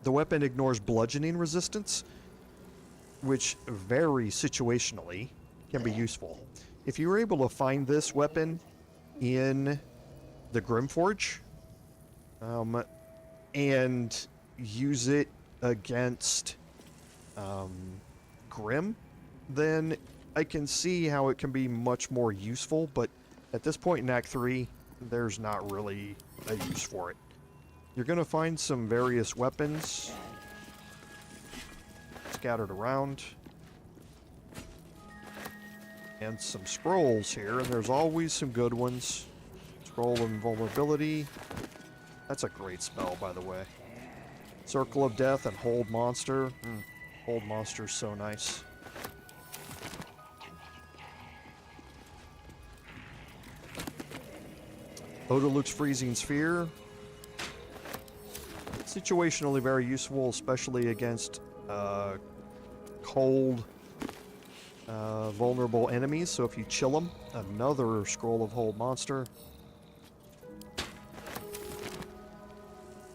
The weapon ignores bludgeoning resistance, which very situationally can be useful. If you were able to find this weapon in the Grimforge, and use it against Grim, then I can see how it can be much more useful, but at this point in Act 3, there's not really a use for it. You're going to find some various weapons scattered around, and some scrolls here, and there's always some good ones. Scroll of Invulnerability. That's a great spell, by the way. Circle of Death and Hold Monster. Hold Monster's so nice. Odaluk's Freezing Sphere. Situationally very useful, especially against cold, vulnerable enemies. So if you chill them, another Scroll of Hold Monster.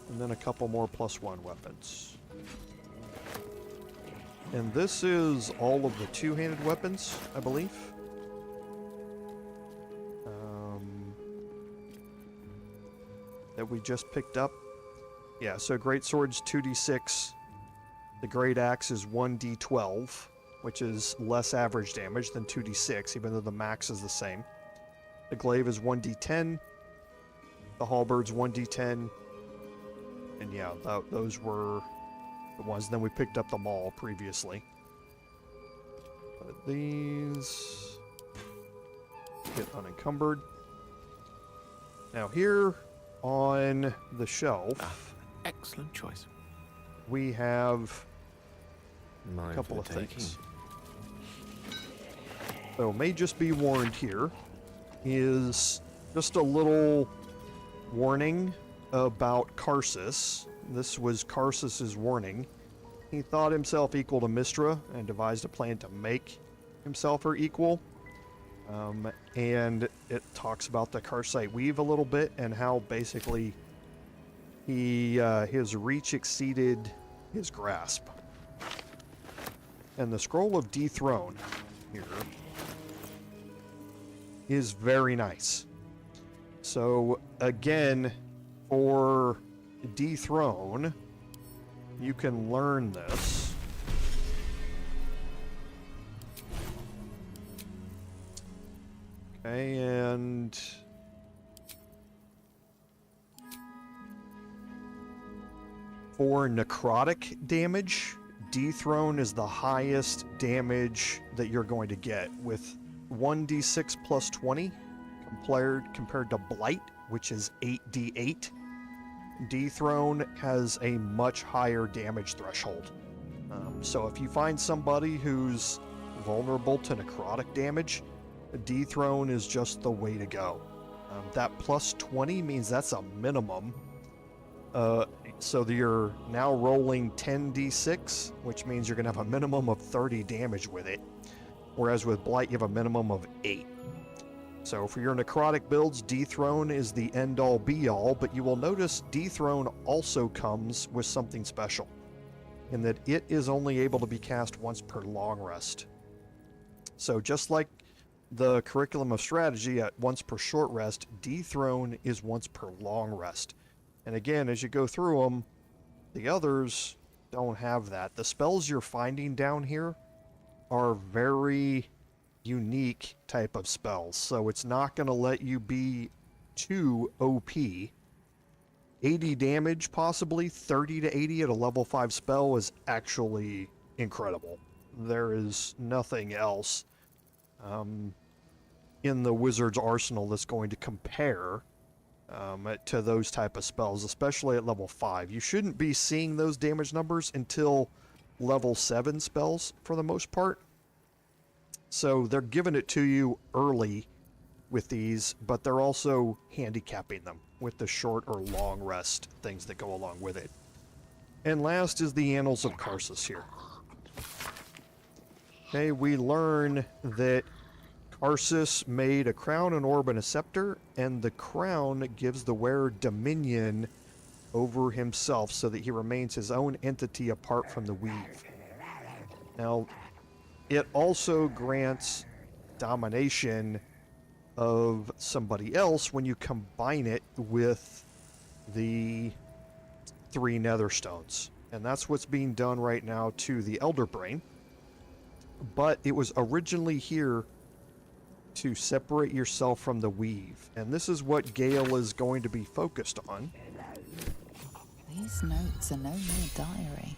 And then a couple more +1 weapons. And this is all of the two-handed weapons, I believe. That we just picked up. Yeah, so Great Sword's 2d6. The Great Axe is 1d12, which is less average damage than 2d6, even though the max is the same. The Glaive is 1d10. The Halberd's 1d10. And yeah, those were the ones. Then we picked up the Maul previously. But these get unencumbered. Now here on the shelf, excellent choice. We have Mine a couple for of the taking. things. So may just be warned here is just a little warning about Karsus. This was Karsus's warning. He thought himself equal to Mystra and devised a plan to make himself her equal. And it talks about the Karsite Weave a little bit and how basically his reach exceeded his grasp. And the Scroll of Dethrone here is very nice. So again, for Dethrone, you can learn this. Okay, and for necrotic damage, Dethrone is the highest damage that you're going to get, with 1d6 plus 20 compared to Blight, which is 8d8. Dethrone has a much higher damage threshold. So if you find somebody who's vulnerable to necrotic damage, Dethrone is just the way to go. That plus 20 means that's a minimum. So you're now rolling 10d6, which means you're going to have a minimum of 30 damage with it. Whereas with Blight, you have a minimum of 8. So for your necrotic builds, Dethrone is the end-all be-all, but you will notice Dethrone also comes with something special, in that it is only able to be cast once per long rest. So just like the Curriculum of Strategy at once per short rest, Dethrone is once per long rest. And again, as you go through them, the others don't have that. The spells you're finding down here are very unique type of spells, so it's not going to let you be too OP. 80 damage, possibly 30 to 80 at a level 5 spell is actually incredible. There is nothing else in the wizard's arsenal that's going to compare to those type of spells, especially at level 5. You shouldn't be seeing those damage numbers until level 7 spells for the most part. So they're giving it to you early with these, but they're also handicapping them with the short or long rest things that go along with it. And last is the Annals of Karsus here. Okay, we learn that Karsus made a crown, an orb, and a scepter, and the crown gives the wearer dominion over himself so that he remains his own entity apart from the weave. Now, it also grants domination of somebody else when you combine it with the 3 netherstones. And that's what's being done right now to the Elder Brain. But it was originally here to separate yourself from the weave. And this is what Gale is going to be focused on. These notes are no mere diary.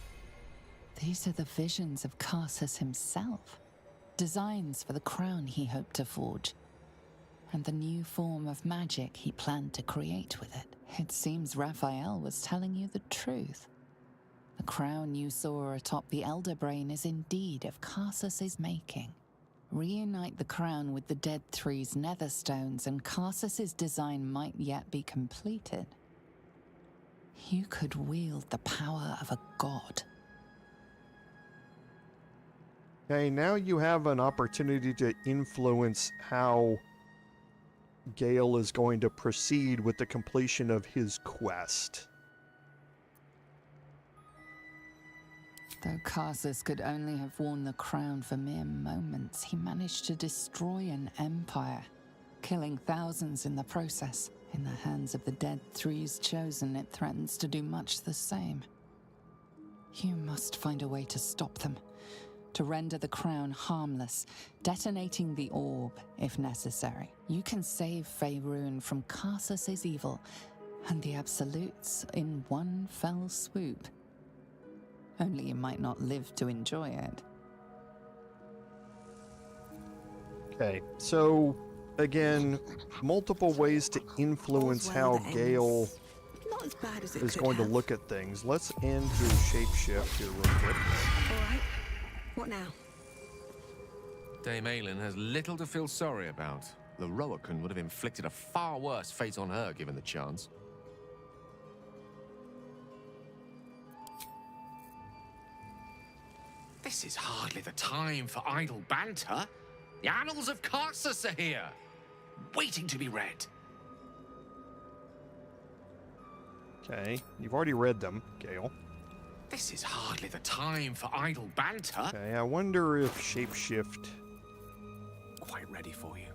These are the visions of Karsus himself. Designs for the crown he hoped to forge. And the new form of magic he planned to create with it. It seems Raphael was telling you the truth. The crown you saw atop the Elder Brain is indeed of Karsus's making. Reunite the crown with the Dead Three's netherstones and Karsus's design might yet be completed. You could wield the power of a god. Okay, now you have an opportunity to influence how Gale is going to proceed with the completion of his quest. Though Karsus could only have worn the crown for mere moments, he managed to destroy an empire, killing thousands in the process. In the hands of the Dead Three's chosen, it threatens to do much the same. You must find a way to stop them, to render the crown harmless, detonating the orb if necessary. You can save Faerun from Karsus's evil and the Absolutes in one fell swoop. Only you might not live to enjoy it. Okay, so again, multiple ways to influence how Gale Not as bad as it is could going to have. look at things. Let's end his shapeshift here real quick. All right. What now? Dame Aylin has little to feel sorry about. Lorroakan would have inflicted a far worse fate on her given the chance. This is hardly the time for idle banter. The annals of Karsus are here, waiting to be read. Okay, you've already read them, Gale. This is hardly the time for idle banter. Okay, I wonder if shapeshift... Quite ready for you.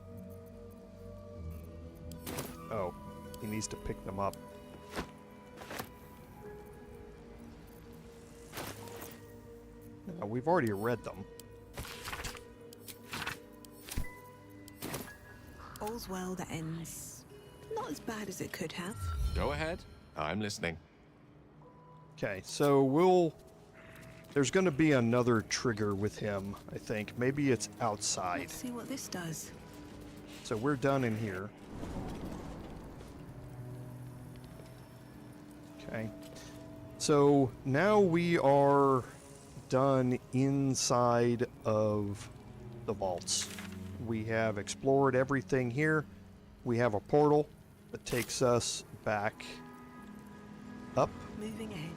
Oh, he needs to pick them up. No, we've already read them. All's well that ends. Not as bad as it could have. Go ahead. I'm listening. Okay, so there's going to be another trigger with him, I think. Maybe it's outside. Let's see what this does. So we're done in here. Okay. So now we are done inside of the vaults. We have explored everything here. We have a portal that takes us back up Moving ahead.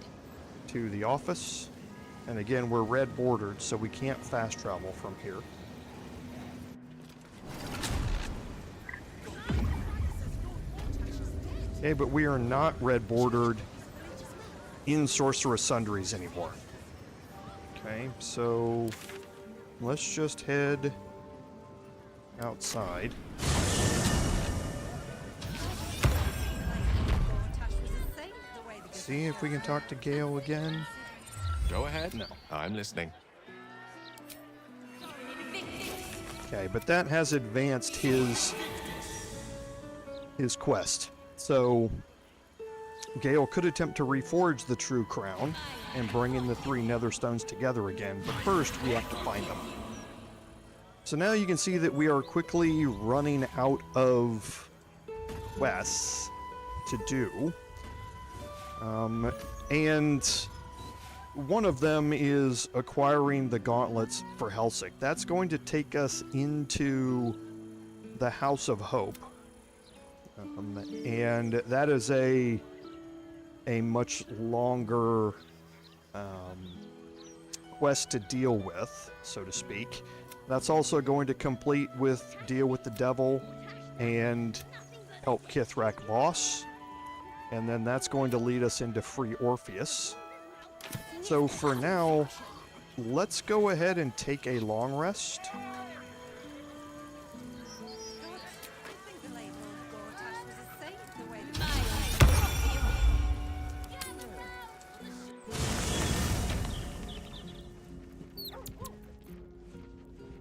to the office. And again, we're red bordered, so we can't fast travel from here. Okay, but we are not red bordered in Sorcerous Sundries anymore. Okay, so let's just head outside. See if we can talk to Gale again. Go ahead. No. I'm listening. Okay, but that has advanced his quest. So Gale could attempt to reforge the true crown and bring in the 3 netherstones together again, but first we have to find them. So now you can see that we are quickly running out of quests to do. And one of them is acquiring the gauntlets for Helsik. That's going to take us into the House of Hope. And that is a much longer quest to deal with, so to speak. That's also going to deal with the devil and help Kithrak Voss. And then that's going to lead us into Free Orpheus. So for now, let's go ahead and take a long rest.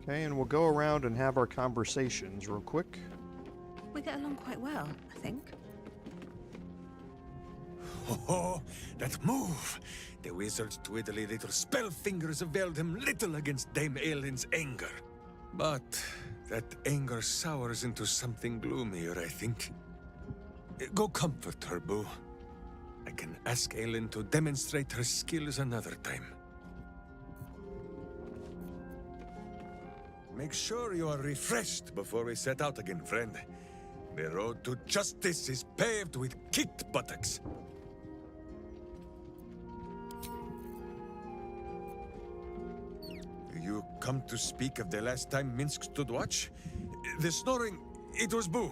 Okay, and we'll go around and have our conversations real quick. We get along quite well, I think. Oh, that move! The wizard's twiddly little spell fingers availed him little against Dame Aylin's anger. But that anger sours into something gloomier, I think. Go comfort her, Boo. I can ask Aylin to demonstrate her skills another time. Make sure you are refreshed before we set out again, friend. The road to justice is paved with kicked buttocks. You come to speak of the last time Minsk stood watch? The snoring, it was Boo.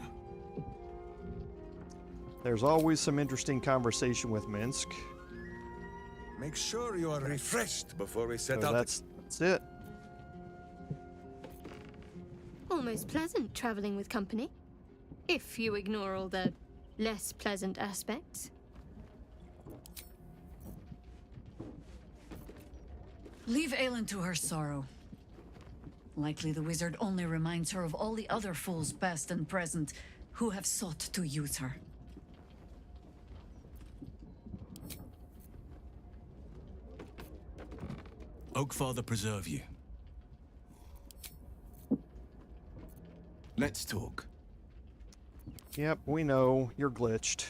There's always some interesting conversation with Minsk. Make sure you are refreshed before we set out. That's it. Almost pleasant traveling with company. If you ignore all the less pleasant aspects. Leave Aylin to her sorrow. Likely the wizard only reminds her of all the other fools past and present who have sought to use her. Oakfather preserve you. Let's talk. Yep, we know. You're glitched.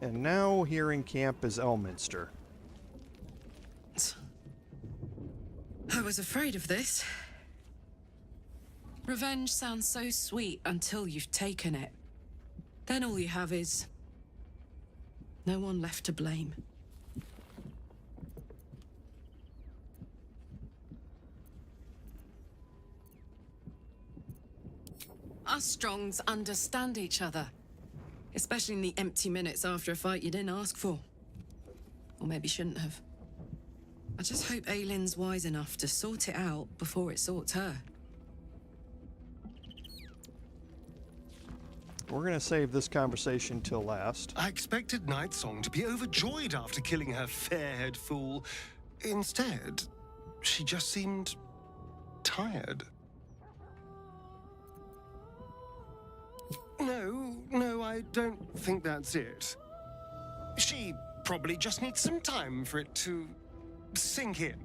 And now here in camp is Elminster. I was afraid of this. Revenge sounds so sweet until you've taken it. Then all you have is no one left to blame. Us Strongs understand each other. Especially in the empty minutes after a fight you didn't ask for. Or maybe shouldn't have. I just hope Aylin's wise enough to sort it out before it sorts her. We're gonna save this conversation till last. I expected Nightsong to be overjoyed after killing her fair-haired fool. Instead, she just seemed tired. No, I don't think that's it. She probably just needs some time for it to sink in.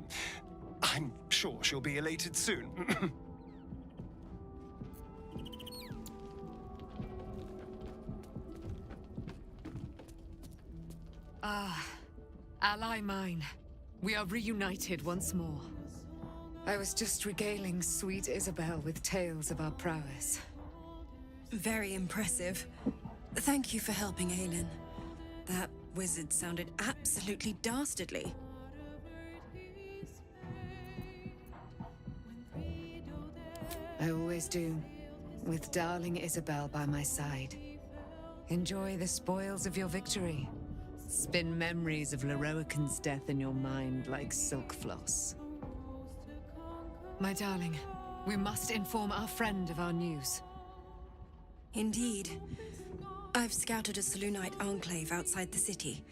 I'm sure she'll be elated soon. Ally mine. We are reunited once more. I was just regaling sweet Isabel with tales of our prowess. Very impressive. Thank you for helping Aylin. That wizard sounded absolutely dastardly. I always do, with darling Isabel by my side. Enjoy the spoils of your victory. Spin memories of Lorroakan's death in your mind like silk floss. My darling, we must inform our friend of our news. Indeed. I've scouted a Selûnite enclave outside the city.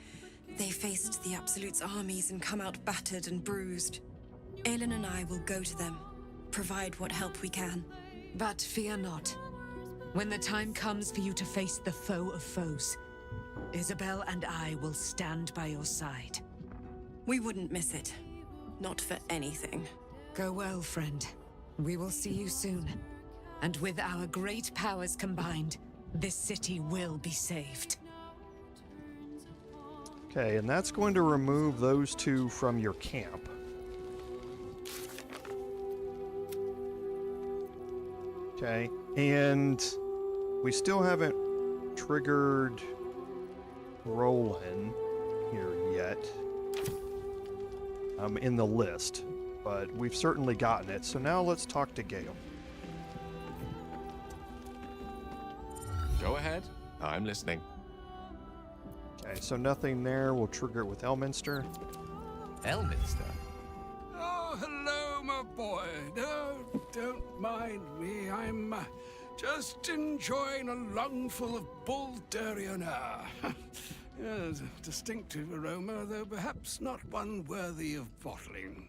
They faced the Absolute's armies and come out battered and bruised. Aylin and I will go to them, provide what help we can. But fear not. When the time comes for you to face the foe of foes, Isabel and I will stand by your side. We wouldn't miss it. Not for anything. Go well, friend. We will see you soon. And with our great powers combined, this city will be saved. Okay, and that's going to remove those two from your camp. Okay, and we still haven't triggered Rolan here yet. In the list, but we've certainly gotten it. So now let's talk to Gale. Go ahead. I'm listening. Okay, so nothing there. We'll trigger it with Elminster. Elminster? Oh, hello, my boy. No, don't mind me. I'm just enjoying a lungful of Baldurian air. Yes, a distinctive aroma, though perhaps not one worthy of bottling.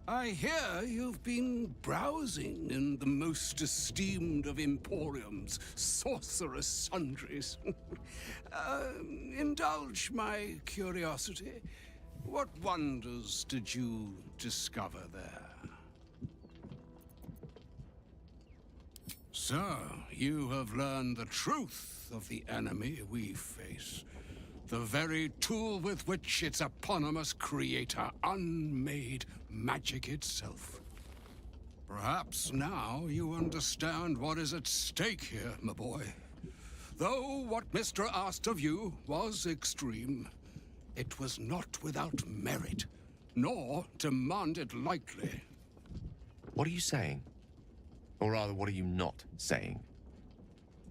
I hear you've been browsing in the most esteemed of emporiums, Sorcerous Sundries. Indulge my curiosity. What wonders did you discover there? So, you have learned the truth of the enemy we face. The very tool with which its eponymous creator unmade magic itself. Perhaps now you understand what is at stake here, my boy. Though what Mystra asked of you was extreme, it was not without merit, nor demanded lightly. What are you saying? Or rather, what are you not saying?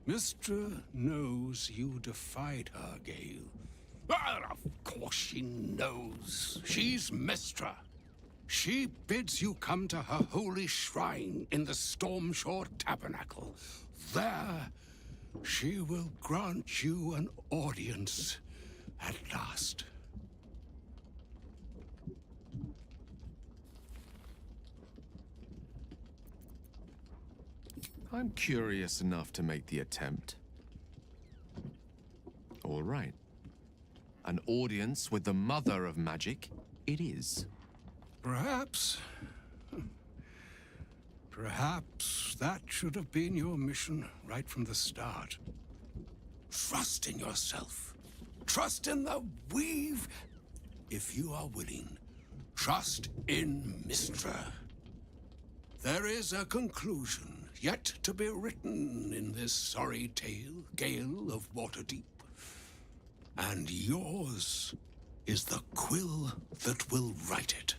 Mystra knows you defied her, Gale. Well, of course she knows. She's Mystra. She bids you come to her holy shrine in the Stormshore Tabernacle. There, she will grant you an audience at last. I'm curious enough to make the attempt. All right. An audience with the mother of magic, it is. Perhaps that should have been your mission right from the start. Trust in yourself. Trust in the weave. If you are willing, trust in Mystra. There is a conclusion yet to be written in this sorry tale, Gale of Waterdeep. And yours is the quill that will write it.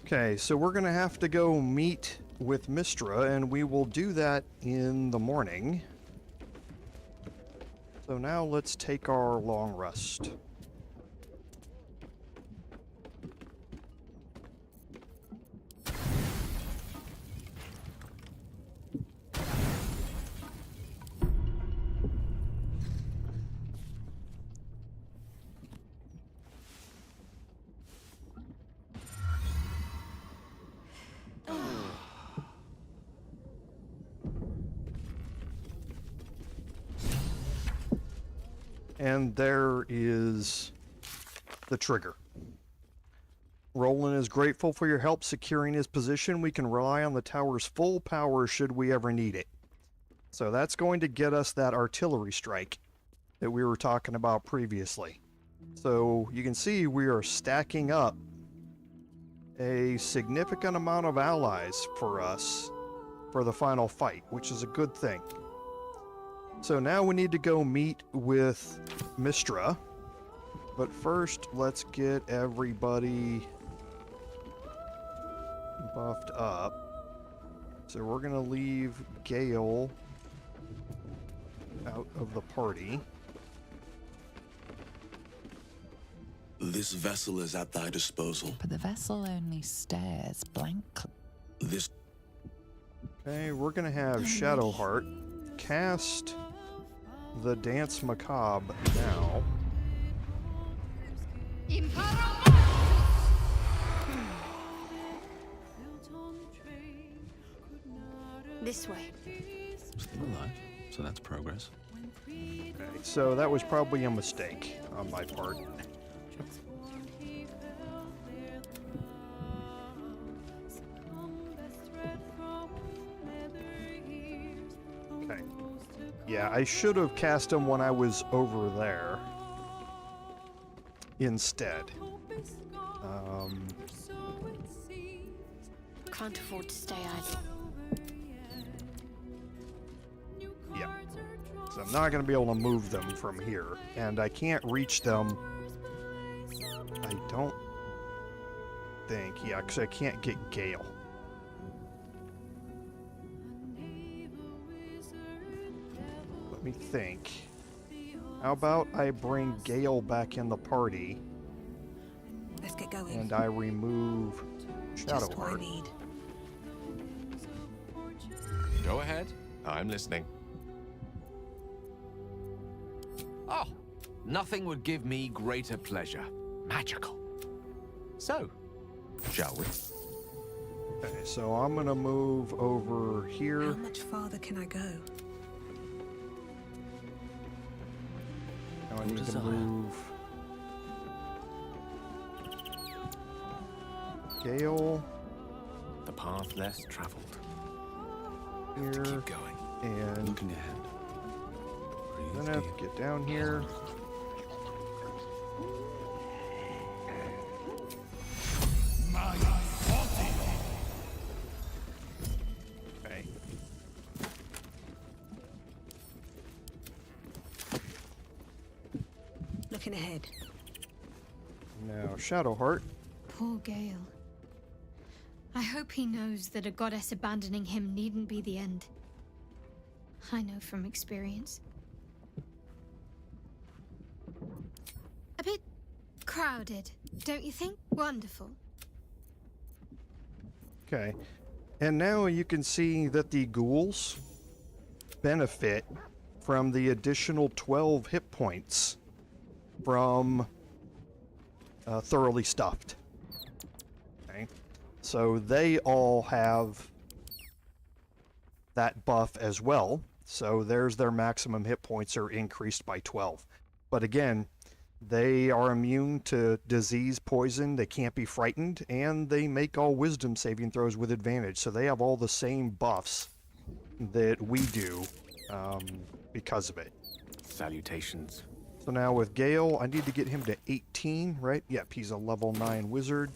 Okay, so we're gonna have to go meet with Mystra, and we will do that in the morning. So now let's take our long rest. And there is the trigger. Rolan is grateful for your help securing his position. We can rely on the tower's full power should we ever need it. So that's going to get us that artillery strike that we were talking about previously. So you can see we are stacking up a significant amount of allies for us for the final fight, which is a good thing. So now we need to go meet with Mystra. But first, let's get everybody buffed up. So we're going to leave Gale out of the party. This vessel is at thy disposal. But the vessel only stares blankly. Okay, we're going to have Shadowheart cast the Dance Macabre now. This way. Still alive, so that's progress. Okay, so that was probably a mistake on my part. Okay. Yeah, I should have cast him when I was over there instead. Can't afford to stay idle. Yeah. So I'm not going to be able to move them from here, and I can't reach them. I don't think. Yeah, because I can't get Gale. Let me think. How about I bring Gale back in the party? Let's get going. And I remove Just what I Shadowheart. need. Go ahead. I'm listening. Oh, nothing would give me greater pleasure. Magical. So, shall we? Okay, so I'm gonna move over here. How much farther can I go? Now I need to move Gale The path less traveled. Here. Keep going. And looking ahead. gonna get down here. Okay. Looking ahead. Now, Shadowheart. Poor Gale. I hope he knows that a goddess abandoning him needn't be the end. I know from experience. A bit crowded, don't you think? Wonderful. Okay. And now you can see that the ghouls benefit from the additional 12 hit points from Thoroughly Stuffed. Okay. So they all have that buff as well. So there's their maximum hit points are increased by 12. But again, they are immune to disease, poison, they can't be frightened, and they make all wisdom saving throws with advantage. So they have all the same buffs that we do because of it. Salutations. So now with Gale, I need to get him to 18, right? Yep, he's a level 9 wizard.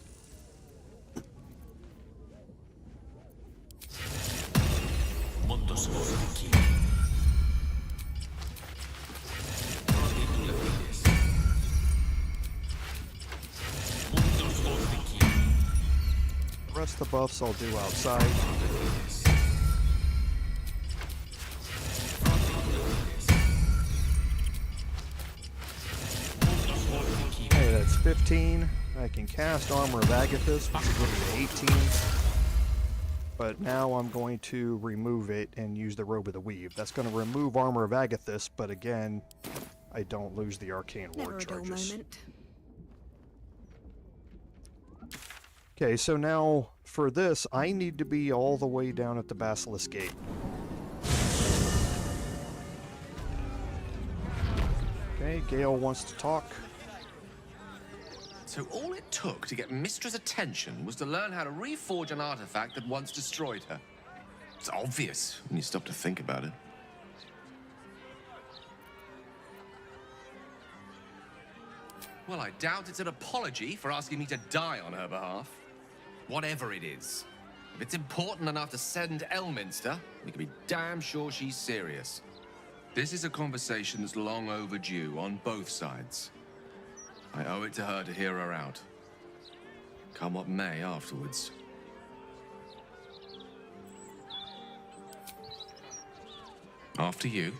The rest of the buffs I'll do outside. Okay, that's 15. I can cast Armor of Agathis, which is going to be 18. But now I'm going to remove it and use the Robe of the Weave. That's going to remove Armor of Agathis, but again, I don't lose the Arcane Ward charges. Okay, so now for this, I need to be all the way down at the Basilisk Gate. Okay, Gale wants to talk. So all it took to get Mystra's attention was to learn how to reforge an artifact that once destroyed her. It's obvious when you stop to think about it. Well, I doubt it's an apology for asking me to die on her behalf. Whatever it is, if it's important enough to send Elminster, we can be damn sure she's serious. This is a conversation that's long overdue on both sides. I owe it to her to hear her out. Come what may afterwards. After you.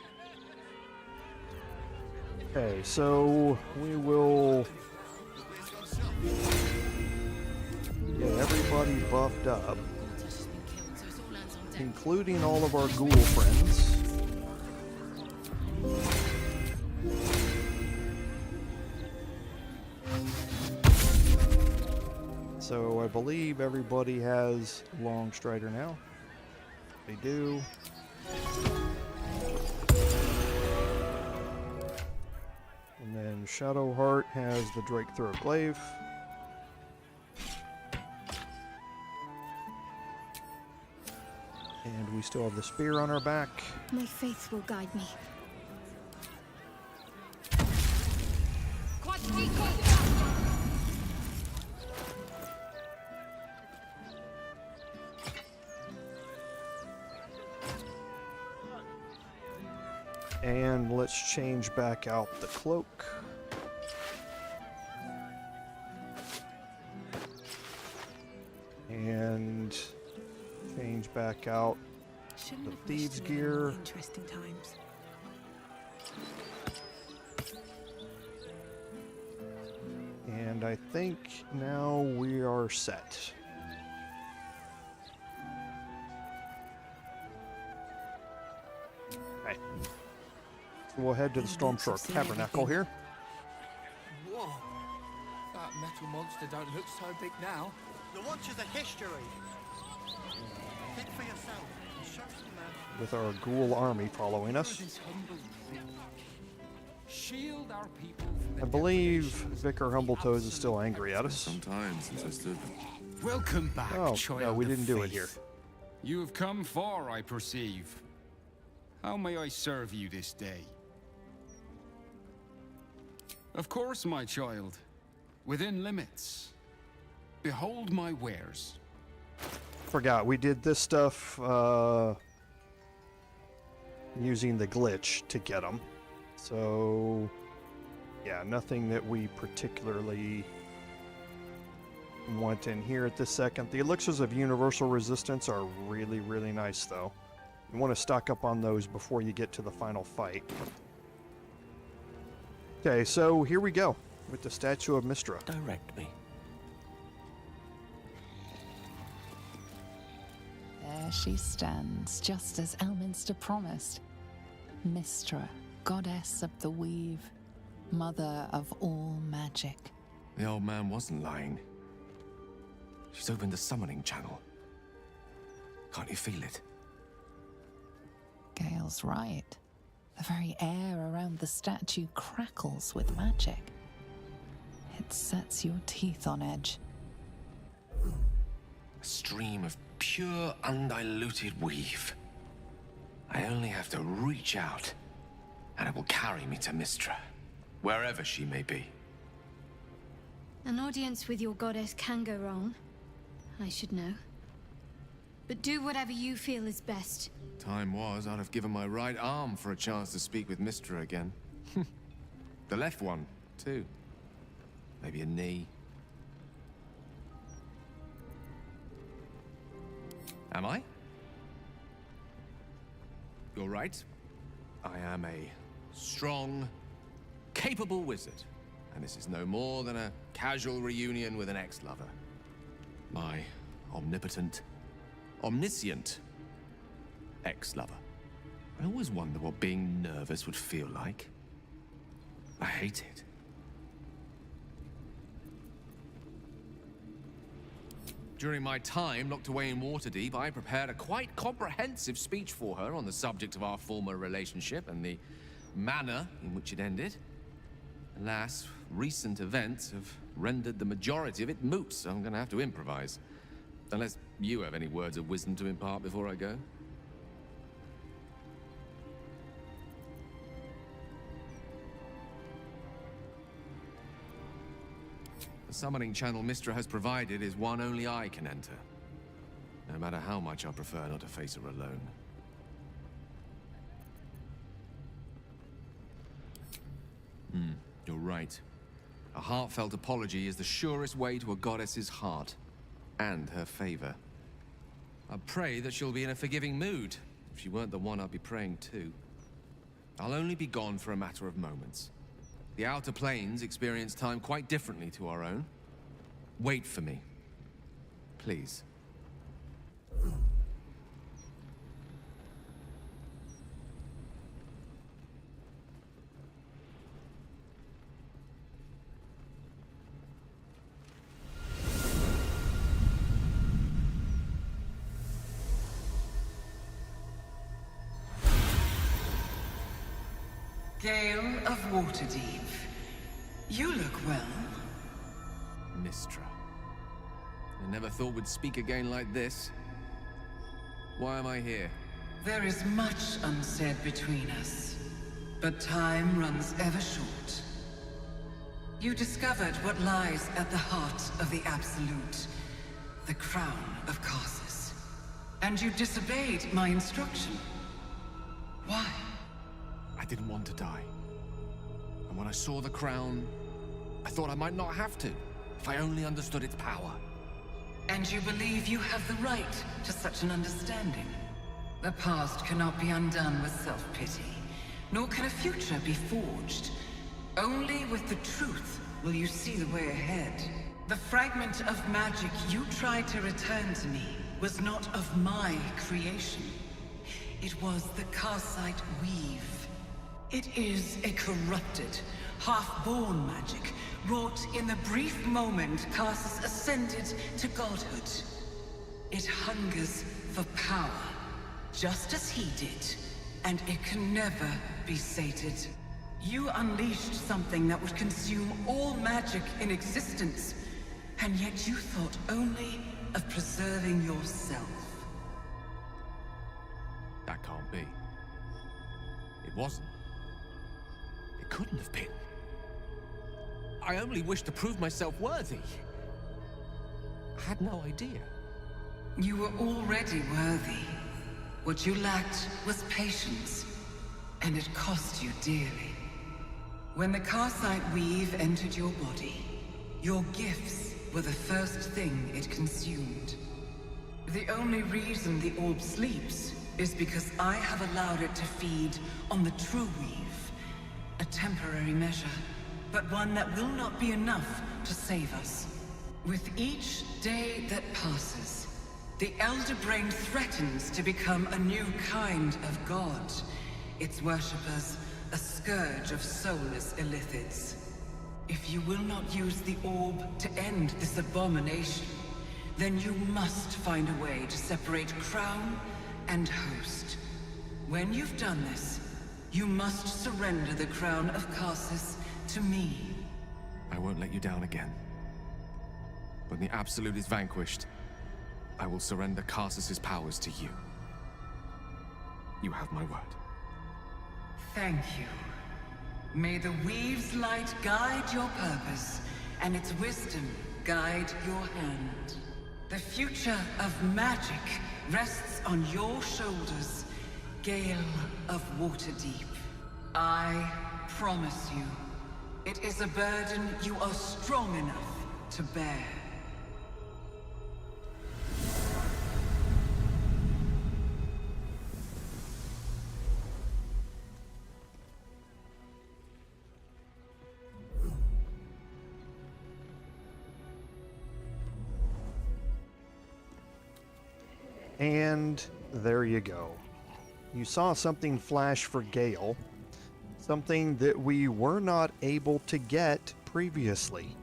Okay, so we will get everybody buffed up, including all of our ghoul friends. So I believe everybody has Long Strider now. They do. And then Shadowheart has the Drake Throat Glaive. And we still have the spear on our back. My faith will guide me. And let's change back out the cloak. And change back out the thieves' gear. Interesting times. And I think now we are set. Okay. So we'll head to the Stormshore Tabernacle here. Whoa! That metal monster don't look so big now. The Watch is a history. Think for yourself. Show some With our ghoul army following us. Shield our people. I believe Vicar Humbletoes is still angry at us. Sometimes since I stood. Welcome back, child. No, we of didn't do it faith. here. You have come far, I perceive. How may I serve you this day? Of course, my child. Within limits. Behold my wares. Forgot, we did this stuff using the glitch to get them. So, yeah, nothing that we particularly want in here at this second. The elixirs of universal resistance are really, really nice, though. You want to stock up on those before you get to the final fight. Okay, so here we go with the statue of Mystra. Direct me. There she stands, just as Elminster promised. Mystra, goddess of the weave, mother of all magic. The old man wasn't lying. She's opened the summoning channel. Can't you feel it? Gale's right. The very air around the statue crackles with magic. It sets your teeth on edge. A stream of pure, undiluted weave. I only have to reach out, and it will carry me to Mystra, wherever she may be. An audience with your goddess can go wrong. I should know. But do whatever you feel is best. Time was, I'd have given my right arm for a chance to speak with Mystra again. The left one, too. Maybe a knee. Am I? You're right. I am a strong, capable wizard. And this is no more than a casual reunion with an ex-lover. My omnipotent, omniscient ex-lover. I always wonder what being nervous would feel like. I hate it. During my time locked away in Waterdeep, I prepared a quite comprehensive speech for her on the subject of our former relationship and the manner in which it ended. Alas, recent events have rendered the majority of it moot, so I'm gonna have to improvise. Unless you have any words of wisdom to impart before I go. The summoning channel Mystra has provided is one only I can enter. No matter how much I prefer not to face her alone. You're right. A heartfelt apology is the surest way to a goddess's heart. And her favor. I pray that she'll be in a forgiving mood. If she weren't the one I'd be praying to. I'll only be gone for a matter of moments. The Outer Planes experience time quite differently to our own. Wait for me. Please. Gale of Waterdeep. You look well. Mystra. I never thought we'd speak again like this. Why am I here? There is much unsaid between us, but time runs ever short. You discovered what lies at the heart of the Absolute, the crown of Karsus. And you disobeyed my instruction. Why? I didn't want to die. And when I saw the crown, I thought I might not have to, if I only understood its power. And you believe you have the right to such an understanding? The past cannot be undone with self-pity, nor can a future be forged. Only with the truth will you see the way ahead. The fragment of magic you tried to return to me was not of my creation. It was the Karsite weave. It is a corrupted, half-born magic, wrought in the brief moment Karsus ascended to godhood. It hungers for power, just as he did, and it can never be sated. You unleashed something that would consume all magic in existence, and yet you thought only of preserving yourself. That can't be. It wasn't. It couldn't have been. I only wished to prove myself worthy. I had no idea. You were already worthy. What you lacked was patience, and it cost you dearly. When the Karsite weave entered your body, your gifts were the first thing it consumed. The only reason the orb sleeps is because I have allowed it to feed on the true weave. A temporary measure, but one that will not be enough to save us. With each day that passes, the Elder Brain threatens to become a new kind of god. Its worshippers, a scourge of soulless illithids. If you will not use the orb to end this abomination, then you must find a way to separate crown and host. When you've done this, you must surrender the crown of Karsus to me. I won't let you down again. When the Absolute is vanquished, I will surrender Karsus's powers to you. You have my word. Thank you. May the Weave's light guide your purpose, and its wisdom guide your hand. The future of magic rests on your shoulders, Gale of Waterdeep. I promise you, it is a burden you are strong enough to bear. And there you go. You saw something flash for Gale, something that we were not able to get previously.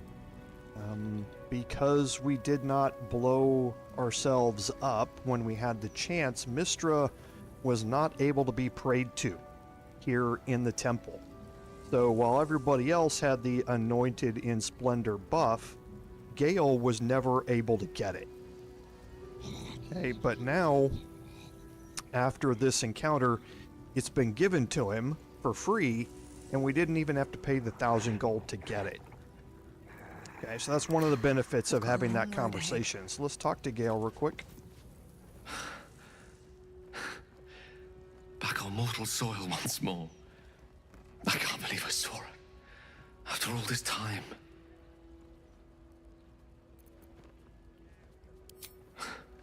Because we did not blow ourselves up when we had the chance, Mystra was not able to be prayed to here in the temple. So while everybody else had the Anointed in Splendor buff, Gale was never able to get it. Okay, but now, after this encounter, it's been given to him for free, and we didn't even have to pay the 1,000 gold to get it. Okay, so that's one of the benefits of having that conversation. So let's talk to Gale real quick. Back on mortal soil once more. I can't believe I saw her. After all this time.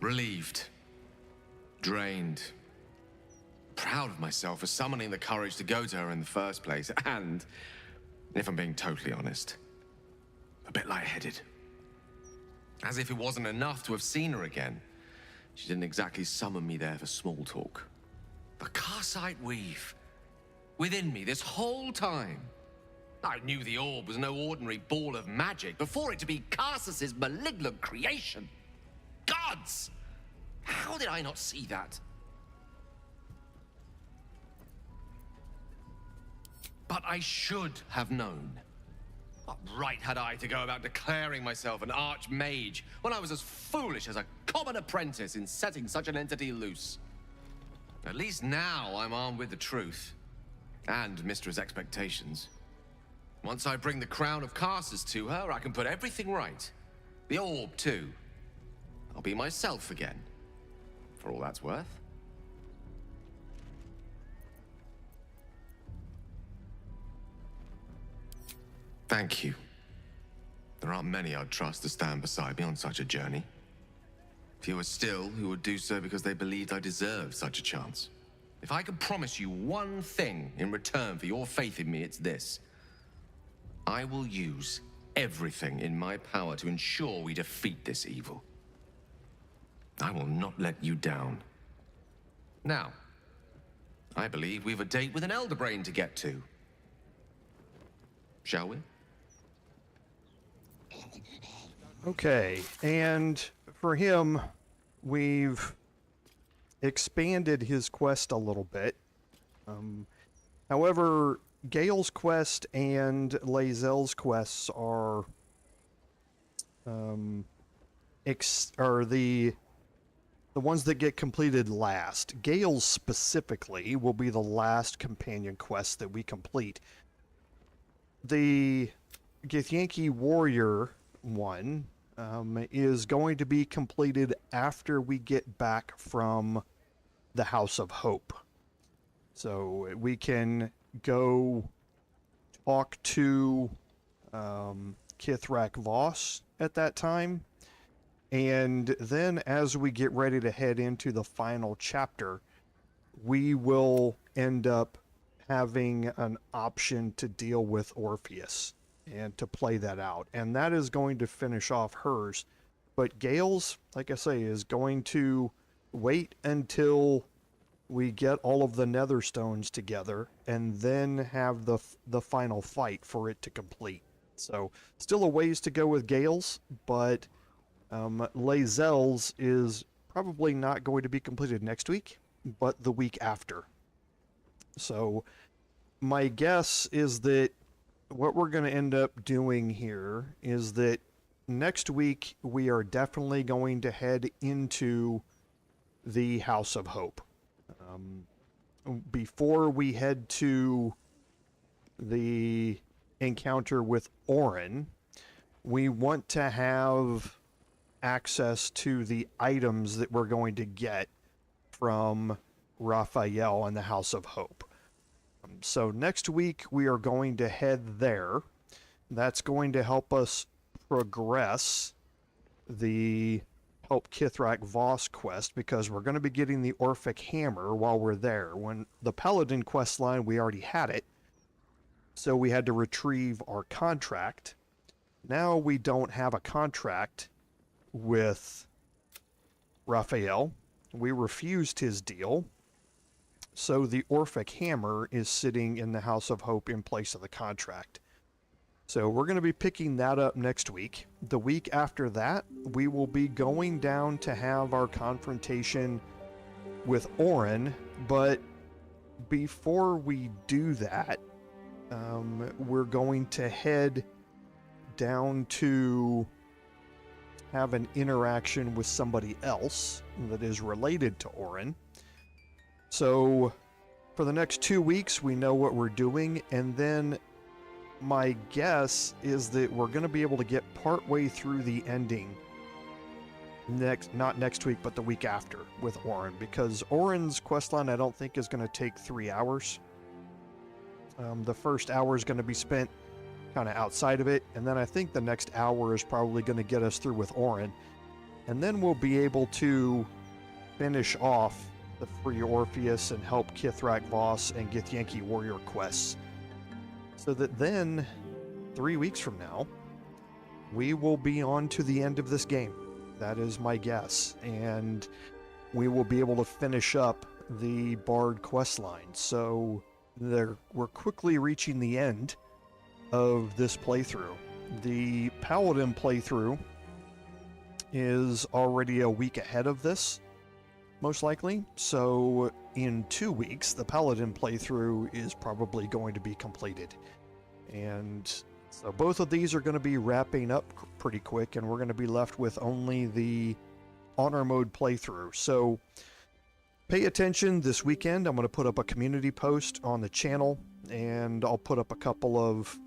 Relieved. Drained. Proud of myself for summoning the courage to go to her in the first place. And, if I'm being totally honest, a bit lightheaded. As if it wasn't enough to have seen her again. She didn't exactly summon me there for small talk. The Karsite weave. Within me this whole time. I knew the orb was no ordinary ball of magic before it to be Karsus's malignant creation. Gods! How did I not see that? But I should have known. What right had I to go about declaring myself an archmage when I was as foolish as a common apprentice in setting such an entity loose? At least now I'm armed with the truth. And Mystra's expectations. Once I bring the crown of Karsus to her, I can put everything right. The orb, too. I'll be myself again. For all that's worth. Thank you. There aren't many I'd trust to stand beside me on such a journey. Fewer still who would do so because they believed I deserved such a chance. If I could promise you one thing in return for your faith in me, it's this. I will use everything in my power to ensure we defeat this evil. I will not let you down. Now, I believe we've a date with an Elder Brain to get to. Shall we? Okay, and for him, we've expanded his quest a little bit. However, Gale's quest and Lae'zel's quests are or the ones that get completed last. Gale's specifically will be the last companion quest that we complete. The Githyanki Warrior one is going to be completed after we get back from the House of Hope. So we can go talk to Kithrak Voss at that time. And then as we get ready to head into the final chapter, we will end up having an option to deal with Orpheus and to play that out. And that is going to finish off hers. But Gale's, like I say, is going to wait until we get all of the nether stones together and then have the final fight for it to complete. So still a ways to go with Gale's, but Lae'zel's is probably not going to be completed next week, but the week after. So my guess is that what we're going to end up doing here is that next week we are definitely going to head into the House of Hope. Before we head to the encounter with Orin, we want to have access to the items that we're going to get from Raphael and the House of Hope. So next week we are going to head there. That's going to help us progress the Help Kithrak Voss quest, because we're going to be getting the Orphic Hammer while we're there. When the Paladin quest line, we already had it, so we had to retrieve our contract. Now we don't have a contract with Raphael. We refused his deal, so the Orphic Hammer is sitting in the House of Hope in place of the contract. So we're going to be picking that up next week. The week after that, we will be going down to have our confrontation with Orin, but before we do that, we're going to head down to have an interaction with somebody else that is related to Orin. So for the next 2 weeks, we know what we're doing, and then my guess is that we're going to be able to get partway through the ending not next week, but the week after with Orin, because Orin's questline I don't think is going to take 3 hours. The first hour is going to be spent kind of outside of it, and then I think the next hour is probably going to get us through with Orin, and then we'll be able to finish off the Free Orpheus and Help Kithrak Voss and Githyanki Warrior quests, so that then 3 weeks from now we will be on to the end of this game. That is my guess, and we will be able to finish up the Bard questline. So we're quickly reaching the end of this playthrough. The Paladin playthrough is already a week ahead of this, most likely. So in 2 weeks, the Paladin playthrough is probably going to be completed. And so both of these are going to be wrapping up pretty quick, and we're going to be left with only the Honor Mode playthrough. So pay attention this weekend. I'm going to put up a community post on the channel, and I'll put up a couple of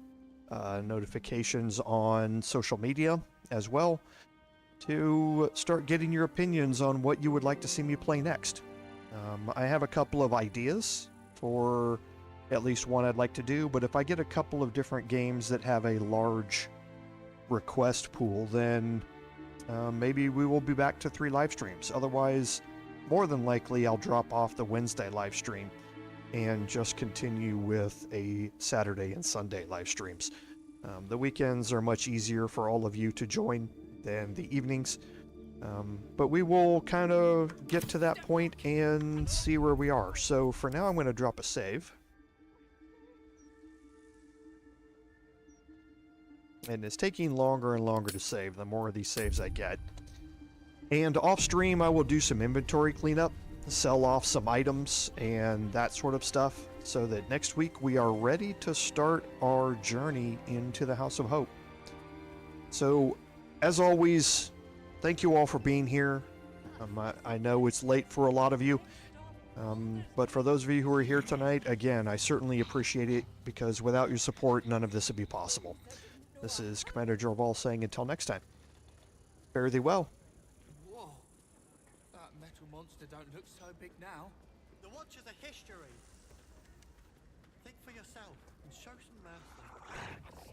notifications on social media as well to start getting your opinions on what you would like to see me play next. I have a couple of ideas for at least one I'd like to do, but if I get a couple of different games that have a large request pool, then maybe we will be back to 3 live streams. Otherwise, more than likely, I'll drop off the Wednesday live stream and just continue with a Saturday and Sunday live streams. The weekends are much easier for all of you to join than the evenings, but we will kind of get to that point and see where we are. So for now, I'm going to drop a save. And it's taking longer and longer to save the more of these saves I get. And off stream, I will do some inventory cleanup, sell off some items and that sort of stuff, so that next week we are ready to start our journey into the House of Hope. So as always, thank you all for being here. I know it's late for a lot of you, but for those of you who are here tonight, again, I certainly appreciate it, because without your support, none of this would be possible. This is Commander Jorval saying until next time, fare thee well. Whoa. That metal monster don't look so big now. The Watch is a history. Think for yourself and show some mercy.